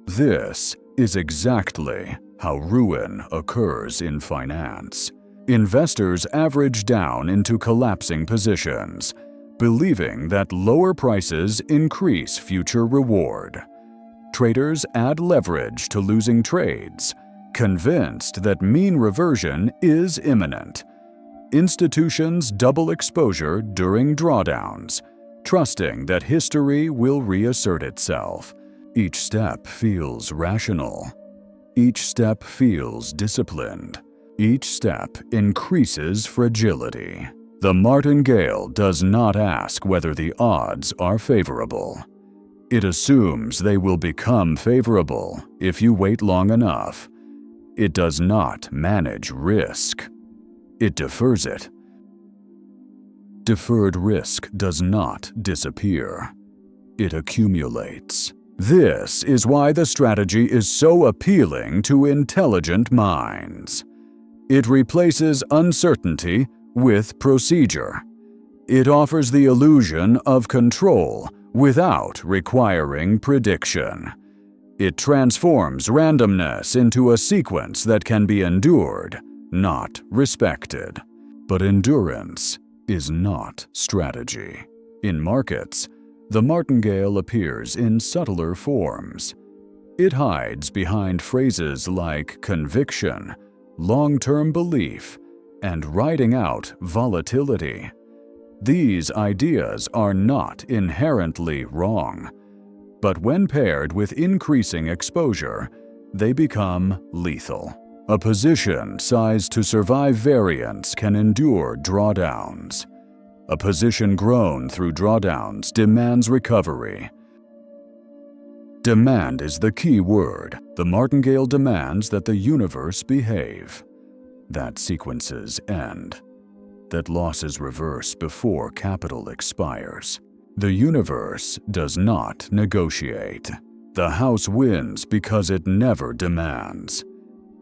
This is exactly how ruin occurs in finance. Investors average down into collapsing positions, believing that lower prices increase future reward. Traders add leverage to losing trades, convinced that mean reversion is imminent. Institutions double exposure during drawdowns, trusting that history will reassert itself. Each step feels rational. Each step feels disciplined. Each step increases fragility. The martingale does not ask whether the odds are favorable. It assumes they will become favorable if you wait long enough. It does not manage risk. It defers it. Deferred risk does not disappear. It accumulates. This is why the strategy is so appealing to intelligent minds. It replaces uncertainty with procedure. It offers the illusion of control without requiring prediction. It transforms randomness into a sequence that can be endured, not respected. But endurance is not strategy. In markets, the martingale appears in subtler forms. It hides behind phrases like conviction, long-term belief, and riding out volatility. These ideas are not inherently wrong, but when paired with increasing exposure, they become lethal. A position sized to survive variance can endure drawdowns. A position grown through drawdowns demands recovery. Demand is the key word. The martingale demands that the universe behave, that sequences end, that losses reverse before capital expires. The universe does not negotiate. The house wins because it never demands.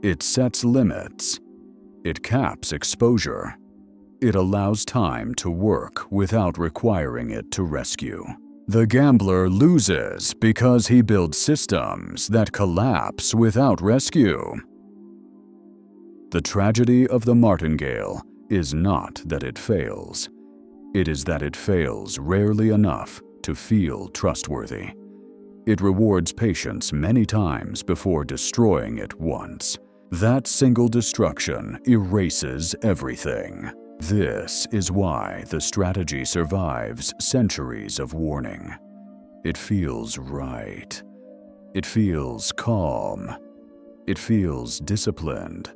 It sets limits. It caps exposure. It allows time to work without requiring it to rescue. The gambler loses because he builds systems that collapse without rescue. The tragedy of the martingale is not that it fails. It is that it fails rarely enough to feel trustworthy. It rewards patience many times before destroying it once. That single destruction erases everything. This is why the strategy survives centuries of warning. It feels right. It feels calm. It feels disciplined.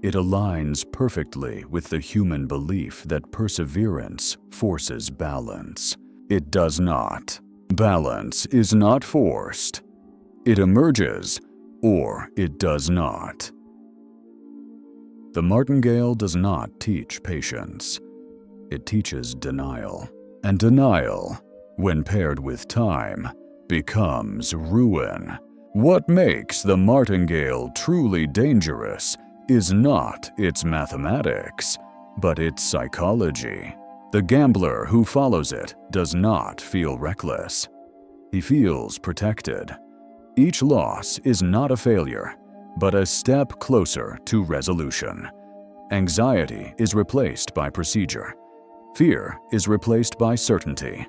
It aligns perfectly with the human belief that perseverance forces balance. It does not. Balance is not forced. It emerges, or it does not. The martingale does not teach patience. It teaches denial. And denial, when paired with time, becomes ruin. What makes the martingale truly dangerous is not its mathematics, but its psychology. The gambler who follows it does not feel reckless. He feels protected. Each loss is not a failure, but a step closer to resolution. Anxiety is replaced by procedure. Fear is replaced by certainty.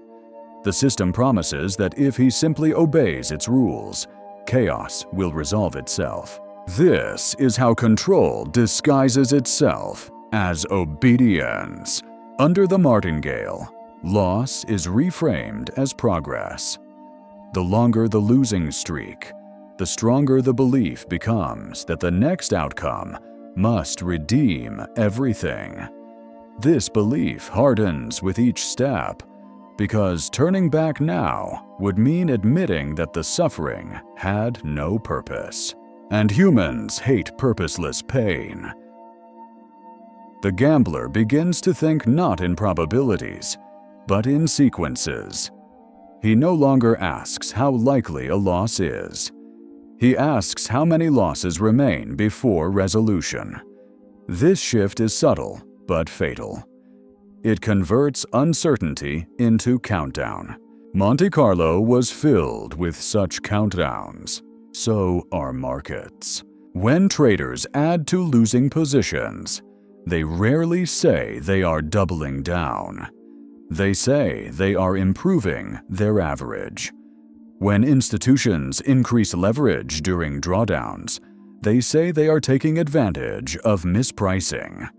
The system promises that if he simply obeys its rules, chaos will resolve itself. This is how control disguises itself as obedience. Under the Martingale, loss is reframed as progress. The longer the losing streak, the stronger the belief becomes that the next outcome must redeem everything. This belief hardens with each step, because turning back now would mean admitting that the suffering had no purpose. And humans hate purposeless pain. The gambler begins to think not in probabilities, but in sequences. He no longer asks how likely a loss is. He asks how many losses remain before resolution. This shift is subtle, but fatal. It converts uncertainty into countdown. Monte Carlo was filled with such countdowns. So are markets. When traders add to losing positions, they rarely say they are doubling down. They say they are improving their average. When institutions increase leverage during drawdowns, they say they are taking advantage of mispricing.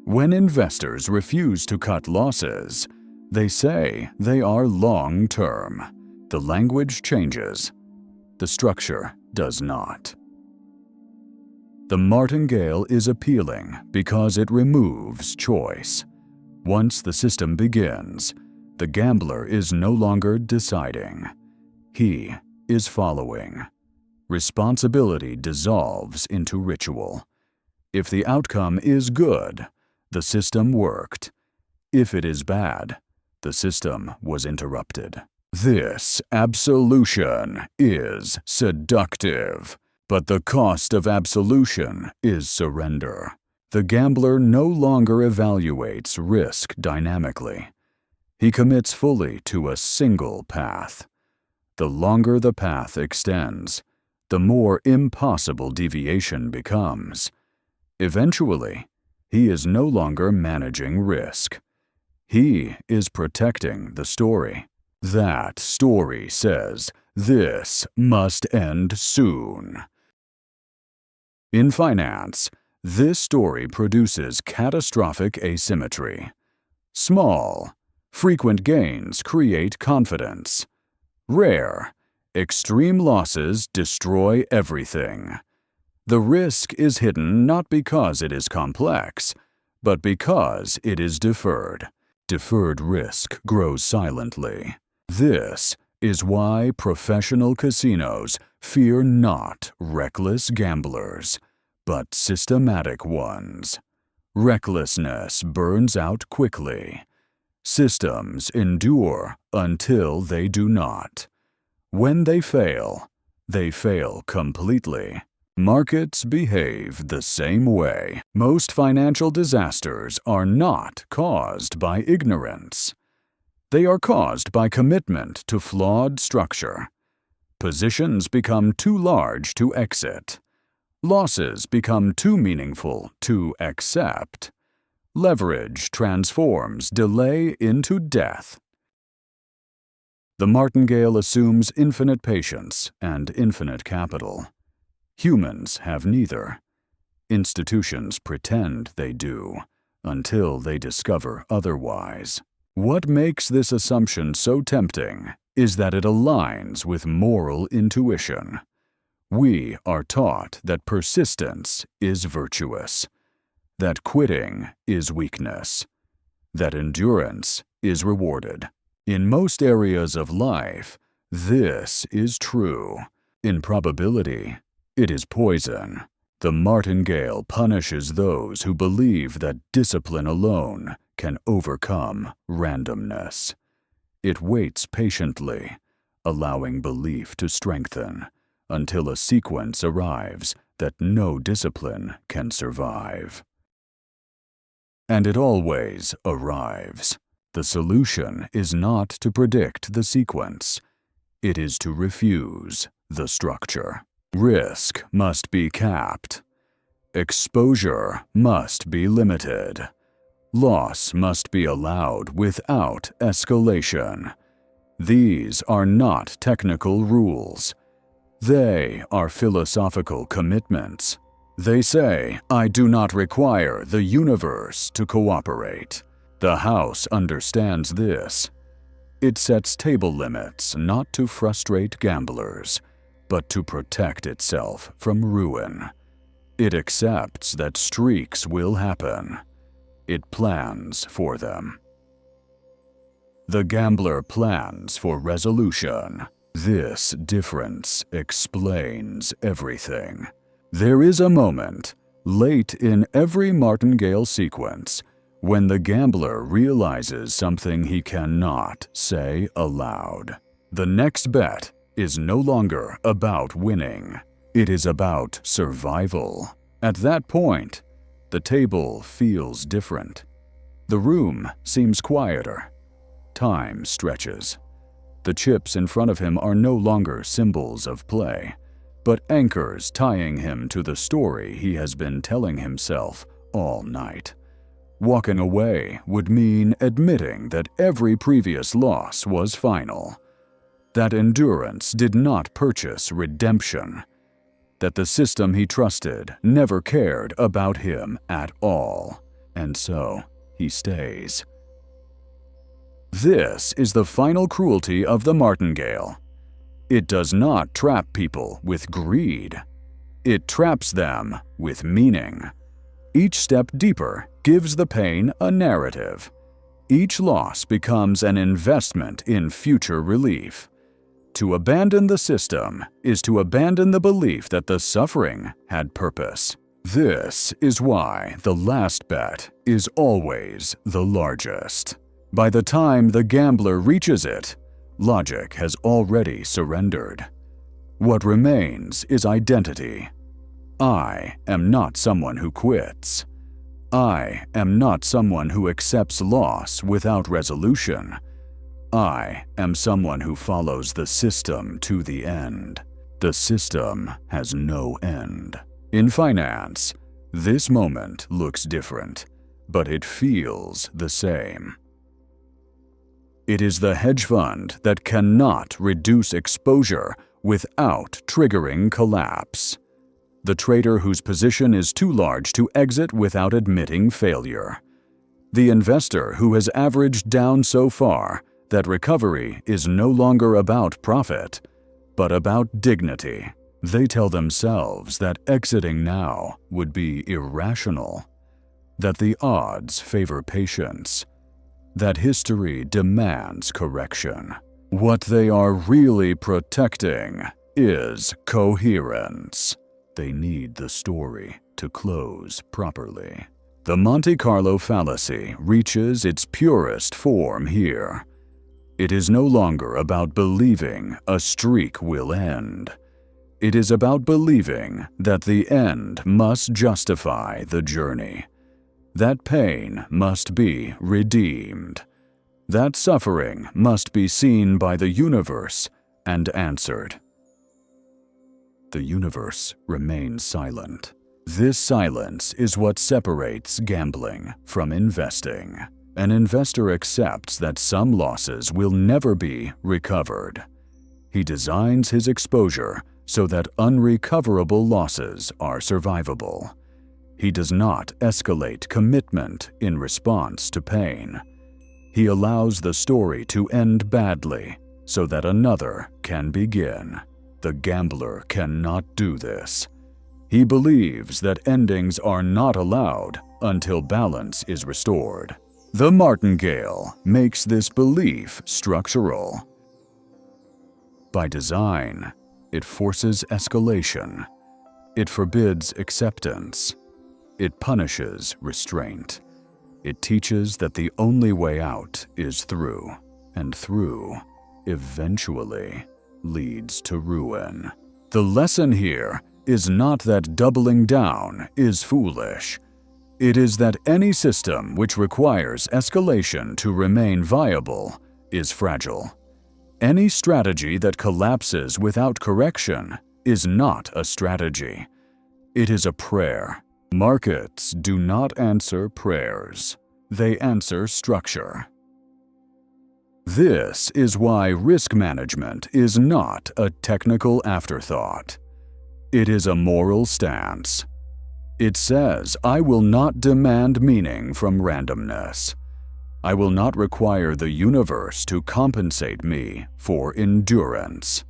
When investors refuse to cut losses, they say they are long-term. The language changes. The structure does not. The Martingale is appealing because it removes choice. Once the system begins, the gambler is no longer deciding. He is following. Responsibility dissolves into ritual. If the outcome is good, the system worked. If it is bad, the system was interrupted. This absolution is seductive, but the cost of absolution is surrender. The gambler no longer evaluates risk dynamically. He commits fully to a single path. The longer the path extends, the more impossible deviation becomes. Eventually, he is no longer managing risk. He is protecting the story. That story says, "This must end soon." In finance, this story produces catastrophic asymmetry. Small, frequent gains create confidence. Rare, extreme losses destroy everything. The risk is hidden not because it is complex, but because it is deferred. Deferred risk grows silently. This is why professional casinos fear not reckless gamblers, but systematic ones. Recklessness burns out quickly. Systems endure until they do not. When they fail completely. Markets behave the same way. Most financial disasters are not caused by ignorance. They are caused by commitment to flawed structure. Positions become too large to exit. Losses become too meaningful to accept. Leverage transforms delay into death. The Martingale assumes infinite patience and infinite capital. Humans have neither. Institutions pretend they do, until they discover otherwise. What makes this assumption so tempting is that it aligns with moral intuition. We are taught that persistence is virtuous, that quitting is weakness, that endurance is rewarded. In most areas of life, this is true. In probability, it is poison. The Martingale punishes those who believe that discipline alone can overcome randomness. It waits patiently, allowing belief to strengthen, until a sequence arrives that no discipline can survive. And it always arrives. The solution is not to predict the sequence. It is to refuse the structure. Risk must be capped. Exposure must be limited. Loss must be allowed without escalation. These are not technical rules. They are philosophical commitments. They say, I do not require the universe to cooperate. The house understands this. It sets table limits not to frustrate gamblers, but to protect itself from ruin. It accepts that streaks will happen. It plans for them. The gambler plans for resolution. This difference explains everything. There is a moment, late in every Martingale sequence, when the gambler realizes something he cannot say aloud. The next bet is no longer about winning. It is about survival. At that point, the table feels different. The room seems quieter. Time stretches. The chips in front of him are no longer symbols of play, but anchors tying him to the story he has been telling himself all night. Walking away would mean admitting that every previous loss was final, that endurance did not purchase redemption, that the system he trusted never cared about him at all, and so he stays. This is the final cruelty of the Martingale. It does not trap people with greed. It traps them with meaning. Each step deeper gives the pain a narrative. Each loss becomes an investment in future relief. To abandon the system is to abandon the belief that the suffering had purpose. This is why the last bet is always the largest. By the time the gambler reaches it, logic has already surrendered. What remains is identity. I am not someone who quits. I am not someone who accepts loss without resolution. I am someone who follows the system to the end. The system has no end. In finance, this moment looks different, but it feels the same. It is the hedge fund that cannot reduce exposure without triggering collapse. The trader whose position is too large to exit without admitting failure. The investor who has averaged down so far that recovery is no longer about profit, but about dignity. They tell themselves that exiting now would be irrational, that the odds favor patience, that history demands correction. What they are really protecting is coherence. They need the story to close properly. The Monte Carlo Fallacy reaches its purest form here. It is no longer about believing a streak will end. It is about believing that the end must justify the journey. That pain must be redeemed. That suffering must be seen by the universe and answered. The universe remains silent. This silence is what separates gambling from investing. An investor accepts that some losses will never be recovered. He designs his exposure so that unrecoverable losses are survivable. He does not escalate commitment in response to pain. He allows the story to end badly so that another can begin. The gambler cannot do this. He believes that endings are not allowed until balance is restored. The Martingale makes this belief structural. By design, it forces escalation. It forbids acceptance. It punishes restraint. It teaches that the only way out is through, and through, eventually, leads to ruin. The lesson here is not that doubling down is foolish. It is that any system which requires escalation to remain viable is fragile. Any strategy that collapses without correction is not a strategy. It is a prayer. Markets do not answer prayers. they answer structure. This is why risk management is not a technical afterthought. It is a moral stance. It says, I will not demand meaning from randomness. I will not require the universe to compensate me for endurance.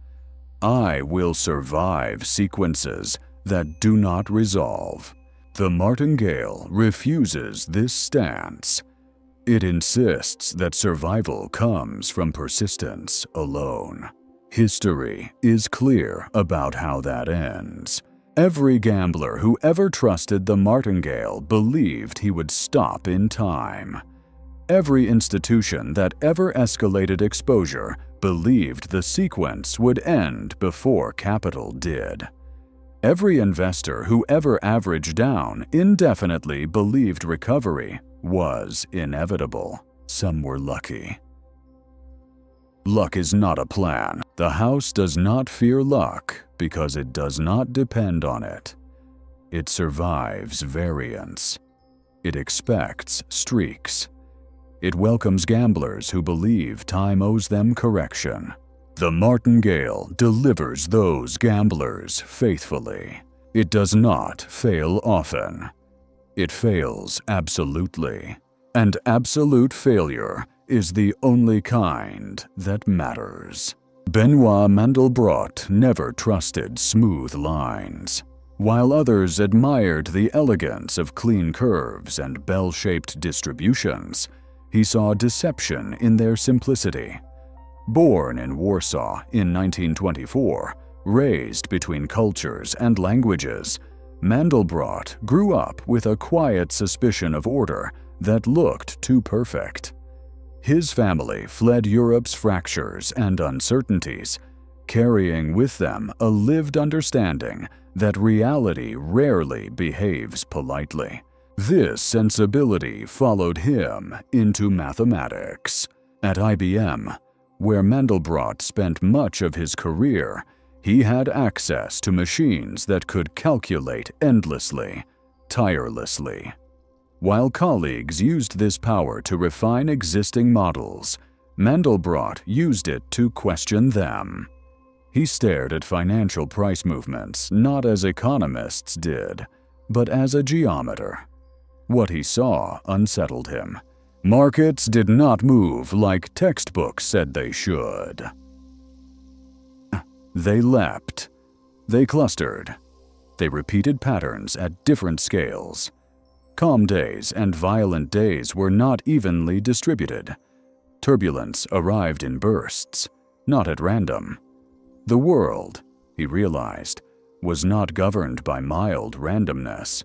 I will survive sequences that do not resolve. The Martingale refuses this stance. It insists that survival comes from persistence alone. History is clear about how that ends. Every gambler who ever trusted the Martingale believed he would stop in time. Every institution that ever escalated exposure believed the sequence would end before capital did. Every investor who ever averaged down indefinitely believed recovery was inevitable. Some were lucky. Luck is not a plan. The house does not fear luck because it does not depend on it. It survives variance. It expects streaks. It welcomes gamblers who believe time owes them correction. The Martingale delivers those gamblers faithfully. It does not fail often. It fails absolutely. And absolute failure is the only kind that matters. Benoit Mandelbrot never trusted smooth lines. While others admired the elegance of clean curves and bell-shaped distributions, he saw deception in their simplicity. Born in Warsaw in 1924, raised between cultures and languages, Mandelbrot grew up with a quiet suspicion of order that looked too perfect. His family fled Europe's fractures and uncertainties, carrying with them a lived understanding that reality rarely behaves politely. This sensibility followed him into mathematics. At IBM, where Mandelbrot spent much of his career, he had access to machines that could calculate endlessly, tirelessly. While colleagues used this power to refine existing models, Mandelbrot used it to question them. He stared at financial price movements not as economists did, but as a geometer. What he saw unsettled him. Markets did not move like textbooks said they should. They leapt. They clustered. They repeated patterns at different scales. Calm days and violent days were not evenly distributed. Turbulence arrived in bursts, not at random. The world, he realized, was not governed by mild randomness.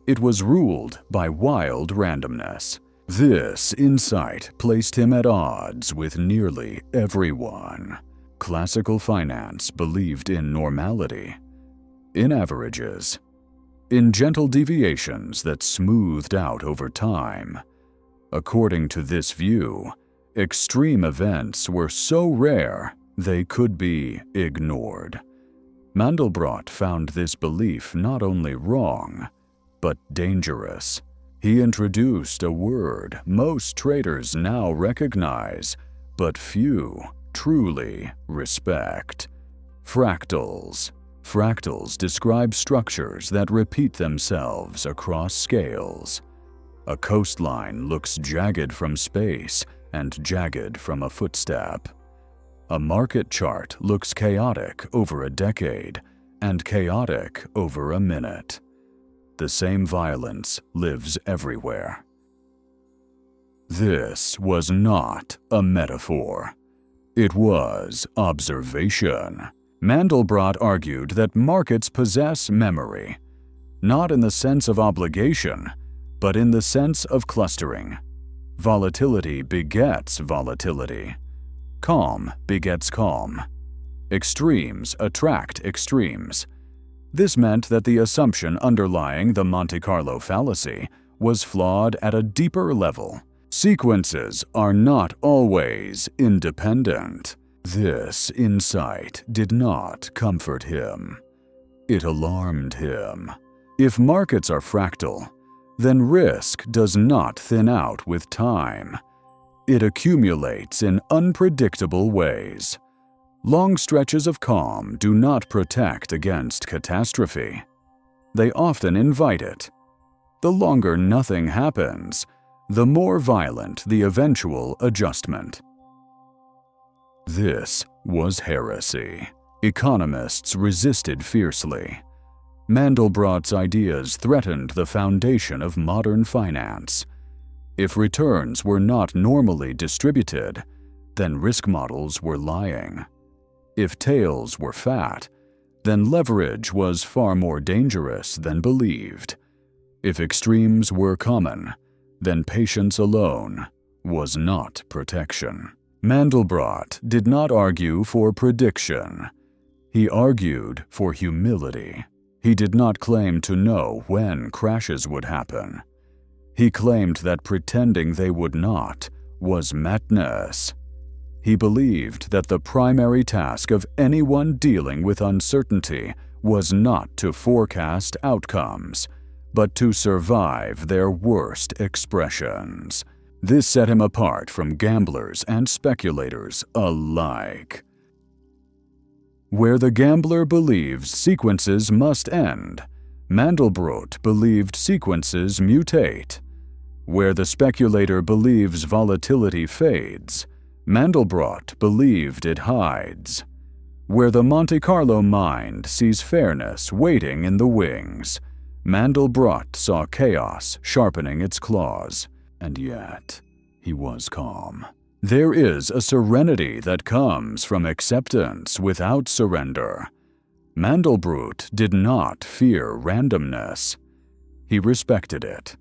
It was ruled by wild randomness. This insight placed him at odds with nearly everyone. Classical finance believed in normality, in averages, in gentle deviations that smoothed out over time. According to this view, extreme events were so rare they could be ignored. Mandelbrot found this belief not only wrong, but dangerous. He introduced a word most traders now recognize, but few truly respect: fractals. Fractals describe structures that repeat themselves across scales. A coastline looks jagged from space and jagged from a footstep. A market chart looks chaotic over a decade and chaotic over a minute. The same violence lives everywhere. This was not a metaphor. It was observation. Mandelbrot argued that markets possess memory, not in the sense of obligation, but in the sense of clustering. Volatility begets volatility. Calm begets calm. Extremes attract extremes. This meant that the assumption underlying the Monte Carlo Fallacy was flawed at a deeper level. Sequences are not always independent. This insight did not comfort him. It alarmed him. If markets are fractal, then risk does not thin out with time. It accumulates in unpredictable ways. Long stretches of calm do not protect against catastrophe. They often invite it. The longer nothing happens, the more violent the eventual adjustment. This was heresy. Economists resisted fiercely. Mandelbrot's ideas threatened the foundation of modern finance. If returns were not normally distributed, then risk models were lying. If tails were fat, then leverage was far more dangerous than believed. If extremes were common, then patience alone was not protection. Mandelbrot did not argue for prediction. He argued for humility. He did not claim to know when crashes would happen. He claimed that pretending they would not was madness. He believed that the primary task of anyone dealing with uncertainty was not to forecast outcomes, but to survive their worst expressions. This set him apart from gamblers and speculators alike. Where the gambler believes sequences must end, Mandelbrot believed sequences mutate. Where the speculator believes volatility fades, Mandelbrot believed it hides. Where the Monte Carlo mind sees fairness waiting in the wings, Mandelbrot saw chaos sharpening its claws. And yet, he was calm. There is a serenity that comes from acceptance without surrender. Mandelbrot did not fear randomness. He respected it.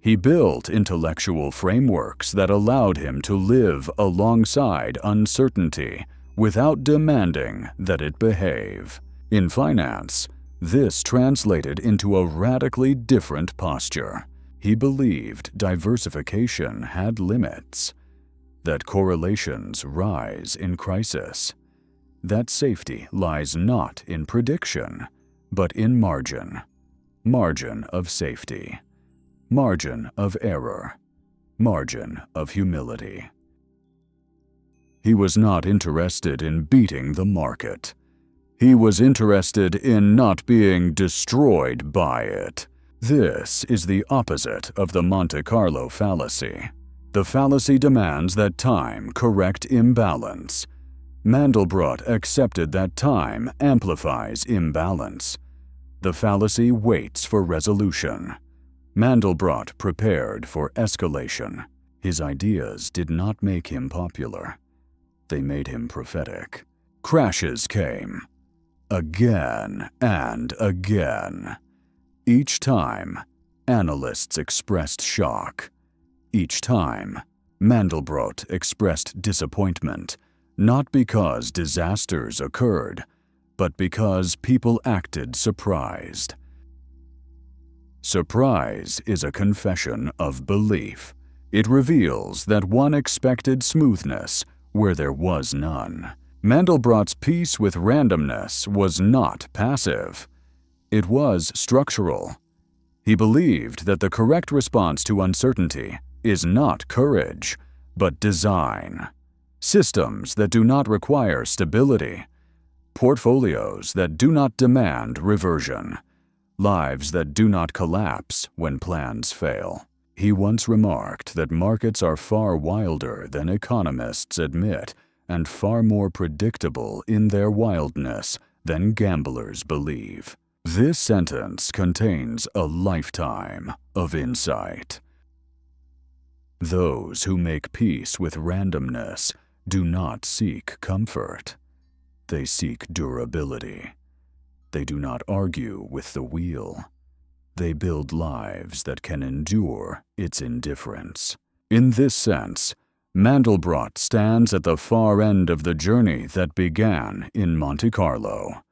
He built intellectual frameworks that allowed him to live alongside uncertainty without demanding that it behave. In finance, this translated into a radically different posture. He believed diversification had limits, that correlations rise in crisis, that safety lies not in prediction, but in margin. Margin of safety. Margin of error. Margin of humility. He was not interested in beating the market. He was interested in not being destroyed by it. This is the opposite of the Monte Carlo fallacy. The fallacy demands that time correct imbalance. Mandelbrot accepted that time amplifies imbalance. The fallacy waits for resolution. Mandelbrot prepared for escalation. His ideas did not make him popular. They made him prophetic. Crashes came. Again and again. Each time, analysts expressed shock. Each time, Mandelbrot expressed disappointment, not because disasters occurred, but because people acted surprised. Surprise is a confession of belief. It reveals that one expected smoothness where there was none. Mandelbrot's peace with randomness was not passive. It was structural. He believed that the correct response to uncertainty is not courage, but design. Systems that do not require stability. Portfolios that do not demand reversion. Lives that do not collapse when plans fail. He once remarked that markets are far wilder than economists admit, and far more predictable in their wildness than gamblers believe. This sentence contains a lifetime of insight. Those who make peace with randomness do not seek comfort. They seek durability. They do not argue with the wheel. They build lives that can endure its indifference. In this sense, Mandelbrot stands at the far end of the journey that began in Monte Carlo,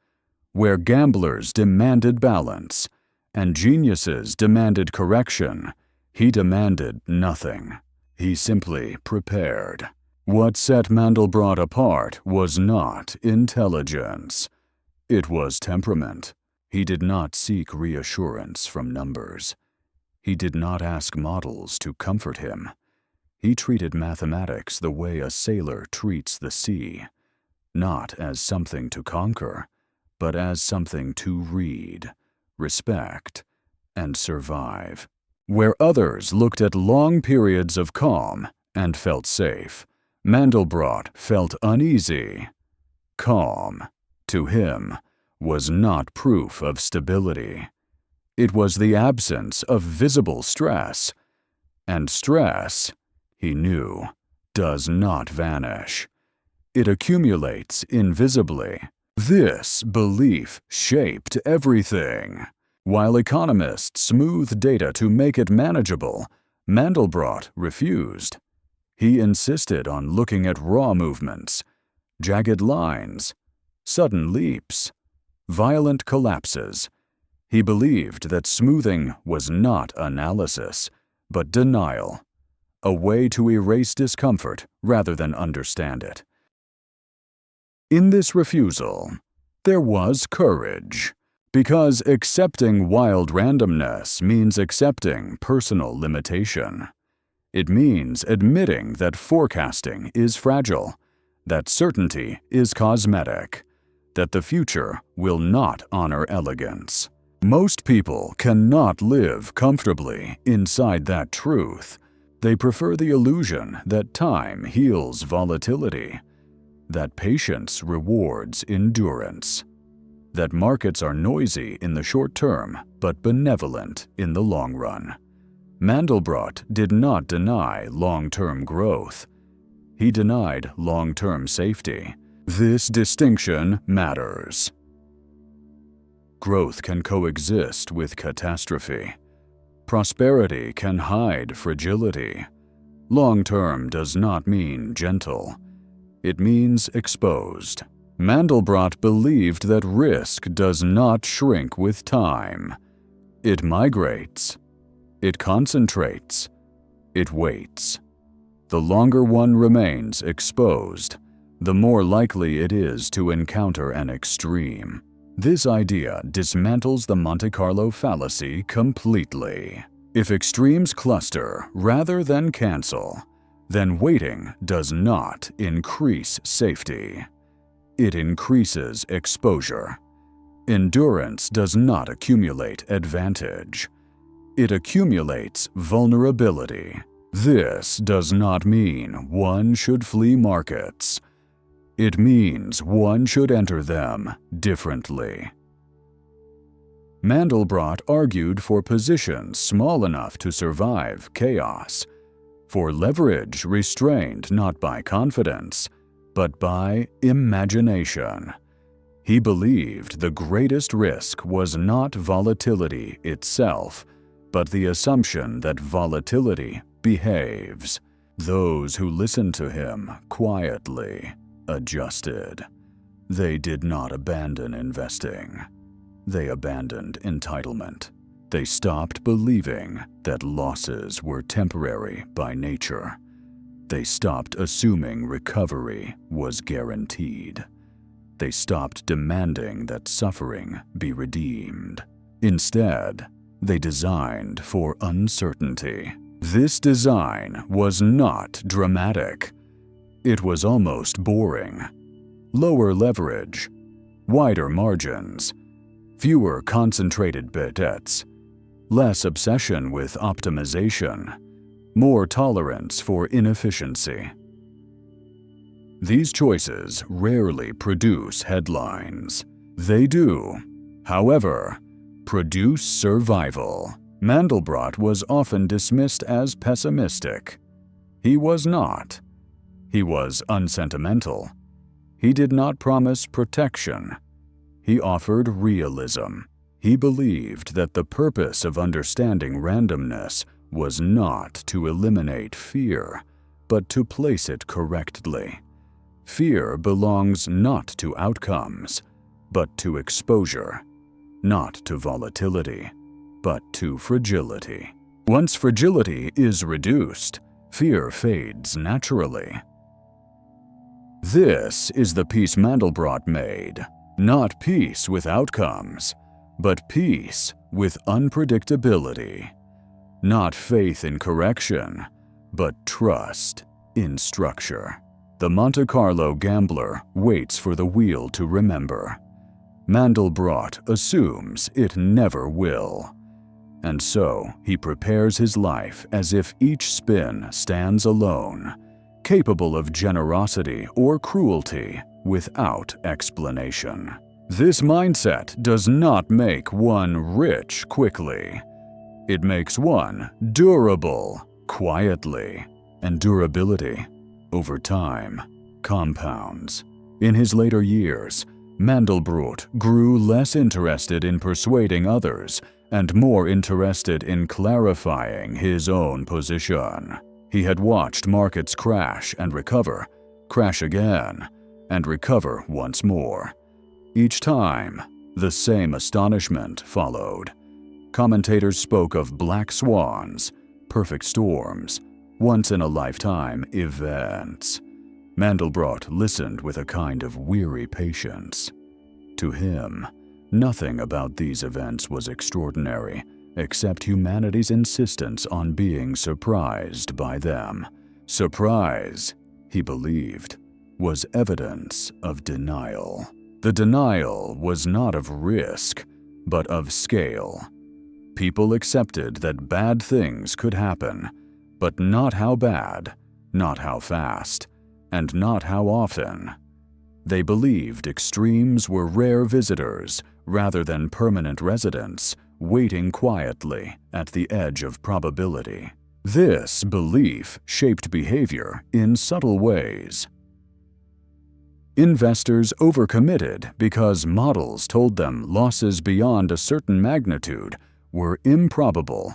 where gamblers demanded balance and geniuses demanded correction. He demanded nothing. He simply prepared. What set Mandelbrot apart was not intelligence. It was temperament. He did not seek reassurance from numbers. He did not ask models to comfort him. He treated mathematics the way a sailor treats the sea, not as something to conquer, but as something to read, respect, and survive. Where others looked at long periods of calm and felt safe, Mandelbrot felt uneasy. Calm, to him, was not proof of stability. It was the absence of visible stress, and stress, he knew, does not vanish. It accumulates invisibly. This belief shaped everything. While economists smoothed data to make it manageable, Mandelbrot refused. He insisted on looking at raw movements, jagged lines, sudden leaps, violent collapses. He believed that smoothing was not analysis, but denial, a way to erase discomfort rather than understand it. In this refusal, there was courage, because accepting wild randomness means accepting personal limitation. It means admitting that forecasting is fragile, that certainty is cosmetic, that the future will not honor elegance. Most people cannot live comfortably inside that truth. They prefer the illusion that time heals volatility, that patience rewards endurance, that markets are noisy in the short term but benevolent in the long run. Mandelbrot did not deny long-term growth. He denied long-term safety. This distinction matters. Growth can coexist with catastrophe. Prosperity can hide fragility. Long-term does not mean gentle. It means exposed. Mandelbrot believed that risk does not shrink with time. It migrates. It concentrates. It waits. The longer one remains exposed, the more likely it is to encounter an extreme. This idea dismantles the Monte Carlo fallacy completely. If extremes cluster rather than cancel, then waiting does not increase safety. It increases exposure. Endurance does not accumulate advantage. It accumulates vulnerability. This does not mean one should flee markets. It means one should enter them differently. Mandelbrot argued for positions small enough to survive chaos, for leverage restrained not by confidence, but by imagination. He believed the greatest risk was not volatility itself, but the assumption that volatility behaves. Those who listened to him quietly adjusted. They did not abandon investing. They abandoned entitlement. They stopped believing that losses were temporary by nature. They stopped assuming recovery was guaranteed. They stopped demanding that suffering be redeemed. Instead, they designed for uncertainty. This design was not dramatic. It was almost boring. Lower leverage, wider margins, fewer concentrated bets, less obsession with optimization, more tolerance for inefficiency. These choices rarely produce headlines. They do, however, produce survival. Mandelbrot was often dismissed as pessimistic. He was not. He was unsentimental. He did not promise protection. He offered realism. He believed that the purpose of understanding randomness was not to eliminate fear, but to place it correctly. Fear belongs not to outcomes, but to exposure, not to volatility, but to fragility. Once fragility is reduced, fear fades naturally. This is the peace Mandelbrot made, not peace with outcomes, but peace with unpredictability. Not faith in correction, but trust in structure. The Monte Carlo gambler waits for the wheel to remember. Mandelbrot assumes it never will. And so he prepares his life as if each spin stands alone, capable of generosity or cruelty without explanation. This mindset does not make one rich quickly. It makes one durable quietly, and durability, over time, compounds. In his later years, Mandelbrot grew less interested in persuading others and more interested in clarifying his own position. He had watched markets crash and recover, crash again, and recover once more. Each time, the same astonishment followed. Commentators spoke of black swans, perfect storms, once-in-a-lifetime events. Mandelbrot listened with a kind of weary patience. To him, nothing about these events was extraordinary, except humanity's insistence on being surprised by them. Surprise, he believed, was evidence of denial. The denial was not of risk, but of scale. People accepted that bad things could happen, but not how bad, not how fast, and not how often. They believed extremes were rare visitors rather than permanent residents waiting quietly at the edge of probability. This belief shaped behavior in subtle ways. Investors overcommitted because models told them losses beyond a certain magnitude were improbable.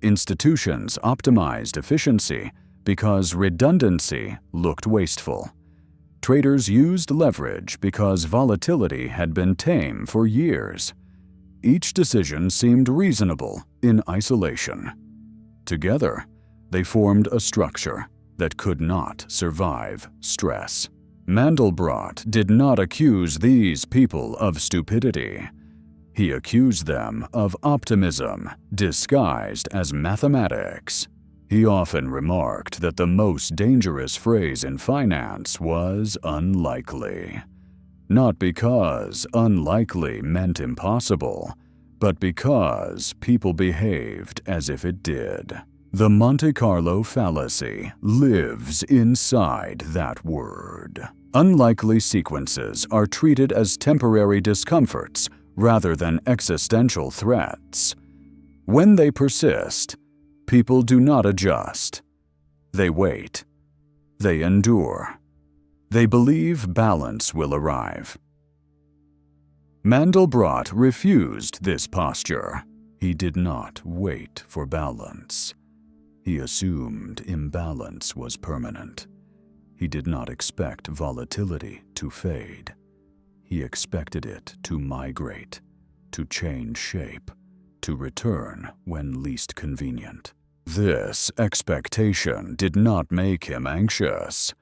Institutions optimized efficiency because redundancy looked wasteful. Traders used leverage because volatility had been tame for years. Each decision seemed reasonable in isolation. Together, they formed a structure that could not survive stress. Mandelbrot did not accuse these people of stupidity. He accused them of optimism disguised as mathematics. He often remarked that the most dangerous phrase in finance was unlikely. Not because unlikely meant impossible, but because people behaved as if it did. The Monte Carlo Fallacy lives inside that word. Unlikely sequences are treated as temporary discomforts rather than existential threats. When they persist, people do not adjust. They wait. They endure. They believe balance will arrive. Mandelbrot refused this posture. He did not wait for balance. He assumed imbalance was permanent. He did not expect volatility to fade. He expected it to migrate, to change shape, to return when least convenient. This expectation did not make him anxious.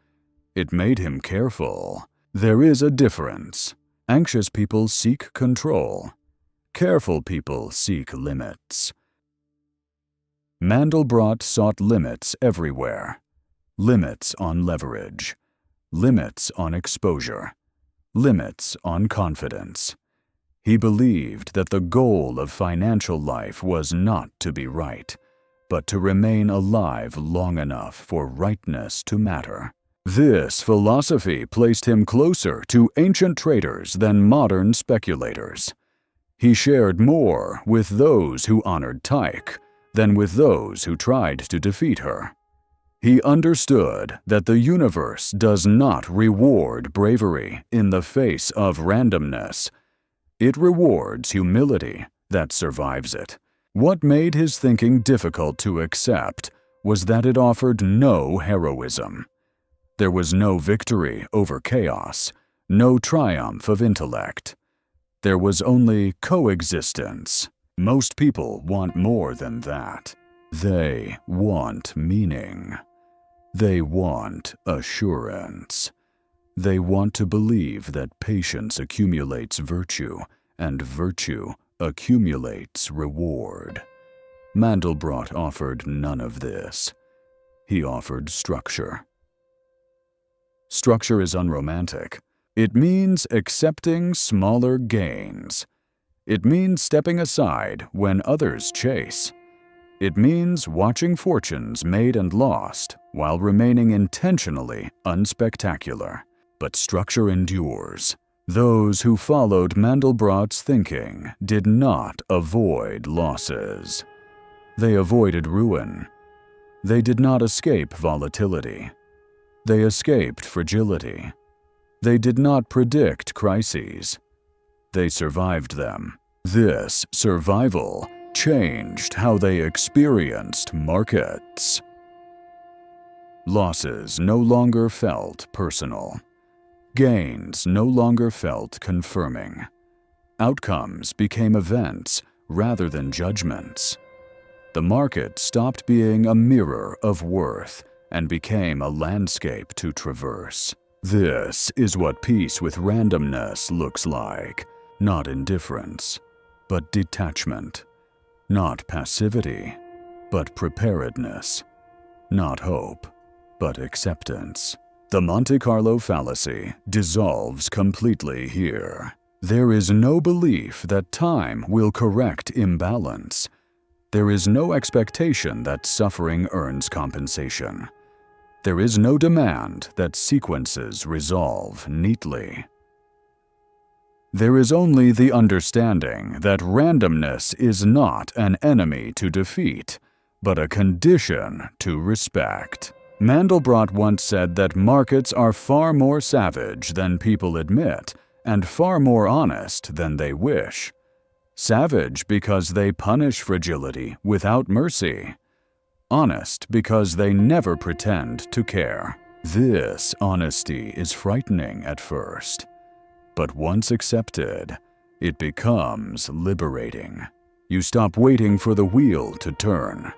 It made him careful. There is a difference. Anxious people seek control. Careful people seek limits. Mandelbrot sought limits everywhere. Limits on leverage. Limits on exposure. Limits on confidence. He believed that the goal of financial life was not to be right, but to remain alive long enough for rightness to matter. This philosophy placed him closer to ancient traders than modern speculators. He shared more with those who honored Tyche than with those who tried to defeat her. He understood that the universe does not reward bravery in the face of randomness. It rewards humility that survives it. What made his thinking difficult to accept was that it offered no heroism. There was no victory over chaos, no triumph of intellect. There was only coexistence. Most people want more than that. They want meaning. They want assurance. They want to believe that patience accumulates virtue, and virtue accumulates reward. Mandelbrot offered none of this. He offered structure. Structure is unromantic. It means accepting smaller gains. It means stepping aside when others chase. It means watching fortunes made and lost while remaining intentionally unspectacular. But structure endures. Those who followed Mandelbrot's thinking did not avoid losses. They avoided ruin. They did not escape volatility. They escaped fragility. They did not predict crises. They survived them. This survival changed how they experienced markets. Losses no longer felt personal. Gains no longer felt confirming. Outcomes became events rather than judgments. The market stopped being a mirror of worth and became a landscape to traverse. This is what peace with randomness looks like. Not indifference, but detachment. Not passivity, but preparedness. Not hope, but acceptance. The Monte Carlo Fallacy dissolves completely here. There is no belief that time will correct imbalance. There is no expectation that suffering earns compensation. There is no demand that sequences resolve neatly. There is only the understanding that randomness is not an enemy to defeat, but a condition to respect. Mandelbrot once said that markets are far more savage than people admit, and far more honest than they wish. Savage because they punish fragility without mercy. Honest because they never pretend to care. This honesty is frightening at first, but once accepted, it becomes liberating. You stop waiting for the wheel to turn.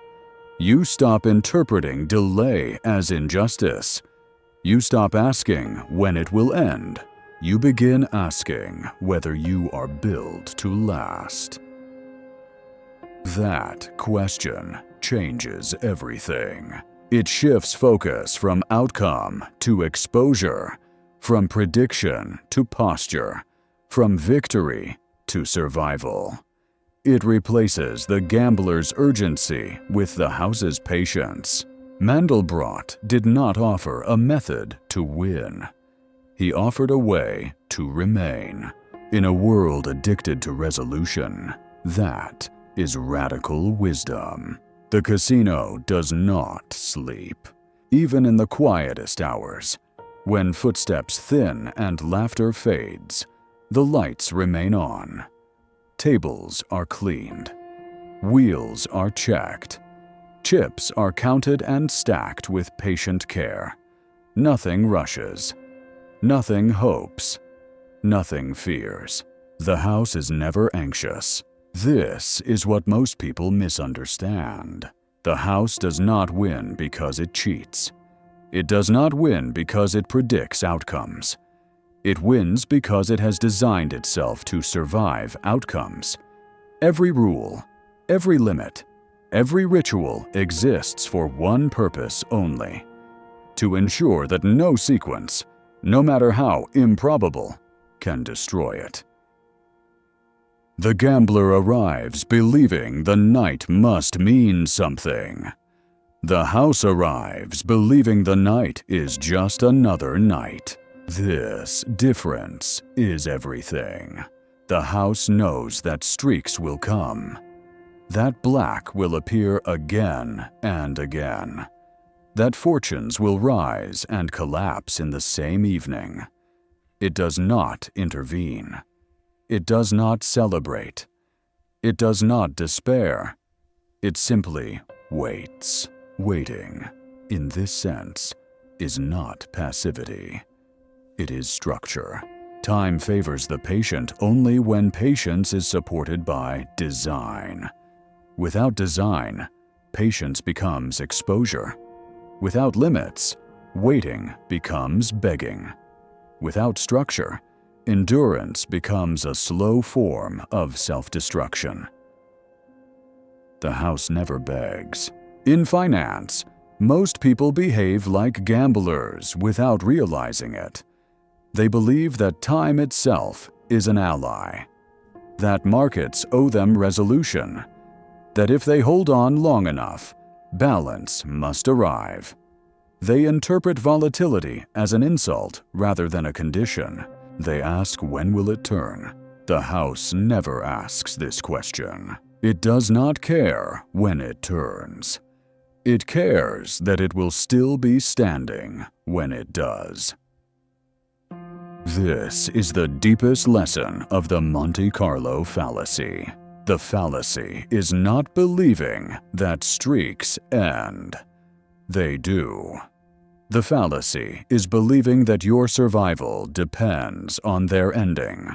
You stop interpreting delay as injustice. You stop asking when it will end. You begin asking whether you are built to last. That question changes everything. It shifts focus from outcome to exposure, from prediction to posture, from victory to survival. It replaces the gambler's urgency with the house's patience. Mandelbrot did not offer a method to win. He offered a way to remain. In a world addicted to resolution, that is radical wisdom. The casino does not sleep. Even in the quietest hours, when footsteps thin and laughter fades, the lights remain on. Tables are cleaned. Wheels are checked. Chips are counted and stacked with patient care. Nothing rushes. Nothing hopes. Nothing fears. The house is never anxious. This is what most people misunderstand. The house does not win because it cheats. It does not win because it predicts outcomes. It wins because it has designed itself to survive outcomes. Every rule, every limit, every ritual exists for one purpose only: to ensure that no sequence, no matter how improbable, can destroy it. The gambler arrives believing the night must mean something. The house arrives believing the night is just another night. This difference is everything. The house knows that streaks will come. That black will appear again and again. That fortunes will rise and collapse in the same evening. It does not intervene. It does not celebrate. It does not despair. It simply waits. Waiting, in this sense, is not passivity. It is structure. Time favors the patient only when patience is supported by design. Without design, patience becomes exposure. Without limits, waiting becomes begging. Without structure, endurance becomes a slow form of self-destruction. The house never begs. In finance, most people behave like gamblers without realizing it. They believe that time itself is an ally, that markets owe them resolution, that if they hold on long enough, balance must arrive. They interpret volatility as an insult rather than a condition. They ask, when will it turn? The house never asks this question. It does not care when it turns. It cares that it will still be standing when it does. This is the deepest lesson of the Monte Carlo Fallacy. The fallacy is not believing that streaks end. They do. The fallacy is believing that your survival depends on their ending.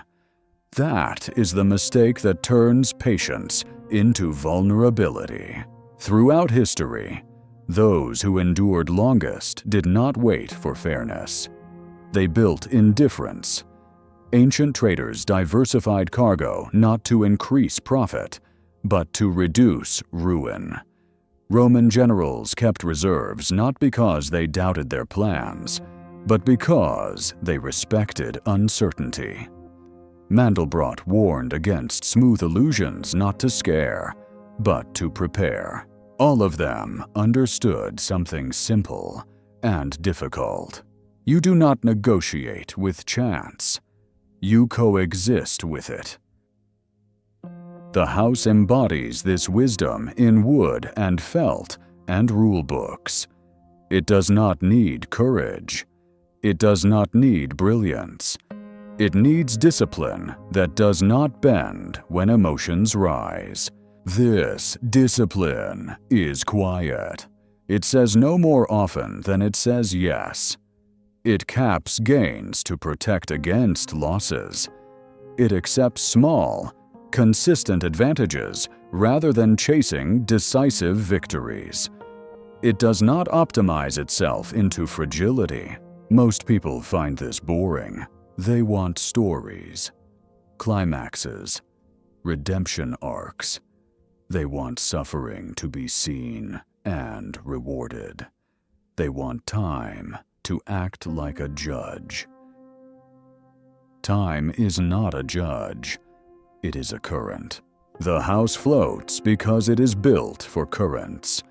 That is the mistake that turns patience into vulnerability. Throughout history, those who endured longest did not wait for fairness. They built indifference. Ancient traders diversified cargo not to increase profit, but to reduce ruin. Roman generals kept reserves not because they doubted their plans, but because they respected uncertainty. Mandelbrot warned against smooth illusions not to scare, but to prepare. All of them understood something simple and difficult. You do not negotiate with chance. You coexist with it. The house embodies this wisdom in wood and felt and rule books. It does not need courage. It does not need brilliance. It needs discipline that does not bend when emotions rise. This discipline is quiet. It says no more often than it says yes. It caps gains to protect against losses. It accepts small, consistent advantages rather than chasing decisive victories. It does not optimize itself into fragility. Most people find this boring. They want stories, climaxes, redemption arcs. They want suffering to be seen and rewarded. They want time to act like a judge. Time is not a judge. It is a current. The house floats because it is built for currents.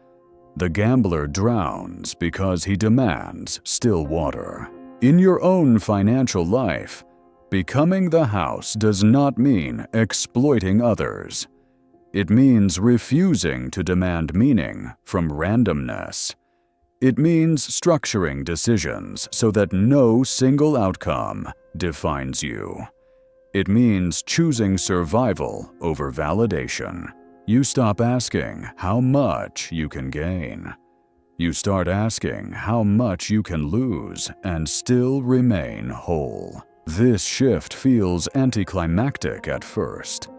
The gambler drowns because he demands still water. In your own financial life, becoming the house does not mean exploiting others. It means refusing to demand meaning from randomness. It means structuring decisions so that no single outcome defines you. It means choosing survival over validation. You stop asking how much you can gain. You start asking how much you can lose and still remain whole. This shift feels anticlimactic at first.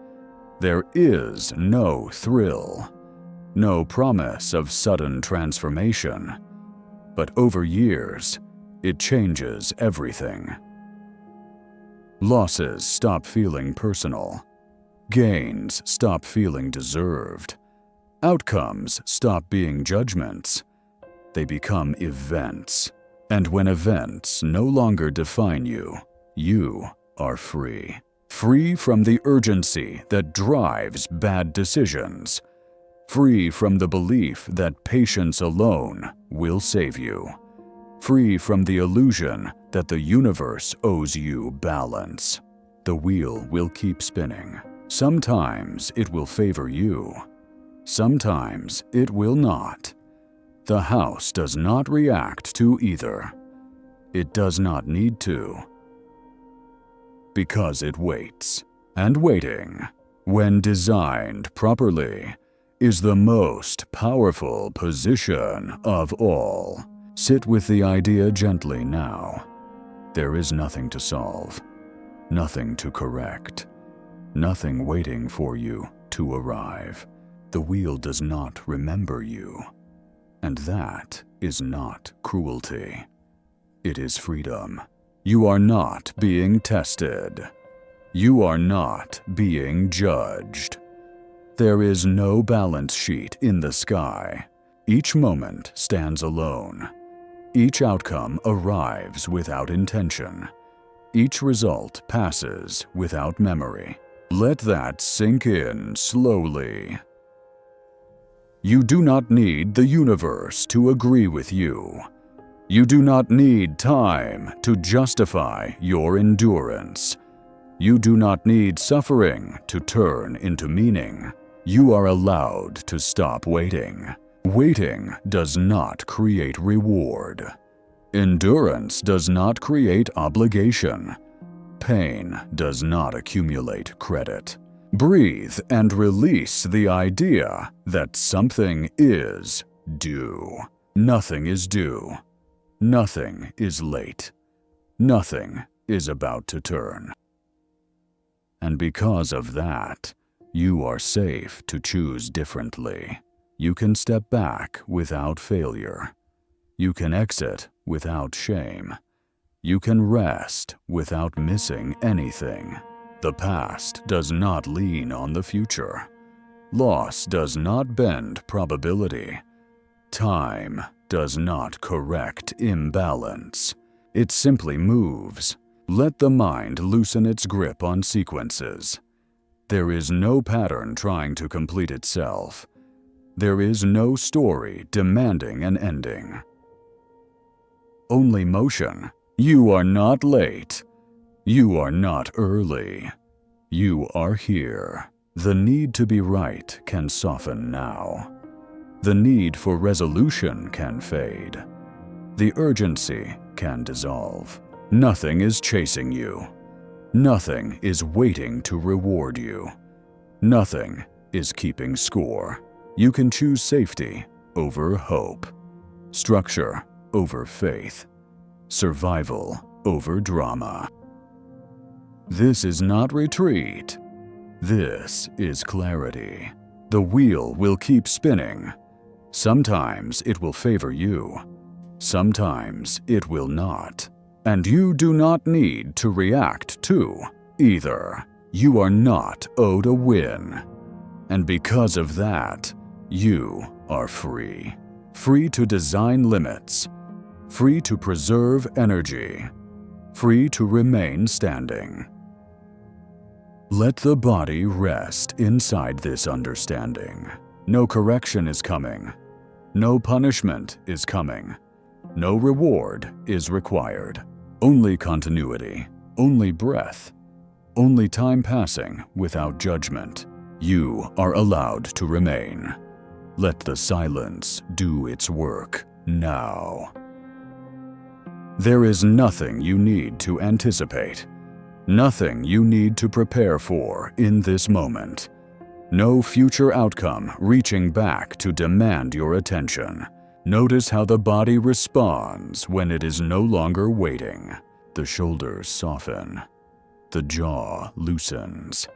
There is no thrill, no promise of sudden transformation. But over years, it changes everything. Losses stop feeling personal. Gains stop feeling deserved. Outcomes stop being judgments. They become events. And when events no longer define you, you are free. Free from the urgency that drives bad decisions. Free from the belief that patience alone will save you. Free from the illusion that the universe owes you balance. The wheel will keep spinning. Sometimes it will favor you. Sometimes it will not. The house does not react to either. It does not need to. Because it waits. And waiting, when designed properly, is the most powerful position of all. Sit with the idea gently now. There is nothing to solve, nothing to correct, nothing waiting for you to arrive. The wheel does not remember you, and that is not cruelty. It is freedom. You are not being tested. You are not being judged. There is no balance sheet in the sky. Each moment stands alone. Each outcome arrives without intention. Each result passes without memory. Let that sink in slowly. You do not need the universe to agree with you. You do not need time to justify your endurance. You do not need suffering to turn into meaning. You are allowed to stop waiting. Waiting does not create reward. Endurance does not create obligation. Pain does not accumulate credit. Breathe and release the idea that something is due. Nothing is due. Nothing is late. Nothing is about to turn. And because of that, you are safe to choose differently. You can step back without failure. You can exit without shame. You can rest without missing anything. The past does not lean on the future. Loss does not bend probability. Time does not correct imbalance. It simply moves. Let the mind loosen its grip on sequences. There is no pattern trying to complete itself. There is no story demanding an ending. Only motion. You are not late. You are not early. You are here. The need to be right can soften now. The need for resolution can fade. The urgency can dissolve. Nothing is chasing you. Nothing is waiting to reward you. Nothing is keeping score. You can choose safety over hope, structure over faith, survival over drama. This is not retreat. This is clarity. The wheel will keep spinning. Sometimes it will favor you. Sometimes it will not. And you do not need to react to either. You are not owed a win. And because of that, you are free. Free to design limits. Free to preserve energy. Free to remain standing. Let the body rest inside this understanding. No correction is coming. No punishment is coming. No reward is required. Only continuity. Only breath. Only time passing without judgment. You are allowed to remain. Let the silence do its work now. There is nothing you need to anticipate. Nothing you need to prepare for in this moment. No future outcome reaching back to demand your attention. Notice how the body responds when it is no longer waiting. The shoulders soften. The jaw loosens.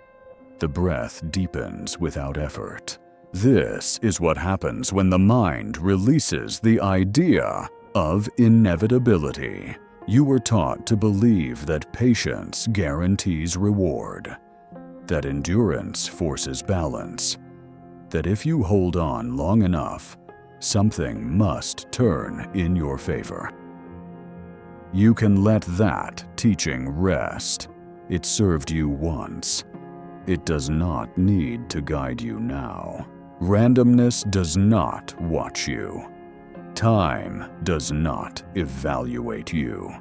The breath deepens without effort. This is what happens when the mind releases the idea of inevitability. You were taught to believe that patience guarantees reward, that endurance forces balance, that if you hold on long enough, something must turn in your favor. You can let that teaching rest. It served you once. It does not need to guide you now. Randomness does not watch you. Time does not evaluate you.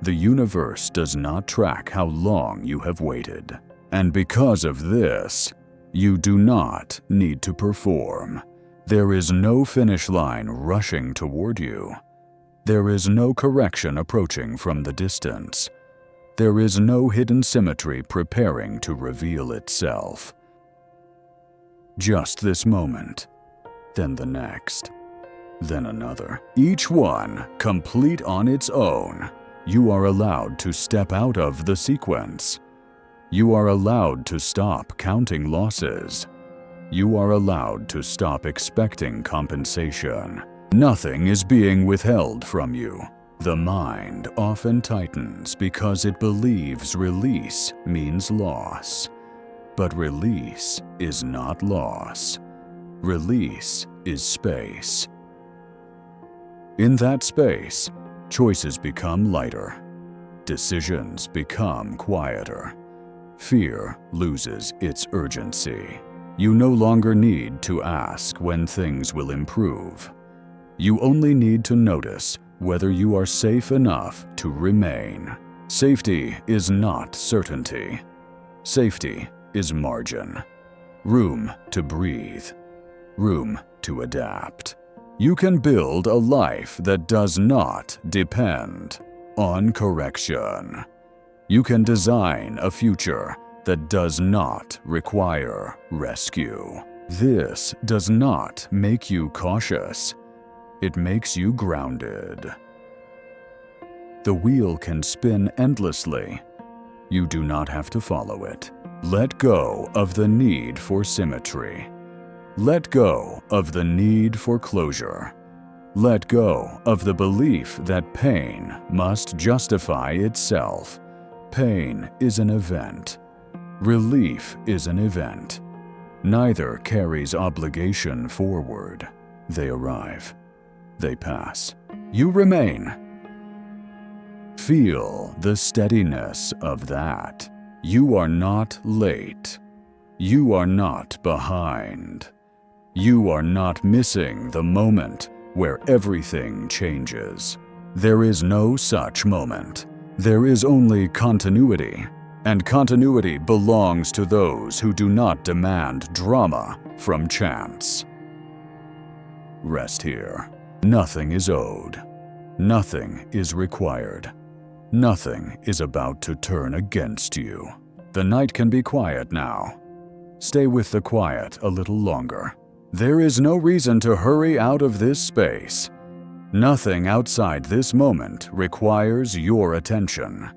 The universe does not track how long you have waited. And because of this, you do not need to perform. There is no finish line rushing toward you. There is no correction approaching from the distance. There is no hidden symmetry preparing to reveal itself. Just this moment, then the next, then another. Each one complete on its own. You are allowed to step out of the sequence. You are allowed to stop counting losses. You are allowed to stop expecting compensation. Nothing is being withheld from you. The mind often tightens because it believes release means loss. But release is not loss. Release is space. In that space, choices become lighter. Decisions become quieter. Fear loses its urgency. You no longer need to ask when things will improve. You only need to notice whether you are safe enough to remain. Safety is not certainty. Safety is margin. Room to breathe. Room to adapt. You can build a life that does not depend on correction. You can design a future that does not require rescue. This does not make you cautious. It makes you grounded. The wheel can spin endlessly. You do not have to follow it. Let go of the need for symmetry. Let go of the need for closure. Let go of the belief that pain must justify itself. Pain is an event. Relief is an event. Neither carries obligation forward. They arrive. They pass. You remain. Feel the steadiness of that. You are not late. You are not behind. You are not missing the moment where everything changes. There is no such moment. There is only continuity, and continuity belongs to those who do not demand drama from chance. Rest here. Nothing is owed. Nothing is required. Nothing is about to turn against you. The night can be quiet now. Stay with the quiet a little longer. There is no reason to hurry out of this space. Nothing outside this moment requires your attention.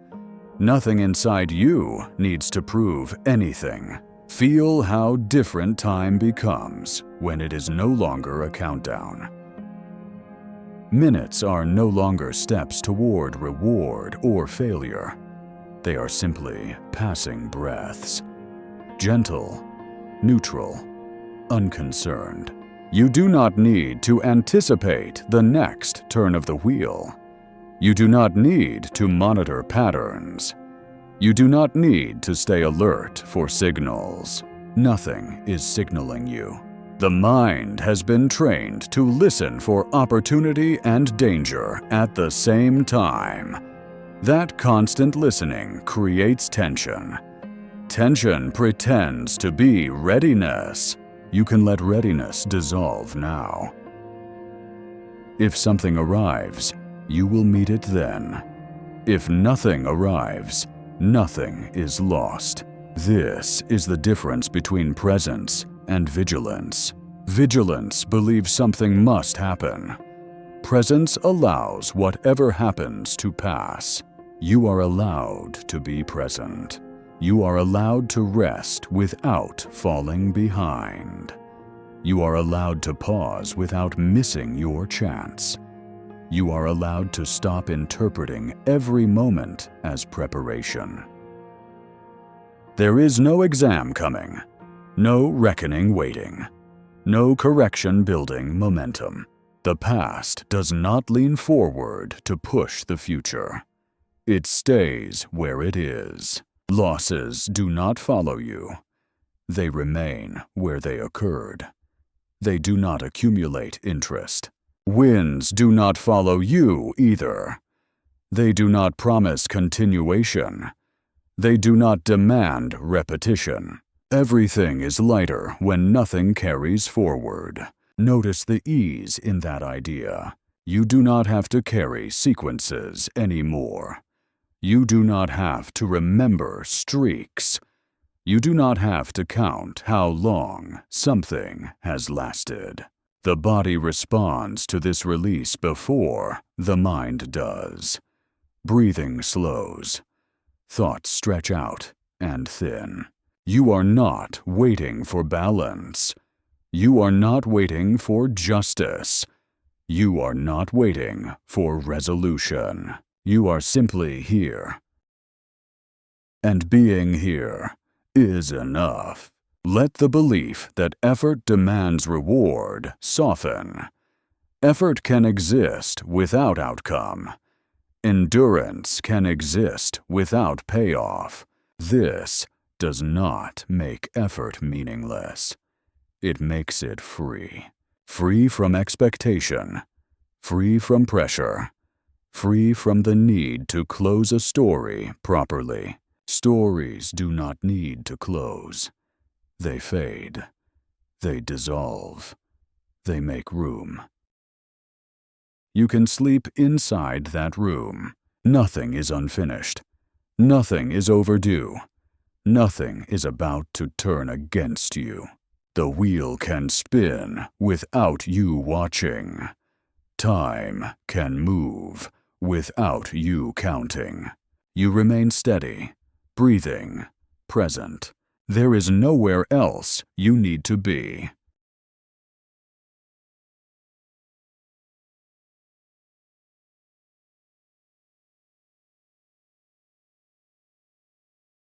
Nothing inside you needs to prove anything. Feel how different time becomes when it is no longer a countdown. Minutes are no longer steps toward reward or failure. They are simply passing breaths. Gentle, neutral, unconcerned. You do not need to anticipate the next turn of the wheel. You do not need to monitor patterns. You do not need to stay alert for signals. Nothing is signaling you. The mind has been trained to listen for opportunity and danger at the same time. That constant listening creates tension. Tension pretends to be readiness. You can let readiness dissolve now. If something arrives, you will meet it then. If nothing arrives, nothing is lost. This is the difference between presence and vigilance. Vigilance believes something must happen. Presence allows whatever happens to pass. You are allowed to be present. You are allowed to rest without falling behind. You are allowed to pause without missing your chance. You are allowed to stop interpreting every moment as preparation. There is no exam coming, no reckoning waiting, no correction building momentum. The past does not lean forward to push the future. It stays where it is. Losses do not follow you. They remain where they occurred. They do not accumulate interest. Wins do not follow you either. They do not promise continuation. They do not demand repetition. Everything is lighter when nothing carries forward. Notice the ease in that idea. You do not have to carry sequences anymore. You do not have to remember streaks. You do not have to count how long something has lasted. The body responds to this release before the mind does. Breathing slows. Thoughts stretch out and thin. You are not waiting for balance. You are not waiting for justice. You are not waiting for resolution. You are simply here. And being here is enough. Let the belief that effort demands reward soften. Effort can exist without outcome. Endurance can exist without payoff. This does not make effort meaningless. It makes it free. Free from expectation. Free from pressure. Free from the need to close a story properly. Stories do not need to close. They fade. They dissolve. They make room. You can sleep inside that room. Nothing is unfinished. Nothing is overdue. Nothing is about to turn against you. The wheel can spin without you watching. Time can move without you counting. You remain steady, breathing, present. There is nowhere else you need to be.